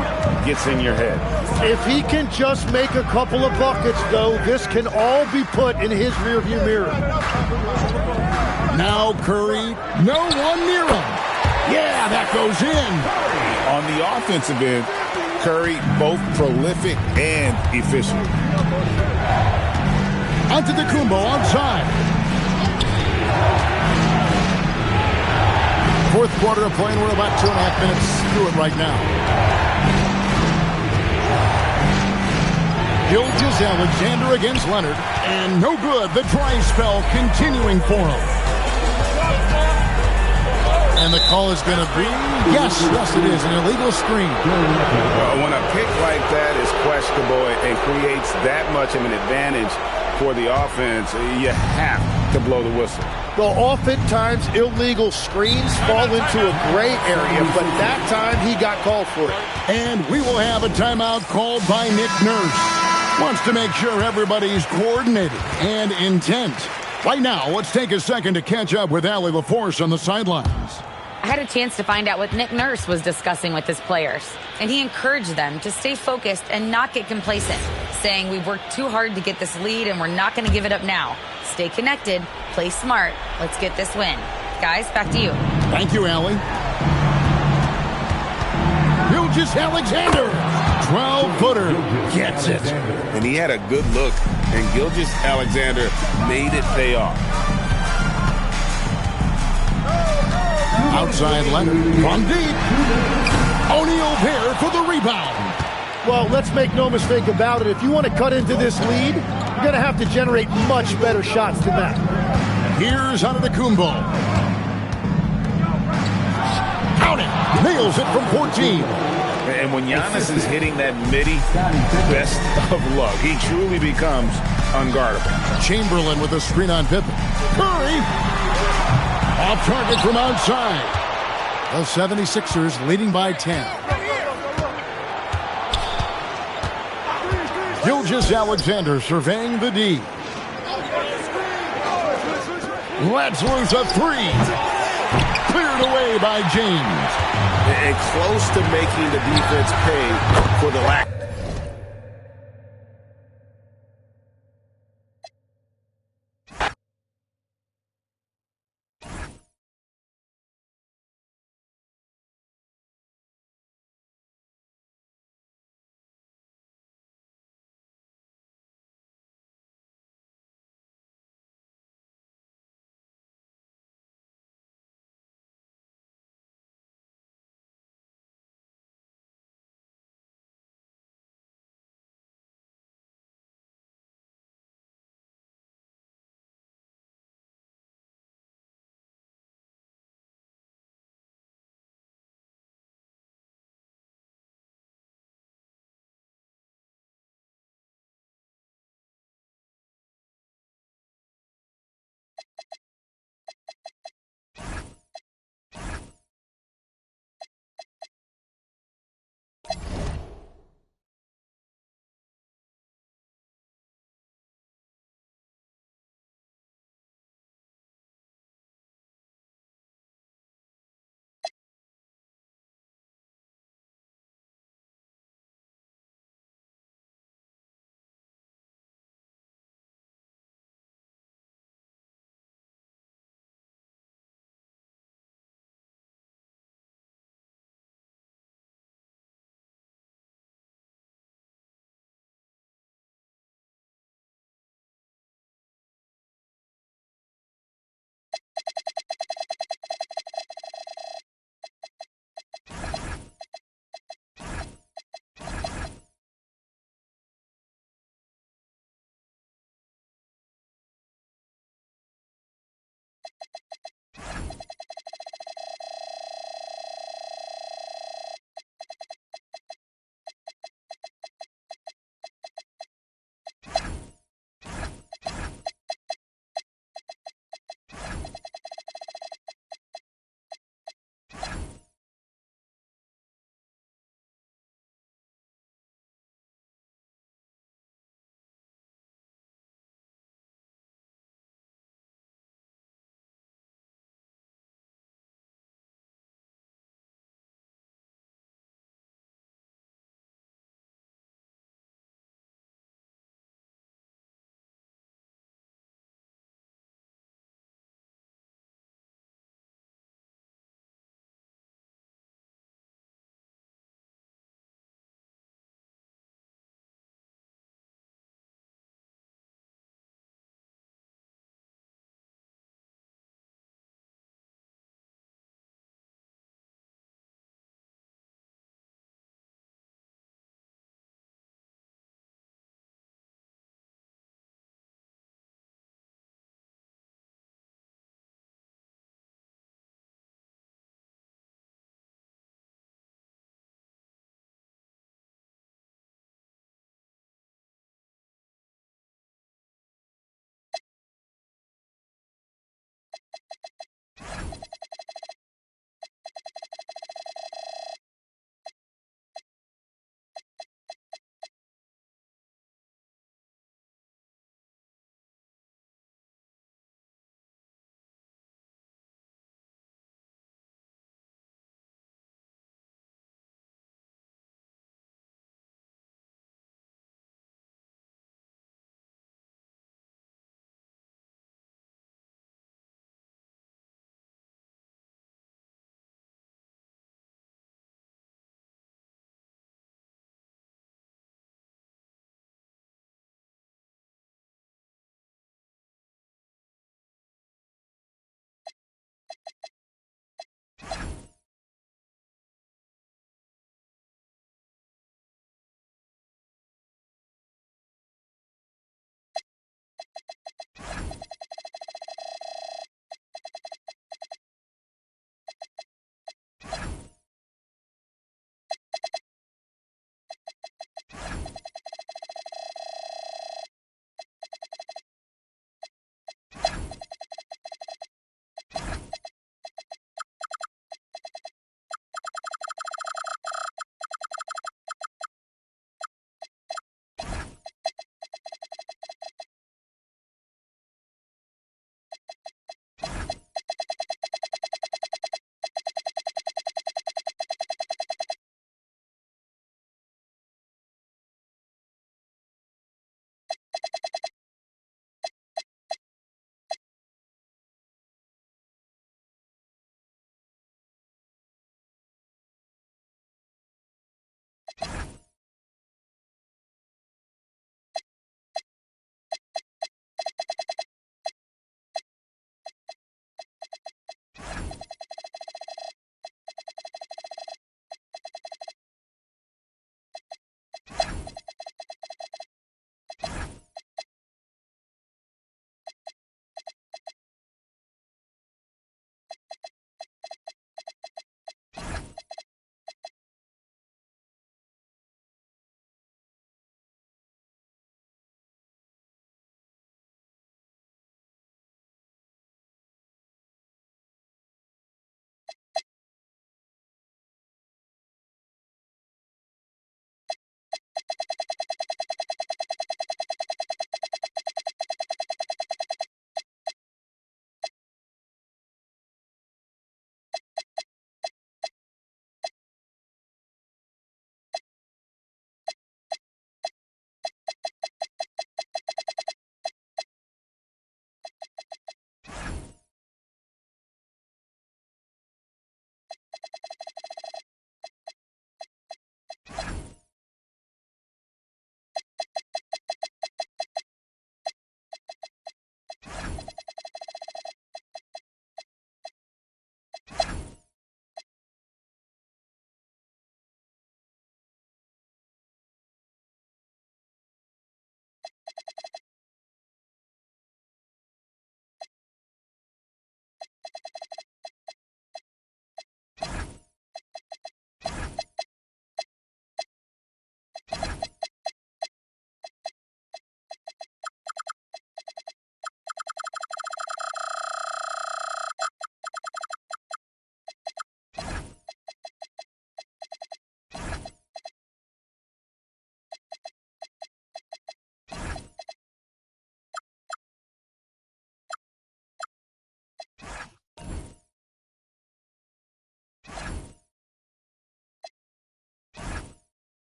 gets in your head. If he can just make a couple of buckets, though, this can all be put in his rearview mirror. Now Curry, no one near him. Yeah, that goes in. On the offensive end, Curry both prolific and efficient. Antetokounmpo outside. Fourth quarter of play, and we're about 2.5 minutes through it right now. Gilgeous-Alexander against Leonard, and no good. The dry spell continuing for him. And the call is going to be, yes, it is, an illegal screen. When a pick like that is questionable and creates that much of an advantage for the offense, you have to blow the whistle. Well, oftentimes illegal screens fall into a gray area, but that time he got called for it. And we will have a timeout called by Nick Nurse. Wants to make sure everybody's coordinated and intent. Right now, let's take a second to catch up with Allie LaForce on the sidelines. I had a chance to find out what Nick Nurse was discussing with his players, and he encouraged them to stay focused and not get complacent, saying we've worked too hard to get this lead and we're not going to give it up now. Stay connected, play smart, let's get this win. Guys, back to you. Thank you, Allie. Gilgeous-Alexander, 12-footer, gets it. And he had a good look, and Gilgeous-Alexander made it pay off. Outside Leonard from deep. O'Neal there for the rebound. Well, let's make no mistake about it. If you want to cut into this lead, you're going to have to generate much better shots than that. Here's Antetokounmpo. Count it. Nails it from 14. And when Giannis is hitting that midi, best of luck. He truly becomes unguardable. Chamberlain with a screen on Pippen. Curry. Off target from outside. The 76ers leading by 10. Gilgeous-Alexander surveying the D. Lets loose a 3. Cleared away by James. And close to making the defense pay for the lack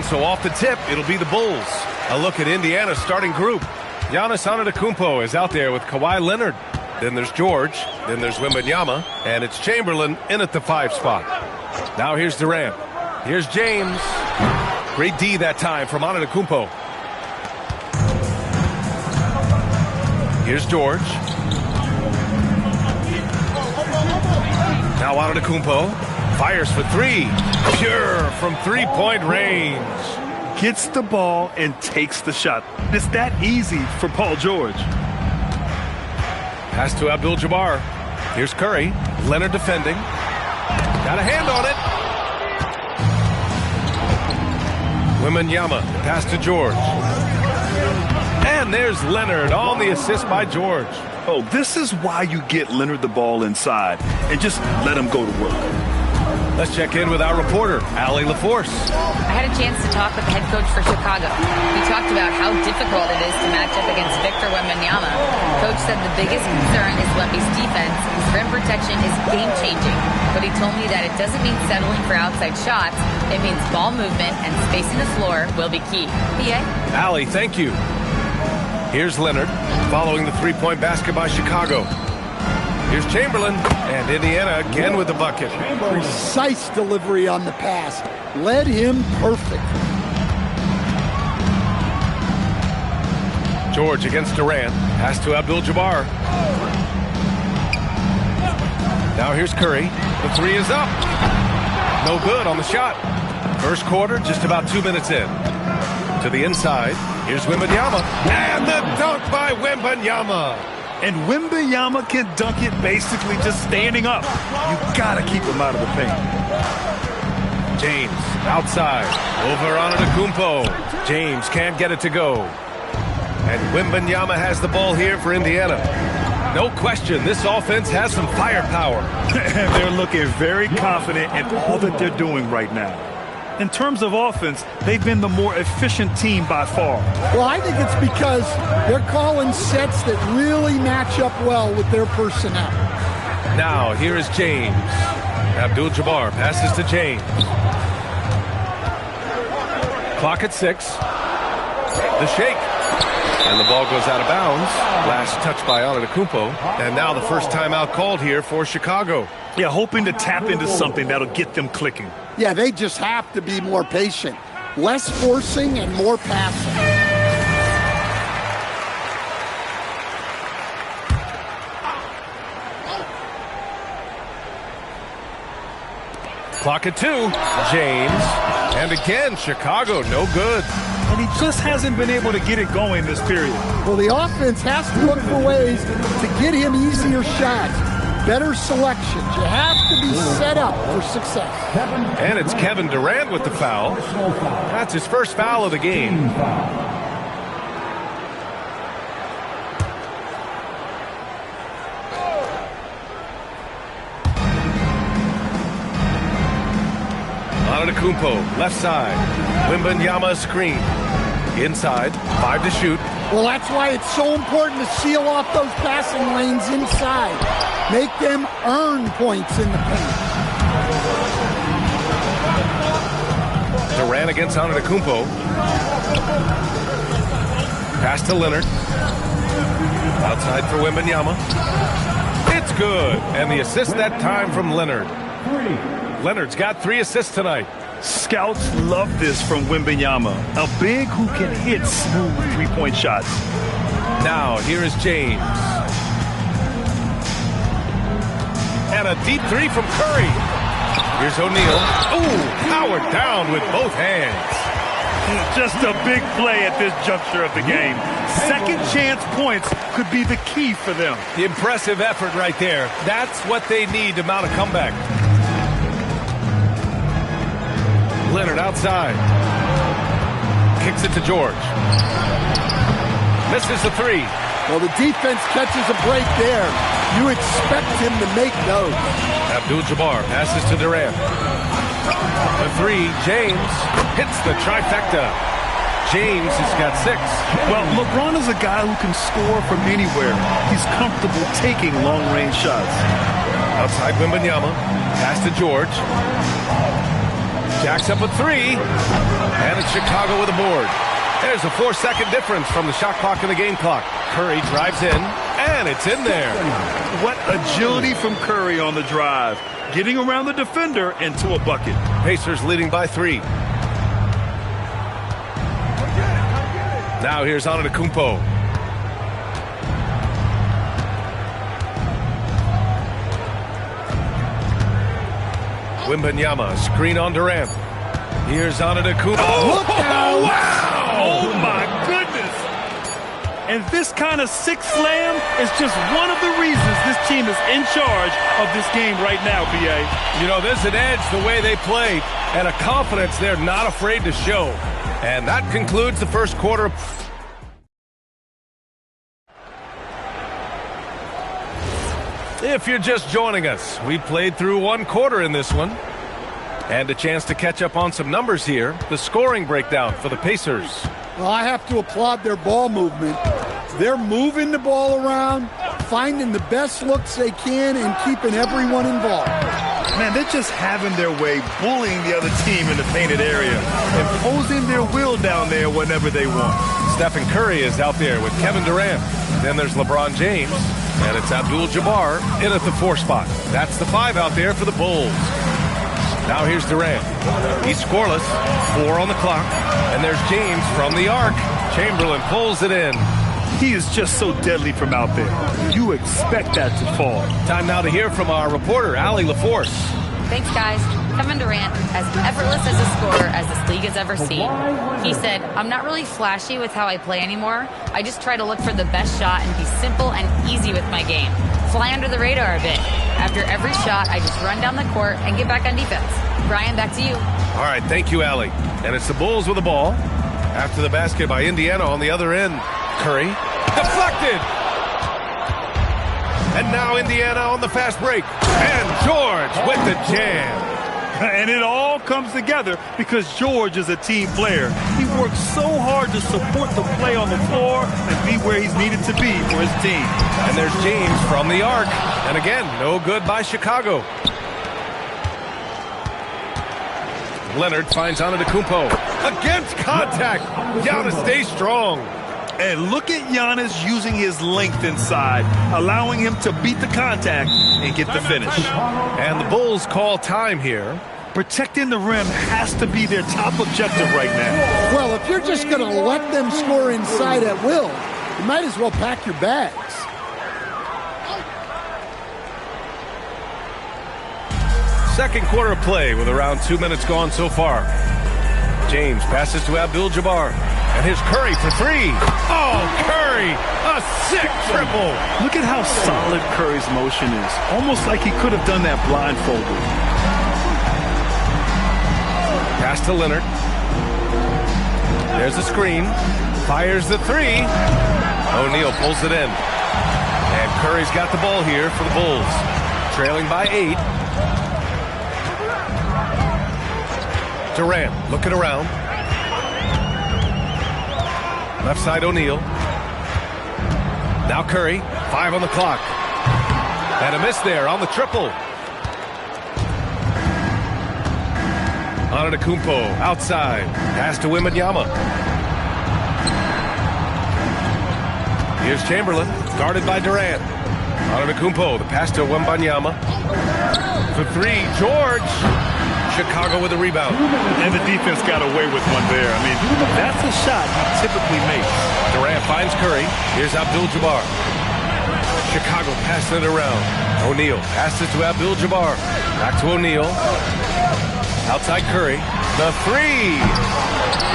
And so off the tip, it'll be the Bulls. A look at Indiana's starting group. Giannis Antetokounmpo is out there with Kawhi Leonard. Then there's George. Then there's Wembanyama. And it's Chamberlain in at the 5 spot. Now here's Durant. Here's James. Great D that time from Antetokounmpo. Here's George. Now Antetokounmpo fires for three. Pure from three-point range. Gets the ball and takes the shot. It's that easy for Paul George. Pass to Abdul-Jabbar. Here's Curry. Leonard defending. Got a hand on it. Wembanyama. Pass to George. And there's Leonard on the assist by George. Oh, this is why you get Leonard the ball inside and just let him go to work. Let's check in with our reporter, Allie LaForce. I had a chance to talk with the head coach for Chicago. He talked about how difficult it is to match up against Victor Wembanyama. Coach said the biggest concern is Wemby's defense. His rim protection is game-changing. But he told me that it doesn't mean settling for outside shots. It means ball movement and spacing the floor will be key. PA? Allie, thank you. Here's Leonard following the three-point basket by Chicago. Here's Chamberlain, and Indiana again with the bucket. Precise delivery on the pass. Led him perfect. George against Durant. Pass to Abdul-Jabbar. Now here's Curry. The three is up. No good on the shot. First quarter, just about 2 minutes in. To the inside. Here's Wembanyama. And the dunk by Wembanyama. And Wembanyama can dunk it basically just standing up. You gotta keep him out of the paint. James outside. Over on Antetokounmpo. James can't get it to go. And Wembanyama has the ball here for Indiana. No question, this offense has some firepower. And they're looking very confident in all that they're doing right now. In terms of offense, they've been the more efficient team by far. Well, I think it's because they're calling sets that really match up well with their personnel. Now, here is James. Abdul-Jabbar passes to James. Clock at 6. The shake. And the ball goes out of bounds. Last touch by Antetokounmpo. And now the first timeout called here for Chicago. Yeah, hoping to tap into something that'll get them clicking. Yeah, they just have to be more patient. Less forcing and more passing. Clock at 2. James. And again, Chicago, no good. And he just hasn't been able to get it going this period. Well, the offense has to look for ways to get him easier shots. Better selections. You have to be set up for success. And it's Kevin Durant with the foul. That's his first foul of the game. Antetokounmpo, left side. Wembanyama screen. Inside, 5 to shoot. Well, that's why it's so important to seal off those passing lanes inside. Make them earn points in the paint. Durant against Antetokounmpo. Pass to Leonard. Outside for Wembanyama. It's good. And the assist that time from Leonard. Leonard's got 3 assists tonight. Scouts love this from Wembanyama. A big who can hit smooth three-point shots. Now, here is James. And a deep 3 from Curry. Here's O'Neal. Ooh, powered down with both hands. Just a big play at this juncture of the game. Second chance points could be the key for them. The impressive effort right there. That's what they need to mount a comeback. Leonard outside. Kicks it to George. Misses the 3. Well, the defense catches a break there. You expect him to make those. Abdul-Jabbar passes to Durant. The 3, James hits the trifecta. James has got 6. Well, LeBron is a guy who can score from anywhere. He's comfortable taking long-range shots. Outside Wembanyama. Pass to George. Jacks up a 3. And it's Chicago with a board. There's a 4-second difference from the shot clock and the game clock. Curry drives in, and it's in there. What agility from Curry on the drive. Getting around the defender into a bucket. Pacers leading by 3. Now here's Antetokounmpo. Wembanyama, screen on Durant. Here's Antetokounmpo. Oh, wow! Oh, my goodness! And this kind of six slam is just one of the reasons this team is in charge of this game right now, B.A. You know, there's an edge the way they play and a confidence they're not afraid to show. And that concludes the first quarter. If you're just joining us, we played through one quarter in this one. And a chance to catch up on some numbers here. The scoring breakdown for the Pacers. Well, I have to applaud their ball movement. They're moving the ball around, finding the best looks they can, and keeping everyone involved. Man, they're just having their way, bullying the other team in the painted area, imposing their will down there whenever they want. Stephen Curry is out there with Kevin Durant. Then there's LeBron James, and it's Abdul-Jabbar in at the 4 spot. That's the 5 out there for the Bulls. Now here's Durant. He's scoreless, 4 on the clock, and there's James from the arc. Chamberlain pulls it in. He is just so deadly from out there. You expect that to fall. Time now to hear from our reporter, Allie LaForce. Thanks, guys. Kevin Durant, as effortless as a scorer as this league has ever seen. He said, "I'm not really flashy with how I play anymore. I just try to look for the best shot and be simple and easy with my game. Fly under the radar a bit. After every shot, I just run down the court and get back on defense." Brian, back to you. All right, thank you, Allie. And it's the Bulls with the ball. After the basket by Indiana on the other end. Curry, deflected. And now Indiana on the fast break. And George with the jam. And it all comes together because George is a team player. He works so hard to support the play on the floor and be where he's needed to be for his team. And there's James from the arc. And again, no good by Chicago. Leonard finds Antetokounmpo. Against contact. Giannis stays strong. And look at Giannis using his length inside, allowing him to beat the contact and get the finish. And the Bulls call time here. Protecting the rim has to be their top objective right now. Well, if you're just going to let them score inside at will, you might as well pack your bags. Second quarter play with around 2 minutes gone so far. James passes to Abdul-Jabbar. And here's Curry for 3. Oh, Curry! A sick triple! Look at how solid Curry's motion is. Almost like he could have done that blindfolded. Pass to Leonard. There's the screen. Fires the 3. O'Neal pulls it in. And Curry's got the ball here for the Bulls. Trailing by 8. Durant looking around. Left side O'Neal. Now Curry. 5 on the clock. And a miss there on the triple. Antetokounmpo outside. Pass to Wembanyama. Here's Chamberlain. Guarded by Durant. Antetokounmpo. The pass to Wembanyama. For 3. George. Chicago with a rebound. And the defense got away with one there. I mean, that's a shot he typically makes. Durant finds Curry. Here's Abdul-Jabbar. Chicago passing it around. O'Neal passes to Abdul-Jabbar. Back to O'Neal. Outside Curry. The 3.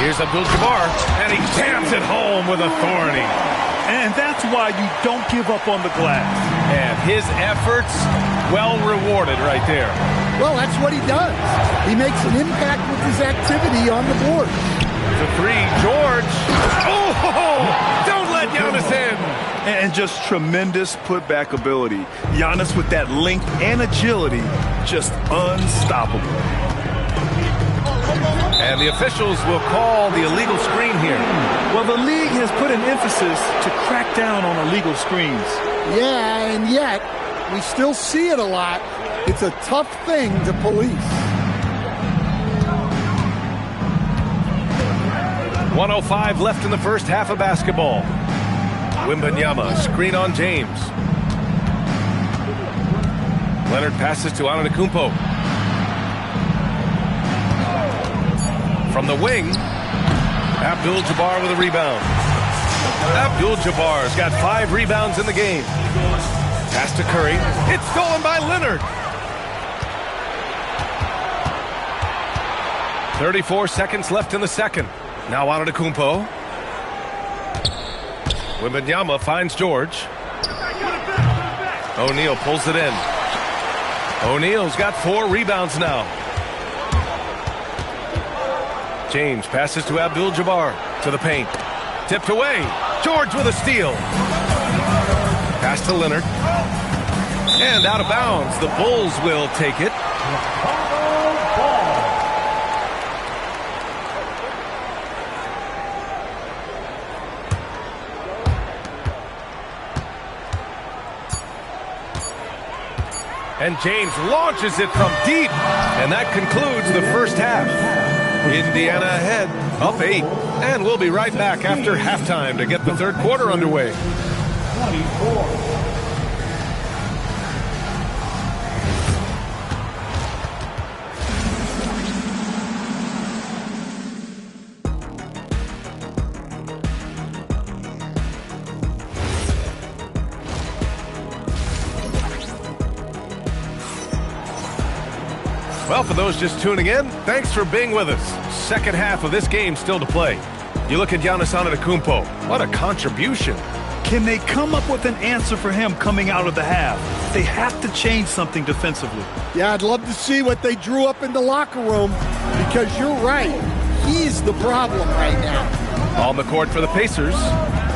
Here's Abdul-Jabbar. And he jams it home with authority. And that's why you don't give up on the glass. And his efforts, well rewarded right there. Well, that's what he does. He makes an impact with his activity on the board. The 3, George. Oh, don't let Giannis in. And just tremendous putback ability. Giannis with that length and agility, just unstoppable. And the officials will call the illegal screen here. Well, the league has put an emphasis to crack down on illegal screens. Yeah, and yet we still see it a lot. It's a tough thing to police. 1:05 left in the first half of basketball. Wembanyama, screen on James. Leonard passes to Antetokounmpo. From the wing, Abdul-Jabbar with a rebound. Abdul-Jabbar's got 5 rebounds in the game. Pass to Curry. It's stolen by Leonard. 34 seconds left in the second. Now Antetokounmpo. Wembanyama finds George. O'Neal pulls it in. O'Neal's got 4 rebounds now. James passes to Abdul-Jabbar to the paint. Tipped away. George with a steal. Pass to Leonard. And out of bounds. The Bulls will take it. And James launches it from deep. And that concludes the first half. Indiana ahead, up 8. And we'll be right back after halftime to get the third quarter underway. 24. Well, for those just tuning in, thanks for being with us. Second half of this game still to play. You look at Giannis Antetokounmpo. What a contribution. Can they come up with an answer for him coming out of the half? They have to change something defensively. Yeah, I'd love to see what they drew up in the locker room, because you're right. He's the problem right now. On the court for the Pacers,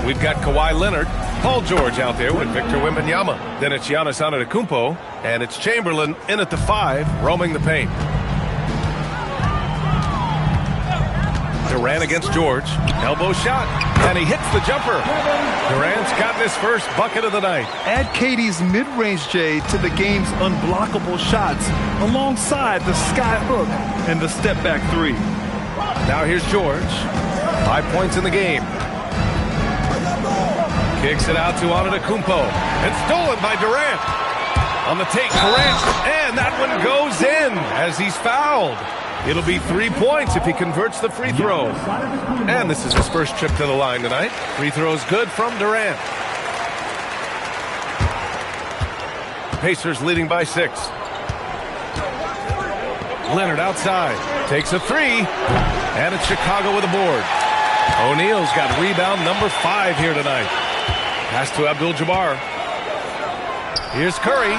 we've got Kawhi Leonard, Paul George out there with Victor Wembanyama. Then it's Giannis Antetokounmpo, and it's Chamberlain in at the 5, roaming the paint. Durant against George. Elbow shot, and he hits the jumper. Durant's gotten his first bucket of the night. Add KD's mid-range, Jay, to the game's unblockable shots, alongside the sky hook and the step-back 3. Now here's George. 5 points in the game. Kicks it out to Antetokounmpo. And stolen by Durant. On the take, Durant. And that one goes in as he's fouled. It'll be 3 points if he converts the free throw. And this is his first trip to the line tonight. Free throw's good from Durant. Pacers leading by 6. Leonard outside. Takes a 3. And it's Chicago with a board. O'Neal's got rebound number 5 here tonight. Pass to Abdul-Jabbar. Here's Curry.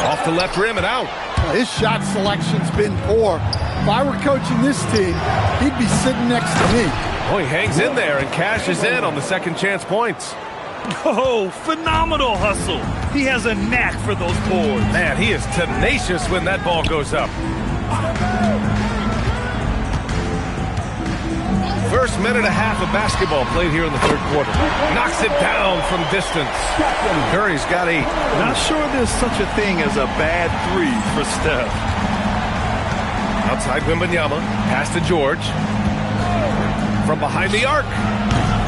Off the left rim and out. His shot selection's been poor. If I were coaching this team, he'd be sitting next to me. Oh, he hangs in there and cashes in on the second chance points. Oh, phenomenal hustle. He has a knack for those boards. Man, he is tenacious when that ball goes up. First minute and a half of basketball played here in the third quarter. Knocks it down from distance. Curry's got 8. Not sure there's such a thing as a bad 3 for Steph. Outside Wembanyama. Pass to George. From behind the arc.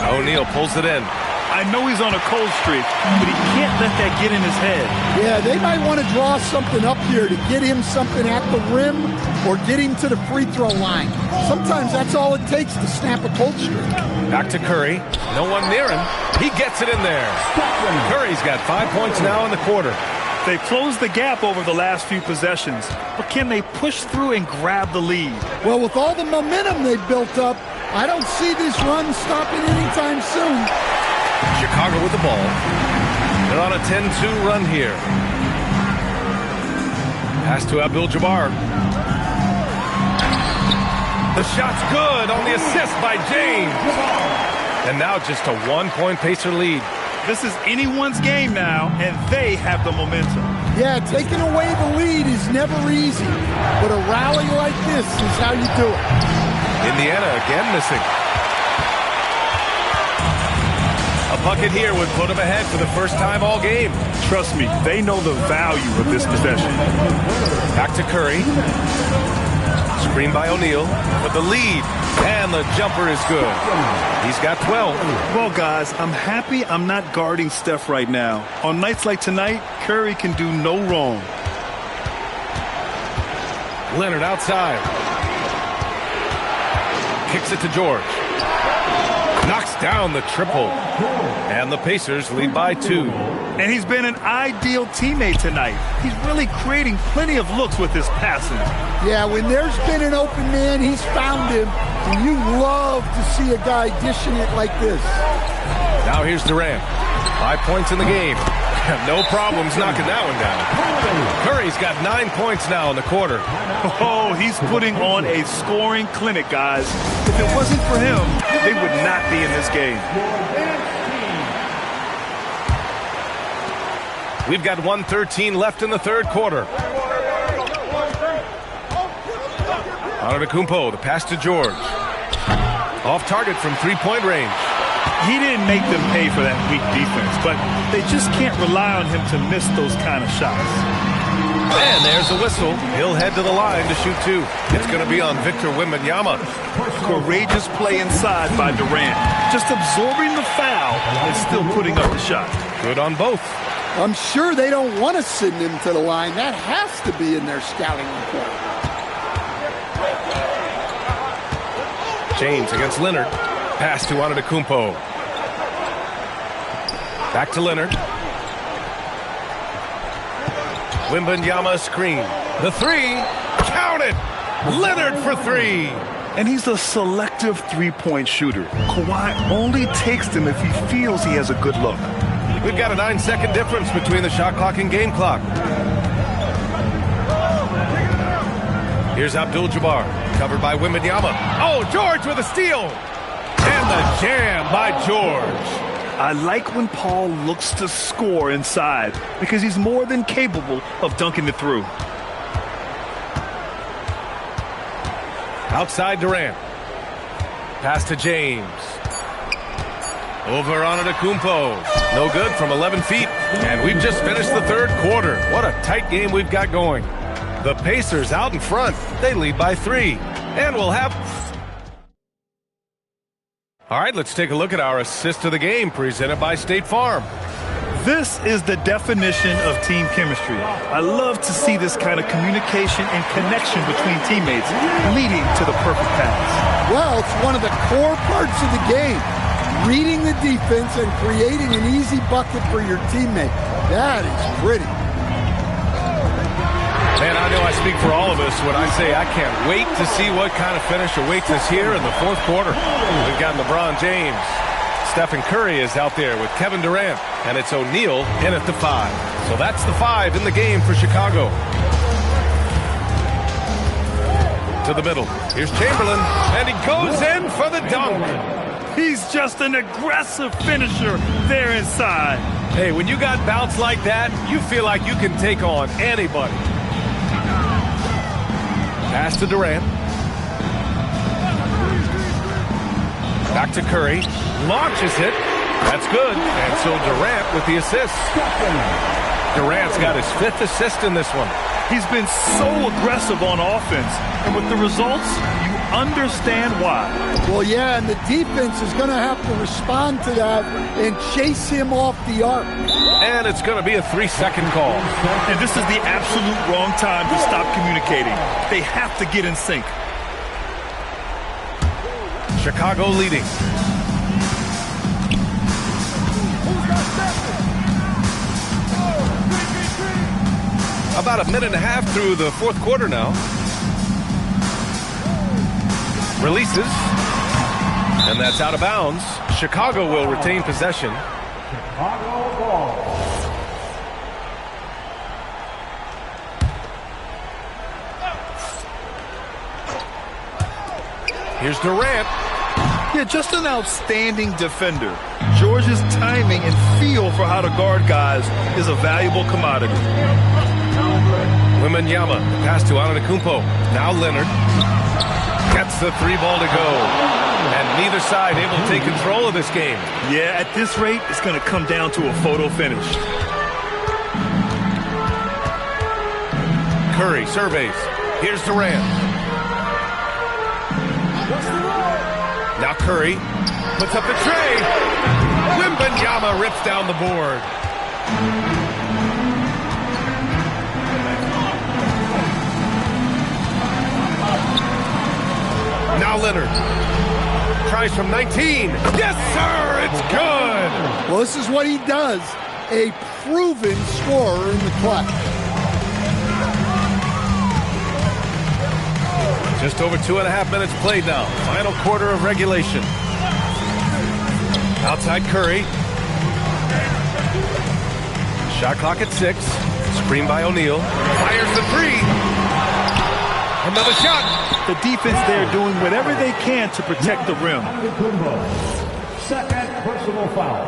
O'Neal pulls it in. I know he's on a cold streak, but he can't let that get in his head. Yeah, they might want to draw something up here to get him something at the rim or get him to the free throw line. Sometimes that's all it takes to snap a cold streak. Back to Curry. No one near him. He gets it in there. Curry's got 5 points now in the quarter. They've closed the gap over the last few possessions, but can they push through and grab the lead? Well, with all the momentum they've built up, I don't see this run stopping anytime soon. Chicago with the ball. They're on a 10-2 run here. Pass to Abdul-Jabbar. The shot's good on the assist by James. And now just a 1-point Pacer lead. This is anyone's game now, and they have the momentum. Yeah, taking away the lead is never easy, but a rally like this is how you do it. Indiana again missing. A bucket here would put them ahead for the first time all game. Trust me, they know the value of this possession. Back to Curry. Screen by O'Neal for the lead. And the jumper is good. He's got 12. Well, guys, I'm happy I'm not guarding Steph right now. On nights like tonight, Curry can do no wrong. Leonard outside. Kicks it to George. Knocks down the triple. And the Pacers lead by 2. And he's been an ideal teammate tonight. He's really creating plenty of looks with his passing. Yeah, when there's been an open man, he's found him. And you love to see a guy dishing it like this. Now here's Durant. 5 points in the game. No problems knocking that one down. Curry's got 9 points now in the quarter. Oh, he's putting on a scoring clinic, guys. If it wasn't for him, they would not be in this game. We've got 1:13 left in the third quarter. Antetokounmpo, the pass to George. Off target from three-point range. He didn't make them pay for that weak defense, but they just can't rely on him to miss those kind of shots. And there's a whistle. He'll head to the line to shoot 2. It's going to be on Victor Wembanyama. Courageous play inside by Durant. Just absorbing the foul and still putting up the shot. Good on both. I'm sure they don't want to send him to the line. That has to be in their scouting report. James against Leonard. Pass to Antetokounmpo. Back to Leonard. Wembanyama screen. The 3. Count it! Leonard for 3. And he's a selective three-point shooter. Kawhi only takes them if he feels he has a good look. We've got a 9-second difference between the shot clock and game clock. Here's Abdul-Jabbar, covered by Wembanyama. Oh, George with a steal! And the jam by George. I like when Paul looks to score inside because he's more than capable of dunking it through. Outside Durant. Pass to James. Over Antetokounmpo. No good from 11 feet. And we've just finished the third quarter. What a tight game we've got going. The Pacers out in front. They lead by 3. And we'll have... All right, let's take a look at our assist of the game presented by State Farm. This is the definition of team chemistry. I love to see this kind of communication and connection between teammates leading to the perfect pass. Well, it's one of the core parts of the game. Reading the defense and creating an easy bucket for your teammate. That is pretty. Man, I know I speak for all of us when I say I can't wait to see what kind of finish awaits us here in the fourth quarter. We've got LeBron James. Stephen Curry is out there with Kevin Durant, and it's O'Neal in at the 5. So that's the 5 in the game for Chicago. To the middle. Here's Chamberlain, and he goes in for the dunk. He's just an aggressive finisher there inside. Hey, when you got bounce like that, you feel like you can take on anybody. Pass to Durant. Back to Curry. Launches it. That's good. And so Durant with the assist. Durant's got his 5th assist in this one. He's been so aggressive on offense. And with the results, you understand why. Well, yeah, and the defense is going to have to respond to that and chase him off the arc. And it's going to be a 3-second call. And this is the absolute wrong time to stop communicating. They have to get in sync. Chicago leading. About a minute and a half through the fourth quarter now. Releases. And that's out of bounds. Chicago will retain possession. Here's Durant. Yeah, just an outstanding defender. George's timing and feel for how to guard guys is a valuable commodity. Wembanyama, pass to Antetokounmpo. Now Leonard gets the 3 ball to go. And neither side able to take control of this game. Yeah, at this rate, it's going to come down to a photo finish. Curry surveys. Here's Durant. Now Curry puts up the tray. Wembanyama rips down the board. Now Leonard. Tries from 19. Yes, sir! It's good! Well, this is what he does. A proven scorer in the clutch. Just over 2.5 minutes played now. Final quarter of regulation. Outside Curry. Shot clock at 6. Screen by O'Neal. Fires the 3. Another shot. The defense there doing whatever they can to protect the rim. Second personal foul.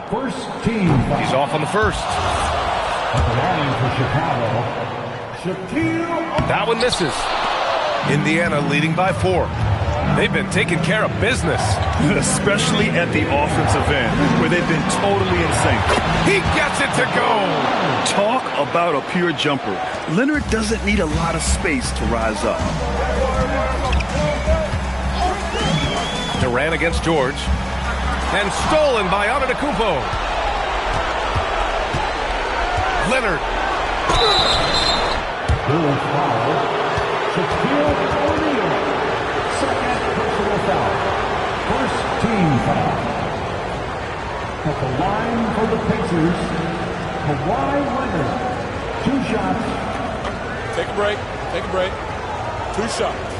First team foul. He's off on the first. At the line for Chicago, Shaquille. That one misses. Indiana leading by 4. They've been taking care of business. Especially at the offensive end, where they've been totally in sync. He gets it to go. Talk about a pure jumper. Leonard doesn't need a lot of space to rise up. Durant against George. And stolen by Antetokounmpo. Leonard. Shaquille O'Neal. Second personal foul. First team foul. At the line for the Pacers, Kawhi Leonard. 2 shots. Take a break. Take a break. 2 shots.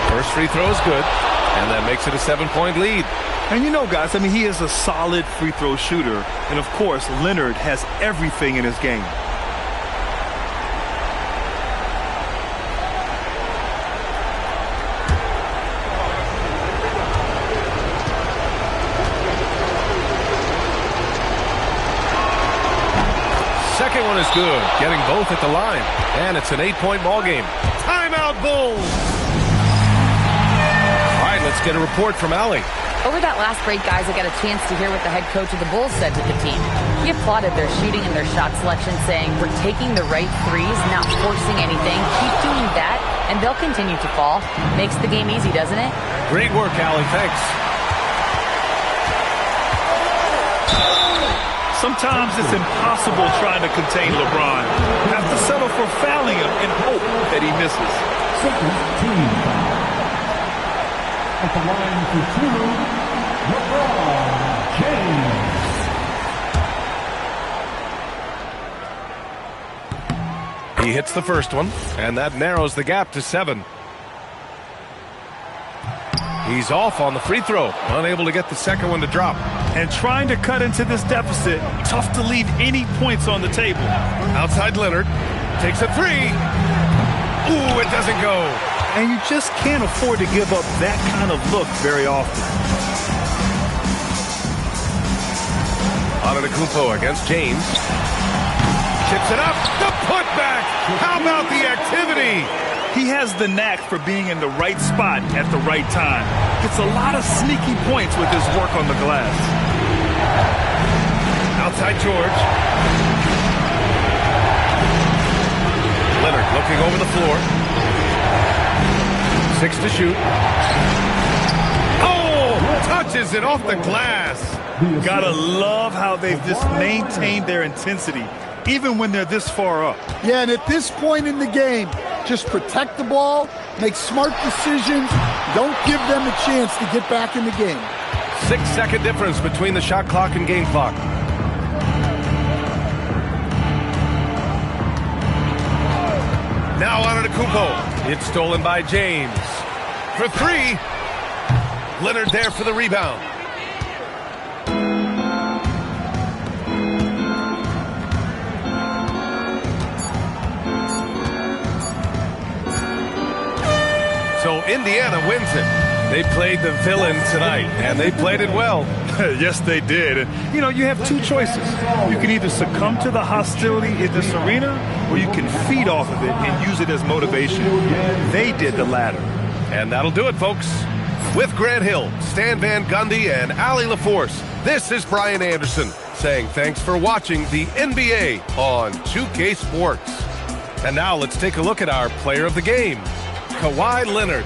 First free throw is good. And that makes it a 7-point lead. And you know, guys, I mean, he is a solid free throw shooter. And, of course, Leonard has everything in his game. Second one is good. Getting both at the line. And it's an 8-point ball game. Timeout, Bulls! Let's get a report from Allie. Over that last break, guys, I got a chance to hear what the head coach of the Bulls said to the team. He applauded their shooting and their shot selection, saying, "We're taking the right threes, not forcing anything. Keep doing that, and they'll continue to fall." Makes the game easy, doesn't it? Great work, Allie. Thanks. Sometimes it's impossible trying to contain LeBron. Have to settle for fouling him and hope that he misses. Second team foul. At the line for 2, LeBron James. He hits the first one, and that narrows the gap to 7. He's off on the free throw, unable to get the second one to drop. And trying to cut into this deficit, tough to leave any points on the table. Outside Leonard, takes a 3. Ooh, it doesn't go. And you just can't afford to give up that kind of look very often. Antetokounmpo against James. Tips it up. The putback. How about the activity? He has the knack for being in the right spot at the right time. Gets a lot of sneaky points with his work on the glass. Outside George. Leonard looking over the floor. 6 to shoot. Oh! Touches it off the glass. Gotta love how they've just maintained their intensity, even when they're this far up. Yeah, and at this point in the game, just protect the ball, make smart decisions, don't give them a chance to get back in the game. 6-second difference between the shot clock and game clock. Now Antetokounmpo. It's stolen by James. For 3. Leonard there for the rebound. So Indiana wins it. They played the villain tonight, and they played it well. Yes, they did. And, you know, you have 2 choices. You can either succumb to the hostility in this arena, or you can feed off of it and use it as motivation. They did the latter. And that'll do it, folks. With Grant Hill, Stan Van Gundy, and Allie LaForce, this is Brian Anderson saying thanks for watching the NBA on 2K Sports. And now let's take a look at our player of the game, Kawhi Leonard.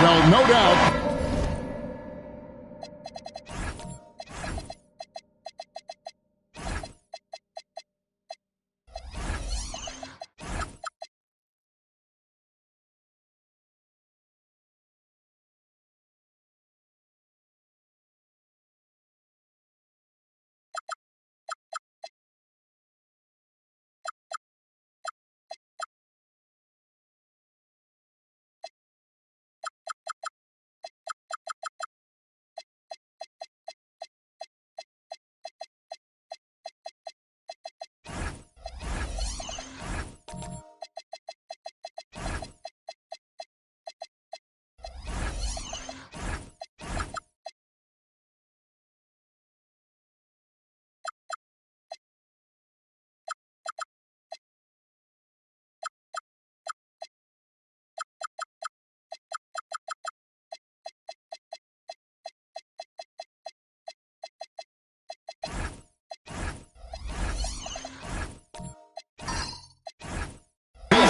Well, no doubt.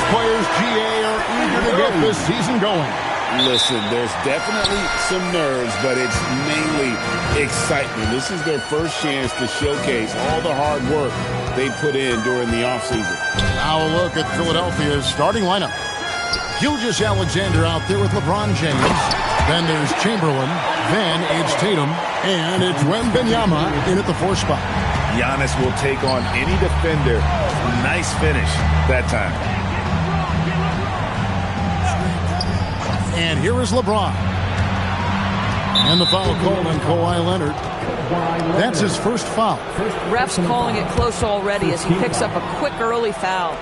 Players, GA, are eager to get this season going. Listen, there's definitely some nerves, but it's mainly excitement. This is their first chance to showcase all the hard work they put in during the offseason. Now a look at Philadelphia's starting lineup. Gilgeous-Alexander out there with LeBron James. Then there's Chamberlain. Then it's Tatum. And it's Wembanyama in at the 4 spot. Giannis will take on any defender. Nice finish that time. And here is LeBron. And the foul called on Kawhi Leonard. That's his first foul. Ref's calling it close already as he picks up a quick early foul.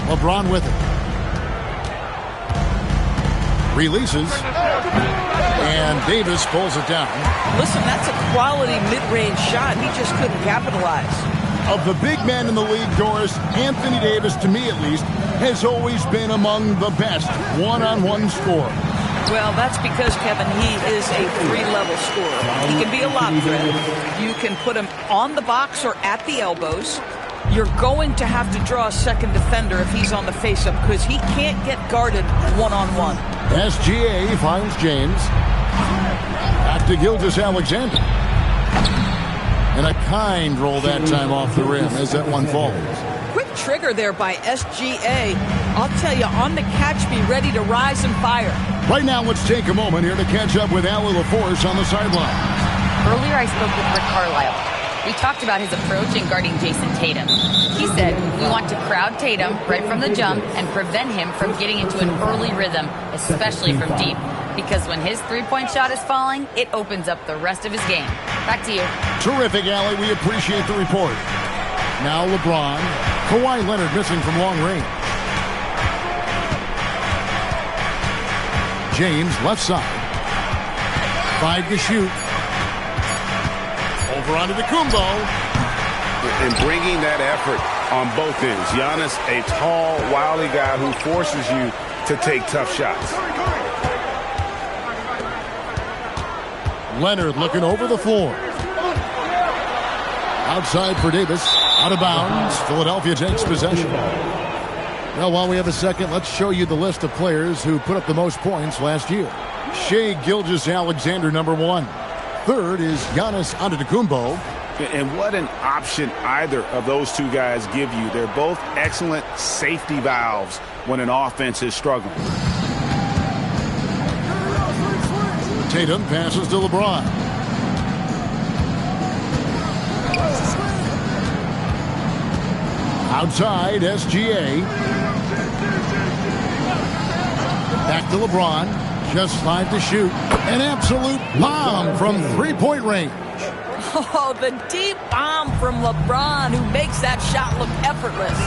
LeBron with it. Releases. And Davis pulls it down. Listen, that's a quality mid-range shot. He just couldn't capitalize. Of the big men in the league, Doris, Anthony Davis, to me at least, has always been among the best one-on-one scorer. Well, that's because, Kevin, he is a 3-level scorer. He can be a lob threat. You can put him on the box or at the elbows. You're going to have to draw a second defender if he's on the face-up because he can't get guarded one-on-one. SGA finds James. Back to Gilgeous-Alexander. And a kind roll that time off the rim as that one falls. Quick trigger there by SGA. I'll tell you, on the catch, be ready to rise and fire. Right now, let's take a moment here to catch up with Allie LaForce on the sideline. Earlier, I spoke with Rick Carlisle. We talked about his approach in guarding Jason Tatum. He said, we want to crowd Tatum right from the jump and prevent him from getting into an early rhythm, especially from deep. Because when his three-point shot is falling, it opens up the rest of his game. Back to you. Terrific, Allie. We appreciate the report. Now LeBron. Kawhi Leonard missing from long range. James, left side. 5 to shoot. Over onto the Kumbo. And bringing that effort on both ends. Giannis, a tall, wily guy who forces you to take tough shots. Leonard looking over the floor. Outside for Davis. Out of bounds. Philadelphia takes possession. Well, while we have a second, let's show you the list of players who put up the most points last year. Shai Gilgeous-Alexander, number 1. Third is Giannis Antetokounmpo. And what an option either of those two guys give you. They're both excellent safety valves when an offense is struggling. Tatum passes to LeBron. Outside, SGA. Back to LeBron. Just 5 to shoot. An absolute bomb from three-point range. Oh, the deep bomb from LeBron who makes that shot look effortless.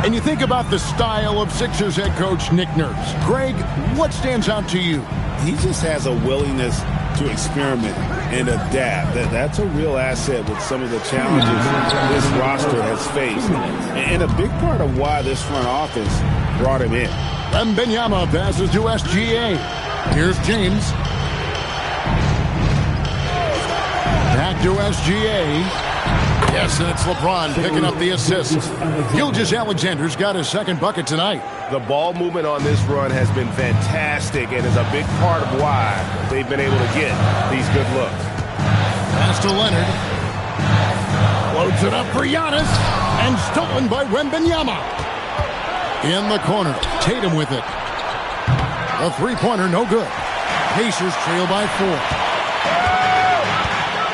And you think about the style of Sixers head coach Nick Nurse. Greg, what stands out to you? He just has a willingness to experiment and adapt. That's a real asset with some of the challenges this roster has faced. And a big part of why this front office brought him in. Wembanyama passes to SGA. Here's James. Back to SGA. Yes, and it's LeBron picking up the assist. Gilgeous-Alexander's got his second bucket tonight. The ball movement on this run has been fantastic and is a big part of why they've been able to get these good looks. Pass to Leonard. Loads it up for Giannis. And stolen by Wembanyama. In the corner. Tatum with it. A three-pointer, no good. Pacers trail by 4.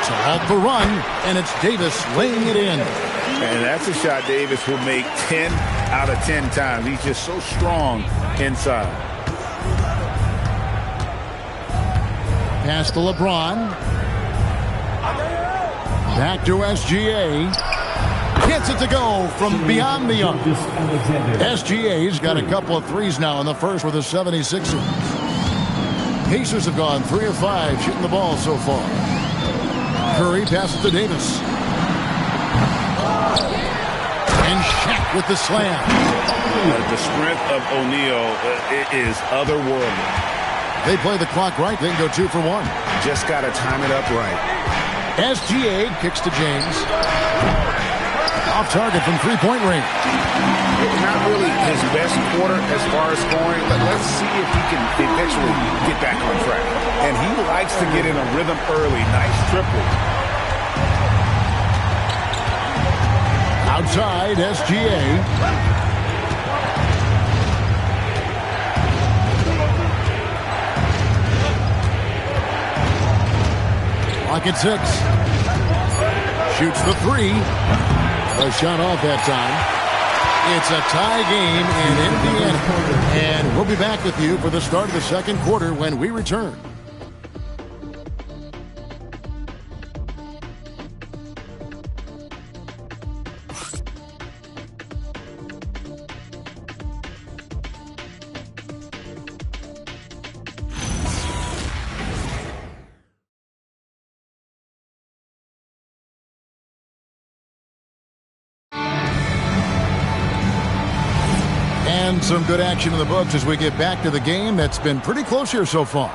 To halt the run, and it's Davis laying it in. And that's a shot Davis will make 10 out of 10 times. He's just so strong inside. Pass to LeBron. Back to SGA. Gets it to go from beyond the arc. SGA's got a couple of threes now in the first with the 76ers. Pacers have gone 3 of 5 shooting the ball so far. Curry passes to Davis. And Shaq with the slam. The strength of O'Neal is otherworldly. They play the clock right, they can go 2 for 1. Just got to time it up right. SGA kicks to James. Off target from three-point range. Not really his best quarter as far as scoring, but let's see if he can eventually get back on track. And he likes to get in a rhythm early. Nice triple. Outside, SGA. Lock at 6. Shoots the 3. A shot off that time. It's a tie game in Indiana. And we'll be back with you for the start of the second quarter when we return. And some good action in the books as we get back to the game that's been pretty close here so far.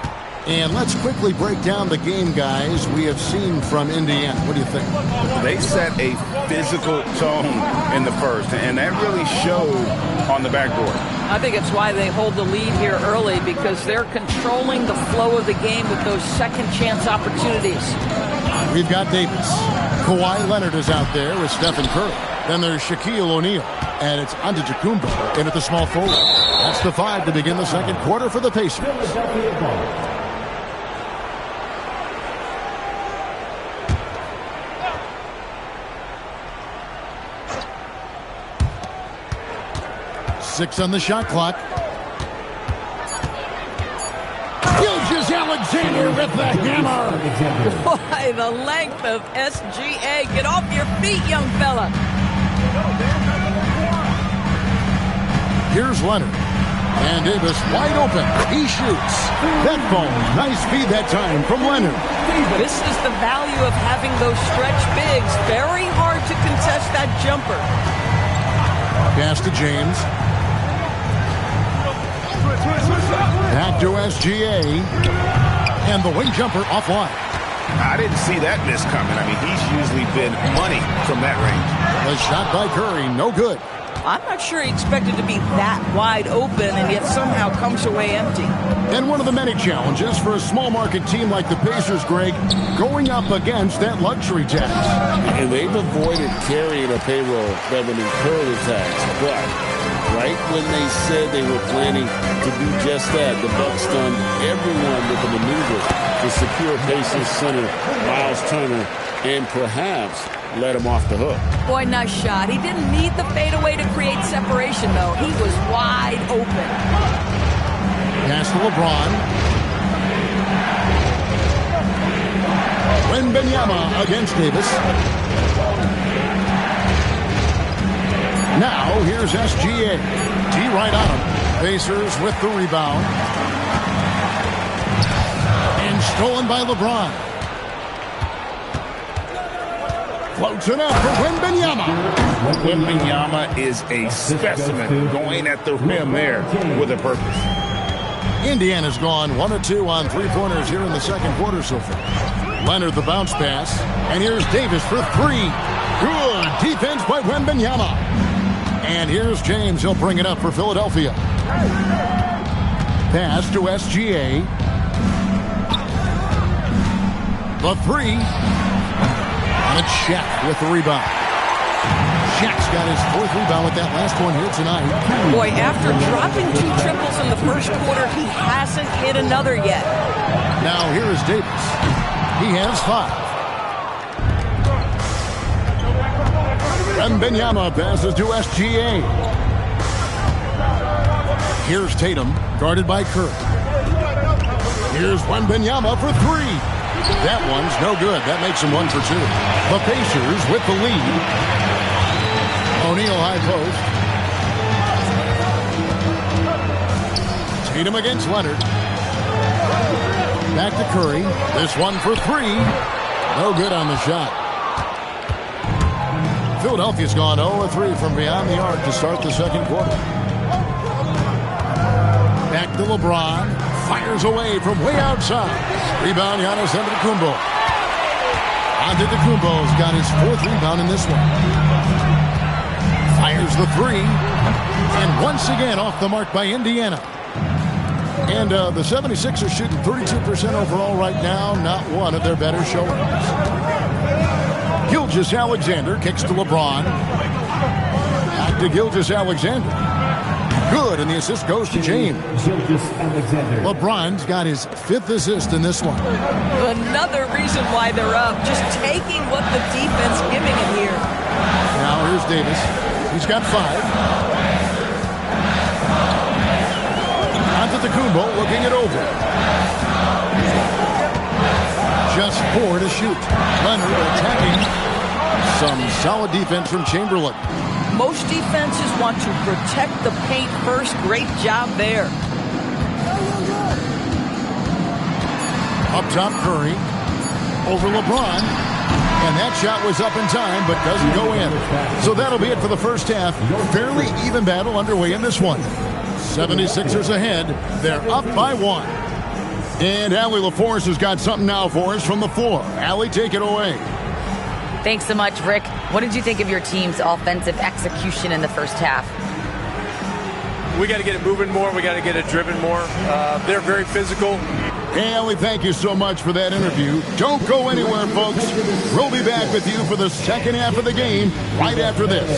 And let's quickly break down the game, guys, we have seen from Indiana. What do you think? They set a physical tone in the first, and that really showed on the backboard. I think it's why they hold the lead here early, because they're controlling the flow of the game with those second chance opportunities. We've got Davis. Kawhi Leonard is out there with Stephen Curry. Then there's Shaquille O'Neal. And it's Antetokounmpo in at the small forward. That's the 5 to begin the second quarter for the Pacers. Six on the shot clock. Gilgeous-Alexander with the hammer. Boy, the length of SGA. Get off your feet, young fella. Here's Leonard. And Davis wide open. He shoots. That falls. Nice feed that time from Leonard. This is the value of having those stretch bigs. Very hard to contest that jumper. Pass to James. Back to SGA. And the wing jumper offline. I didn't see that miss coming. I mean, he's usually been money from that range. A shot by Curry, no good. I'm not sure he expected to be that wide open and yet somehow comes away empty. And one of the many challenges for a small market team like the Pacers, Greg, going up against that luxury tax. And they've avoided carrying a payroll that would incur the tax. But right when they said they were planning to do just that, the Bucks stunned everyone with the maneuver to secure Pacers center Miles Turner and perhaps let him off the hook. Boy, nice shot. He didn't need the fadeaway to create separation, though. He was wide open. Pass to LeBron. Wembanyama against Davis. Now, here's SGA. D right on him. Pacers with the rebound. And stolen by LeBron. Floats it up for Wembanyama. Wembanyama is a specimen going at the rim there with a purpose. Indiana's gone 1 of 2 on three-pointers here in the second quarter so far. Leonard the bounce pass. And here's Davis for three. Good defense by Wembanyama. And here's James. He'll bring it up for Philadelphia. Pass to SGA. The three. And Shaq with the rebound. Shaq's got his fourth rebound with that last one here tonight. Boy, after dropping 2 triples in the first quarter, he hasn't hit another yet. Now here is Davis. He has 5. Wembanyama passes to SGA. Here's Tatum, guarded by Curry. Here's Wembanyama for 3. That one's no good. That makes him 1 for 2. The Pacers with the lead. O'Neal high post. Tatum against Leonard. Back to Curry. This one for 3. No good on the shot. Philadelphia's gone 0-3 from beyond the arc to start the second quarter. Back to LeBron. Fires away from way outside. Rebound, Giannis Antetokounmpo. Antetokounmpo's got his 4th rebound in this one. Fires the 3. And once again off the mark by Indiana. And the 76ers shooting 32% overall right now. Not one of their better showings. Gilgeous-Alexander kicks to LeBron. Back to Gilgeous-Alexander. Good, and the assist goes to James. LeBron's got his 5th assist in this one. Another reason why they're up. Just taking what the defense giving him here. Now here's Davis. He's got 5. Antetokounmpo looking it over. Just 4 to shoot. Leonard attacking. Some solid defense from Chamberlain. Most defenses want to protect the paint first. Great job there. Up top, Curry. Over LeBron. And that shot was up in time, but doesn't go in. So that'll be it for the first half. Fairly even battle underway in this one. 76ers ahead. They're up by 1. And Allie LaForce has got something now for us from the floor. Allie, take it away. Thanks so much, Rick. What did you think of your team's offensive execution in the first half? We got to get it moving more. We got to get it driven more. They're very physical. Hey, Allie, thank you so much for that interview. Don't go anywhere, folks. We'll be back with you for the second half of the game right after this.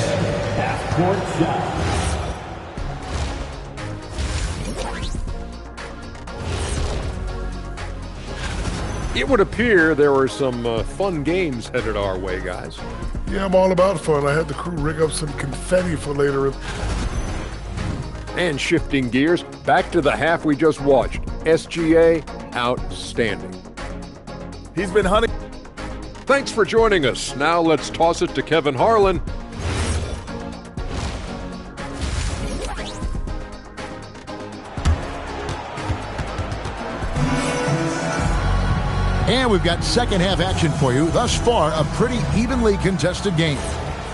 It would appear there were some fun games headed our way, guys. Yeah, I'm all about fun. I had the crew rig up some confetti for later. And shifting gears, back to the half we just watched. SGA, outstanding. He's been hunting. Thanks for joining us. Now let's toss it to Kevin Harlan. And we've got second half action for you. Thus far, a pretty evenly contested game.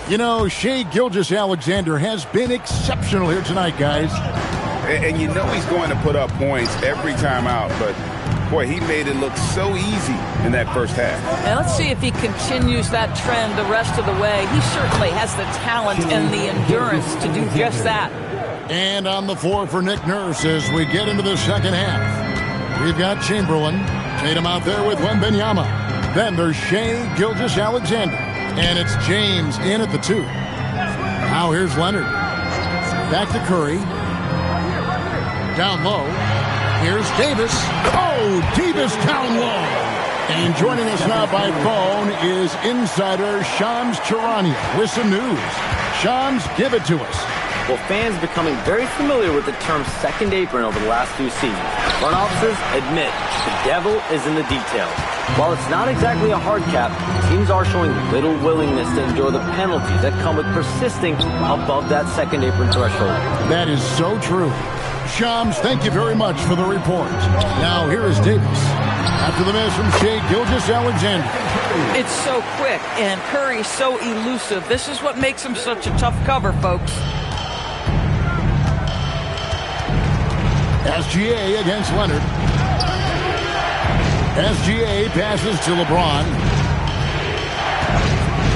You know, Shai Gilgeous-Alexander has been exceptional here tonight, guys. And you know he's going to put up points every time out, but boy, he made it look so easy in that first half. And let's see if he continues that trend the rest of the way. He certainly has the talent and the endurance to do just that. And on the floor for Nick Nurse as we get into the second half. We've got Chamberlain. Tatum out there with Wembanyama. Then there's Shai Gilgeous-Alexander. And it's James in at the 2. Now here's Leonard. Back to Curry. Down low. Here's Davis. Oh, Davis down low. And joining us now by phone is insider Shams Charania with some news. Shams, give it to us. Well, fans becoming very familiar with the term second apron over the last few seasons. Front offices admit the devil is in the details. While it's not exactly a hard cap, teams are showing little willingness to endure the penalties that come with persisting above that second apron threshold. That is so true. Shams, thank you very much for the report. Now here is Davis. After the miss from Shai Gilgeous-Alexander. It's so quick, and Curry's so elusive. This is what makes him such a tough cover, folks. SGA against Leonard. SGA passes to LeBron.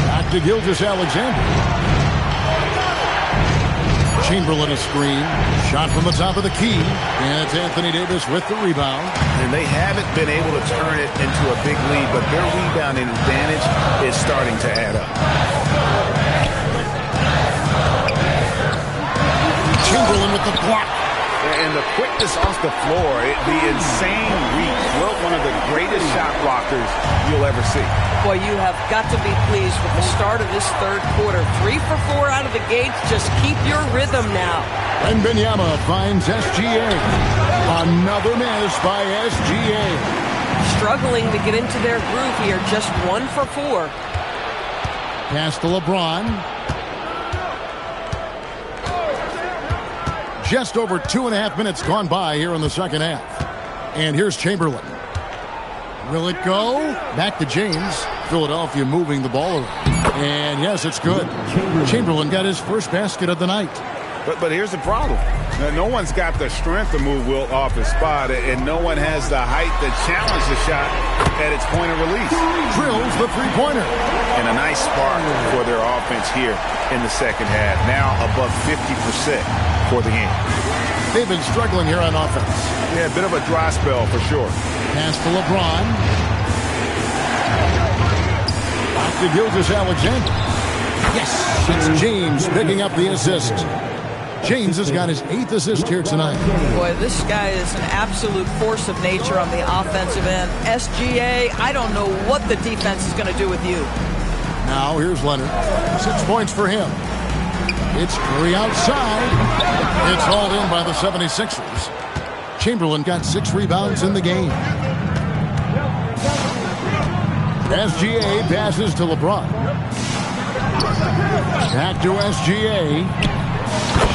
Back to Gilgeous-Alexander. Chamberlain a screen. Shot from the top of the key. And it's Anthony Davis with the rebound. And they haven't been able to turn it into a big lead, but their rebounding advantage is starting to add up. Chamberlain with the block. And the quickness off the floor, the insane reach. Well, one of the greatest shot blockers you'll ever see. Boy, you have got to be pleased with the start of this third quarter. 3 for 4 out of the gates. Just keep your rhythm now. Wembanyama finds SGA. Another miss by SGA. Struggling to get into their groove here. Just 1 for 4. Pass to LeBron. Just over 2.5 minutes gone by here in the second half. And here's Chamberlain. Will it go? Back to James. Philadelphia moving the ball around. And yes, it's good. Chamberlain got his first basket of the night. But here's the problem. Now, no one's got the strength to move Wilt off his spot, and no one has the height to challenge the shot at its point of release. Drills the three-pointer. And a nice spark for their offense here in the second half. Now above 50% for the game. They've been struggling here on offense. Yeah, a bit of a dry spell for sure. Pass to LeBron. Back to Gilgeous-Alexander. Yes, it's James picking up the assist. James has got his 8th assist here tonight. Boy, this guy is an absolute force of nature on the offensive end. SGA, I don't know what the defense is going to do with you. Now here's Leonard. 6 points for him. It's Curry outside. It's hauled in by the 76ers. Chamberlain got 6 rebounds in the game. SGA passes to LeBron. Back to SGA.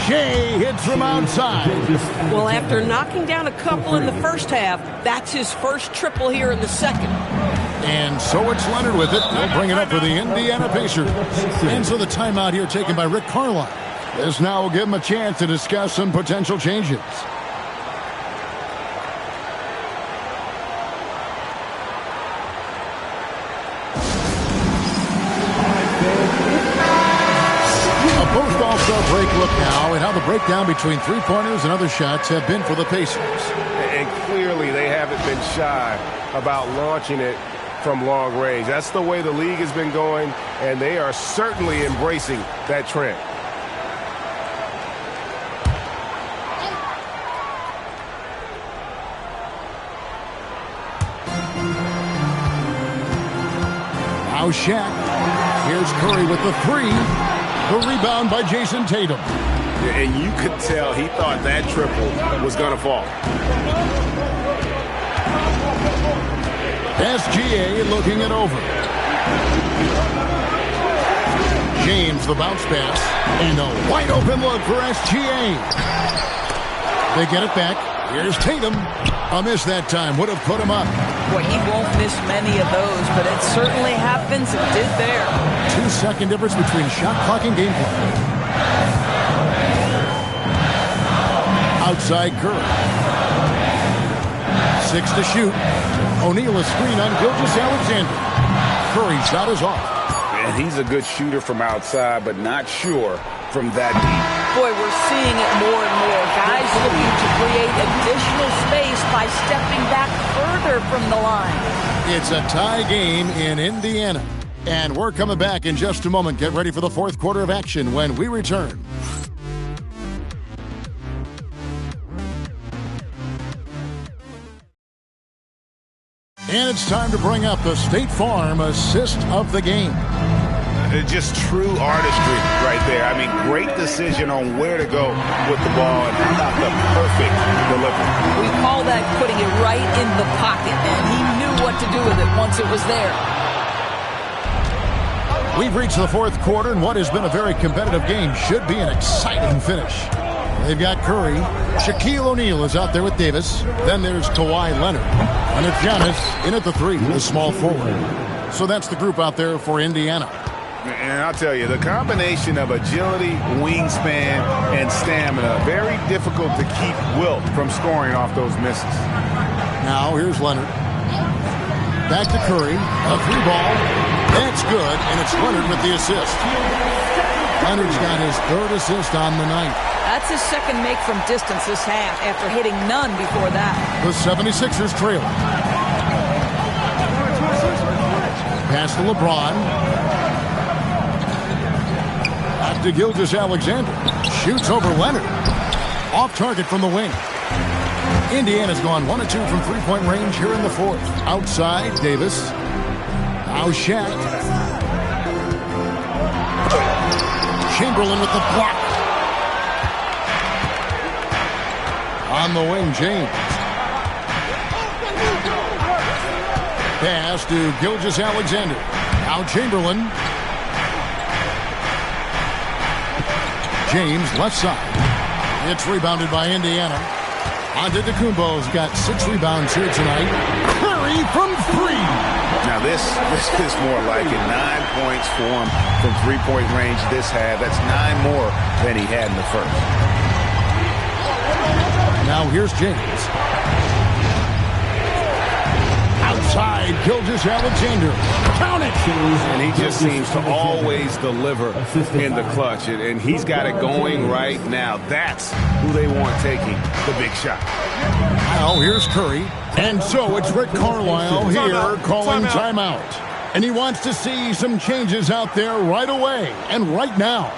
Shea hits from outside. Well, after knocking down a couple in the first half, that's his first triple here in the second. And so it's Leonard with it. They'll bring it up for the Indiana Pacers. And so the timeout here taken by Rick Carlisle. This now will give him a chance to discuss some potential changes. Post-All-Star break look now at how the breakdown between three-pointers and other shots have been for the Pacers. And clearly they haven't been shy about launching it from long range. That's the way the league has been going, and they are certainly embracing that trend. Now Shaq. Here's Curry with the 3. The rebound by Jason Tatum. And you could tell he thought that triple was going to fall. SGA looking it over. James the bounce pass. And a wide open look for SGA. They get it back. Here's Tatum. A miss that time. Would have put him up. Boy, he won't miss many of those, but it certainly happens. It did there. 2-second difference between shot clock and gameplay. Outside Curry. 6 to shoot. O'Neal a screen on Gilgeous-Alexander. Curry's shot is off. And he's a good shooter from outside, but not sure from that deep. Boy, we're seeing it more and more. Guys looking to create additional space by stepping back further from the line. It's a tie game in Indiana. And we're coming back in just a moment. Get ready for the fourth quarter of action when we return. And it's time to bring up the State Farm assist of the game. Just true artistry right there. I mean, great decision on where to go with the ball, and how about the perfect delivery. We call that putting it right in the pocket, and he knew what to do with it once it was there. We've reached the fourth quarter, and what has been a very competitive game should be an exciting finish. They've got Curry. Shaquille O'Neal is out there with Davis. Then there's Kawhi Leonard. And it's Giannis in at the 3, the small forward. So that's the group out there for Indiana. And I'll tell you, the combination of agility, wingspan, and stamina, very difficult to keep Wilt from scoring off those misses. Now here's Leonard. Back to Curry. A 3-ball. That's good, and it's Leonard with the assist. Leonard's got his 3rd assist on the night. That's his 2nd make from distance this half after hitting none before that. The 76ers trail. Pass to LeBron. Back to Gilgeous-Alexander. Shoots over Leonard. Off target from the wing. Indiana's gone 1 of 2 from three-point range here in the 4th. Outside, Davis. Now Shaq. Chamberlain with the block. On the wing, James. Pass to Gilgeous-Alexander. Now Chamberlain. James, left side. It's rebounded by Indiana. Antetokounmpo's got 6 rebounds here tonight. Curry from 3. Now this is more like it. 9 points for him from three-point range this half. That's 9 more than he had in the first. Now here's James. Outside, Gilgeous-Alexander. Count it! And he just seems to always deliver in the clutch. And he's got it going right now. That's who they want taking the big shot. Now here's Curry. And so it's Rick Carlisle here calling timeout. And he wants to see some changes out there right away and right now.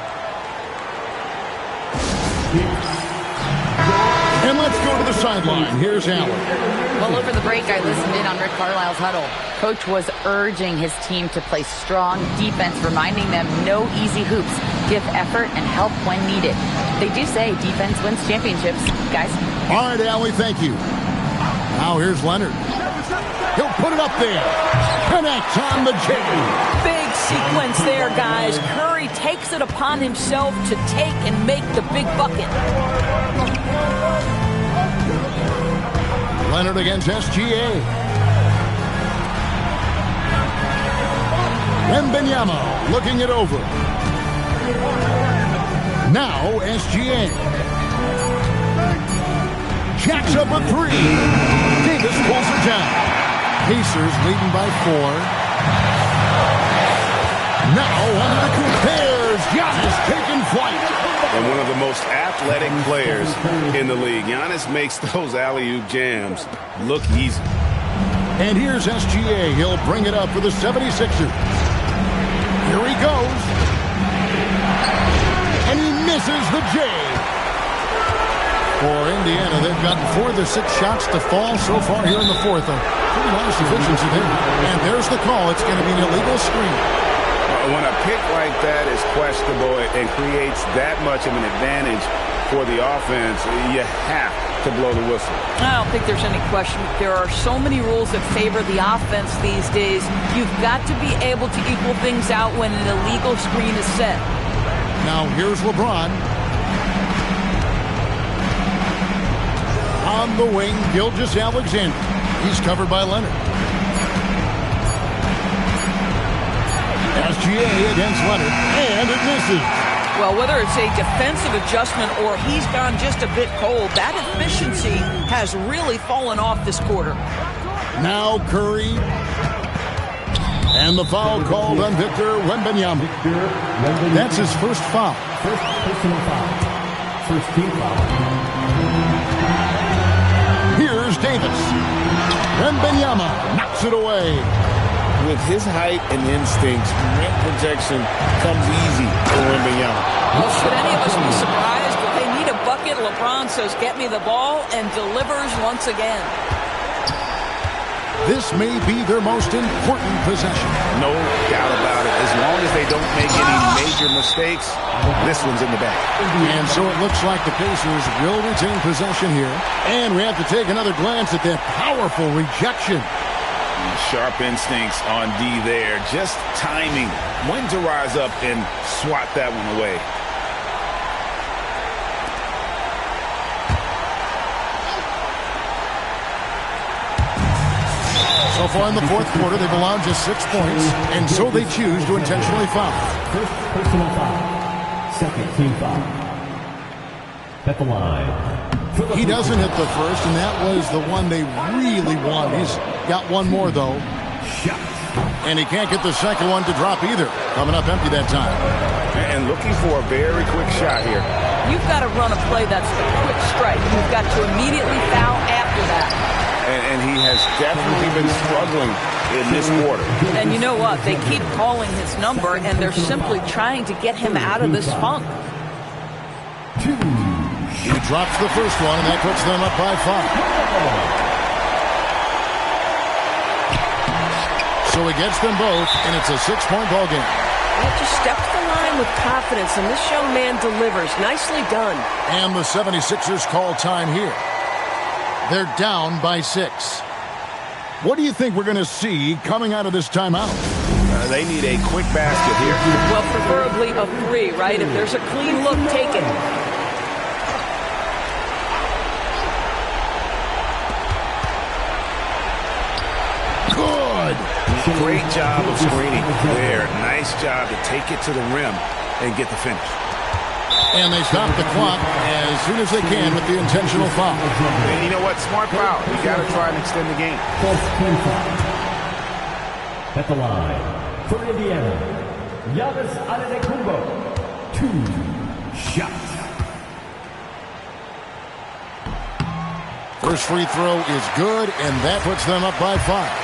And let's go to the sideline. Here's Allen. Well, over the break, I listened in on Rick Carlisle's huddle. Coach was urging his team to play strong defense, reminding them no easy hoops. Give effort and help when needed. They do say defense wins championships, guys. All right, Allie, thank you. Now here's Leonard. He'll put it up there. Connect on the J. Big sequence there, guys. Curry takes it upon himself to take and make the big bucket. Leonard against SGA. Wembanyama looking it over. Now SGA. Jacks up a 3. Davis pulls it down. Pacers leading by 4. Now under the compares. Giannis taking flight. And one of the most athletic players in the league. Giannis makes those alley-oop jams look easy. And here's SGA. He'll bring it up for the 76ers. Here he goes. And he misses the J. For Indiana, they've gotten 4 of their 6 shots to fall so far here in the 4th. Pretty nice efficiency there. And there's the call. It's going to be an illegal screen. When a pick like that is questionable and creates that much of an advantage for the offense, you have to blow the whistle. I don't think there's any question. There are so many rules that favor the offense these days. You've got to be able to equal things out when an illegal screen is set. Now here's LeBron. On the wing, Gilgeous-Alexander. He's covered by Leonard. SGA against Leonard, and it misses. Well, whether it's a defensive adjustment or he's gone just a bit cold, that efficiency has really fallen off this quarter. Now Curry. And the foul called on Victor Wembanyama. That's his first foul. First personal foul. First team foul. Here's Davis. Wembanyama knocks it away. With his height and instincts, rim protection comes easy for Wembanyama. Well, should any of us be surprised? If they need a bucket, LeBron says, get me the ball, and delivers once again. This may be their most important possession. No doubt about it. As long as they don't make any major mistakes, this one's in the bag. And so it looks like the Pacers will retain possession here. And we have to take another glance at that powerful rejection. Sharp instincts on D there. Just timing when to rise up and swat that one away. So far in the 4th quarter, they've allowed just 6 points, and so they choose to intentionally foul. First personal foul. Second team foul. At the line. He doesn't hit the first, and that was the one they really won. He's got one more, though. And he can't get the second one to drop either. Coming up empty that time. And looking for a very quick shot here. You've got to run a play that's a quick strike. You've got to immediately foul after that. And he has definitely been struggling in this quarter. And you know what? They keep calling his number, and they're simply trying to get him out of this funk. He drops the first one, and that puts them up by 5. So he gets them both, and it's a 6-point ball game. Just step to the line with confidence, and this young man delivers. Nicely done. And the 76ers call time here. They're down by 6. What do you think we're going to see coming out of this timeout? They need a quick basket here. Well, preferably a 3, right? If there's a clean look, take it. Good. Great job of screening there. Nice job to take it to the rim and get the finish. And they stop the clock as soon as they can with the intentional foul. And you know what? Smart foul. You got to try and extend the game. At the line, for Indiana, Giannis Antetokounmpo, 2 shots. First free throw is good, and that puts them up by 5.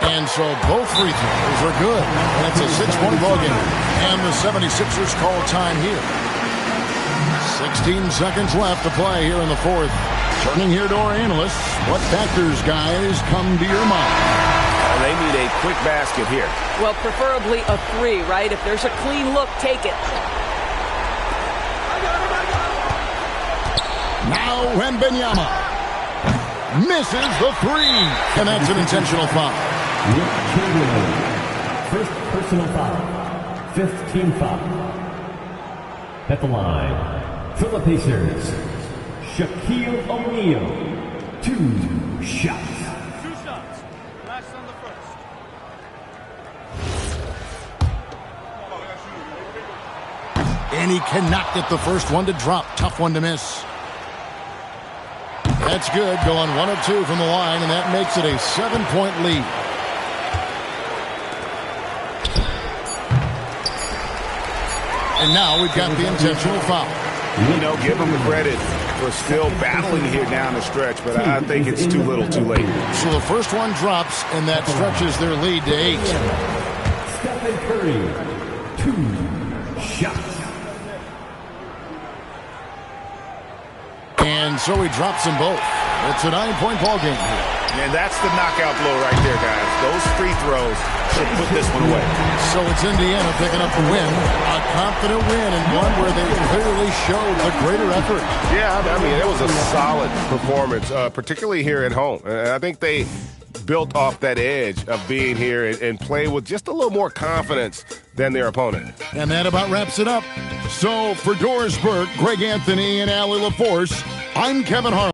And so both free throws are good. And it's a 6-point ball game. And the 76ers call time here. 16 seconds left to play here in the fourth. Turning here to our analysts. What factors, guys, come to your mind? They need a quick basket here. Well, preferably a 3, right? If there's a clean look, take it. Now Wembanyama misses the 3. And that's an intentional foul. Wilt Chamberlain, first personal foul, 5th team foul. At the line, for the Pacers, Shaquille O'Neal, 2 shots. 2 shots. Last on the first. And he cannot get the first one to drop. Tough one to miss. That's good. Going 1 of 2 from the line, and that makes it a 7-point lead. And now we've got the intentional foul. You know, give him the credit for still battling here down the stretch, but I think it's too little too late. So the first one drops, and that stretches their lead to 8. Stephen Curry, 2 shots. And so he drops them both. It's a 9-point ball game here. And that's the knockout blow right there, guys. Those free throws should put this one away. So it's Indiana picking up the win. A confident win, and one where they clearly showed the greater effort. Yeah, I mean, it was a solid performance, particularly here at home. And I think they built off that edge of being here and play with just a little more confidence than their opponent. And that about wraps it up. So for Doris Burke, Greg Anthony, and Allie LaForce, I'm Kevin Harlan.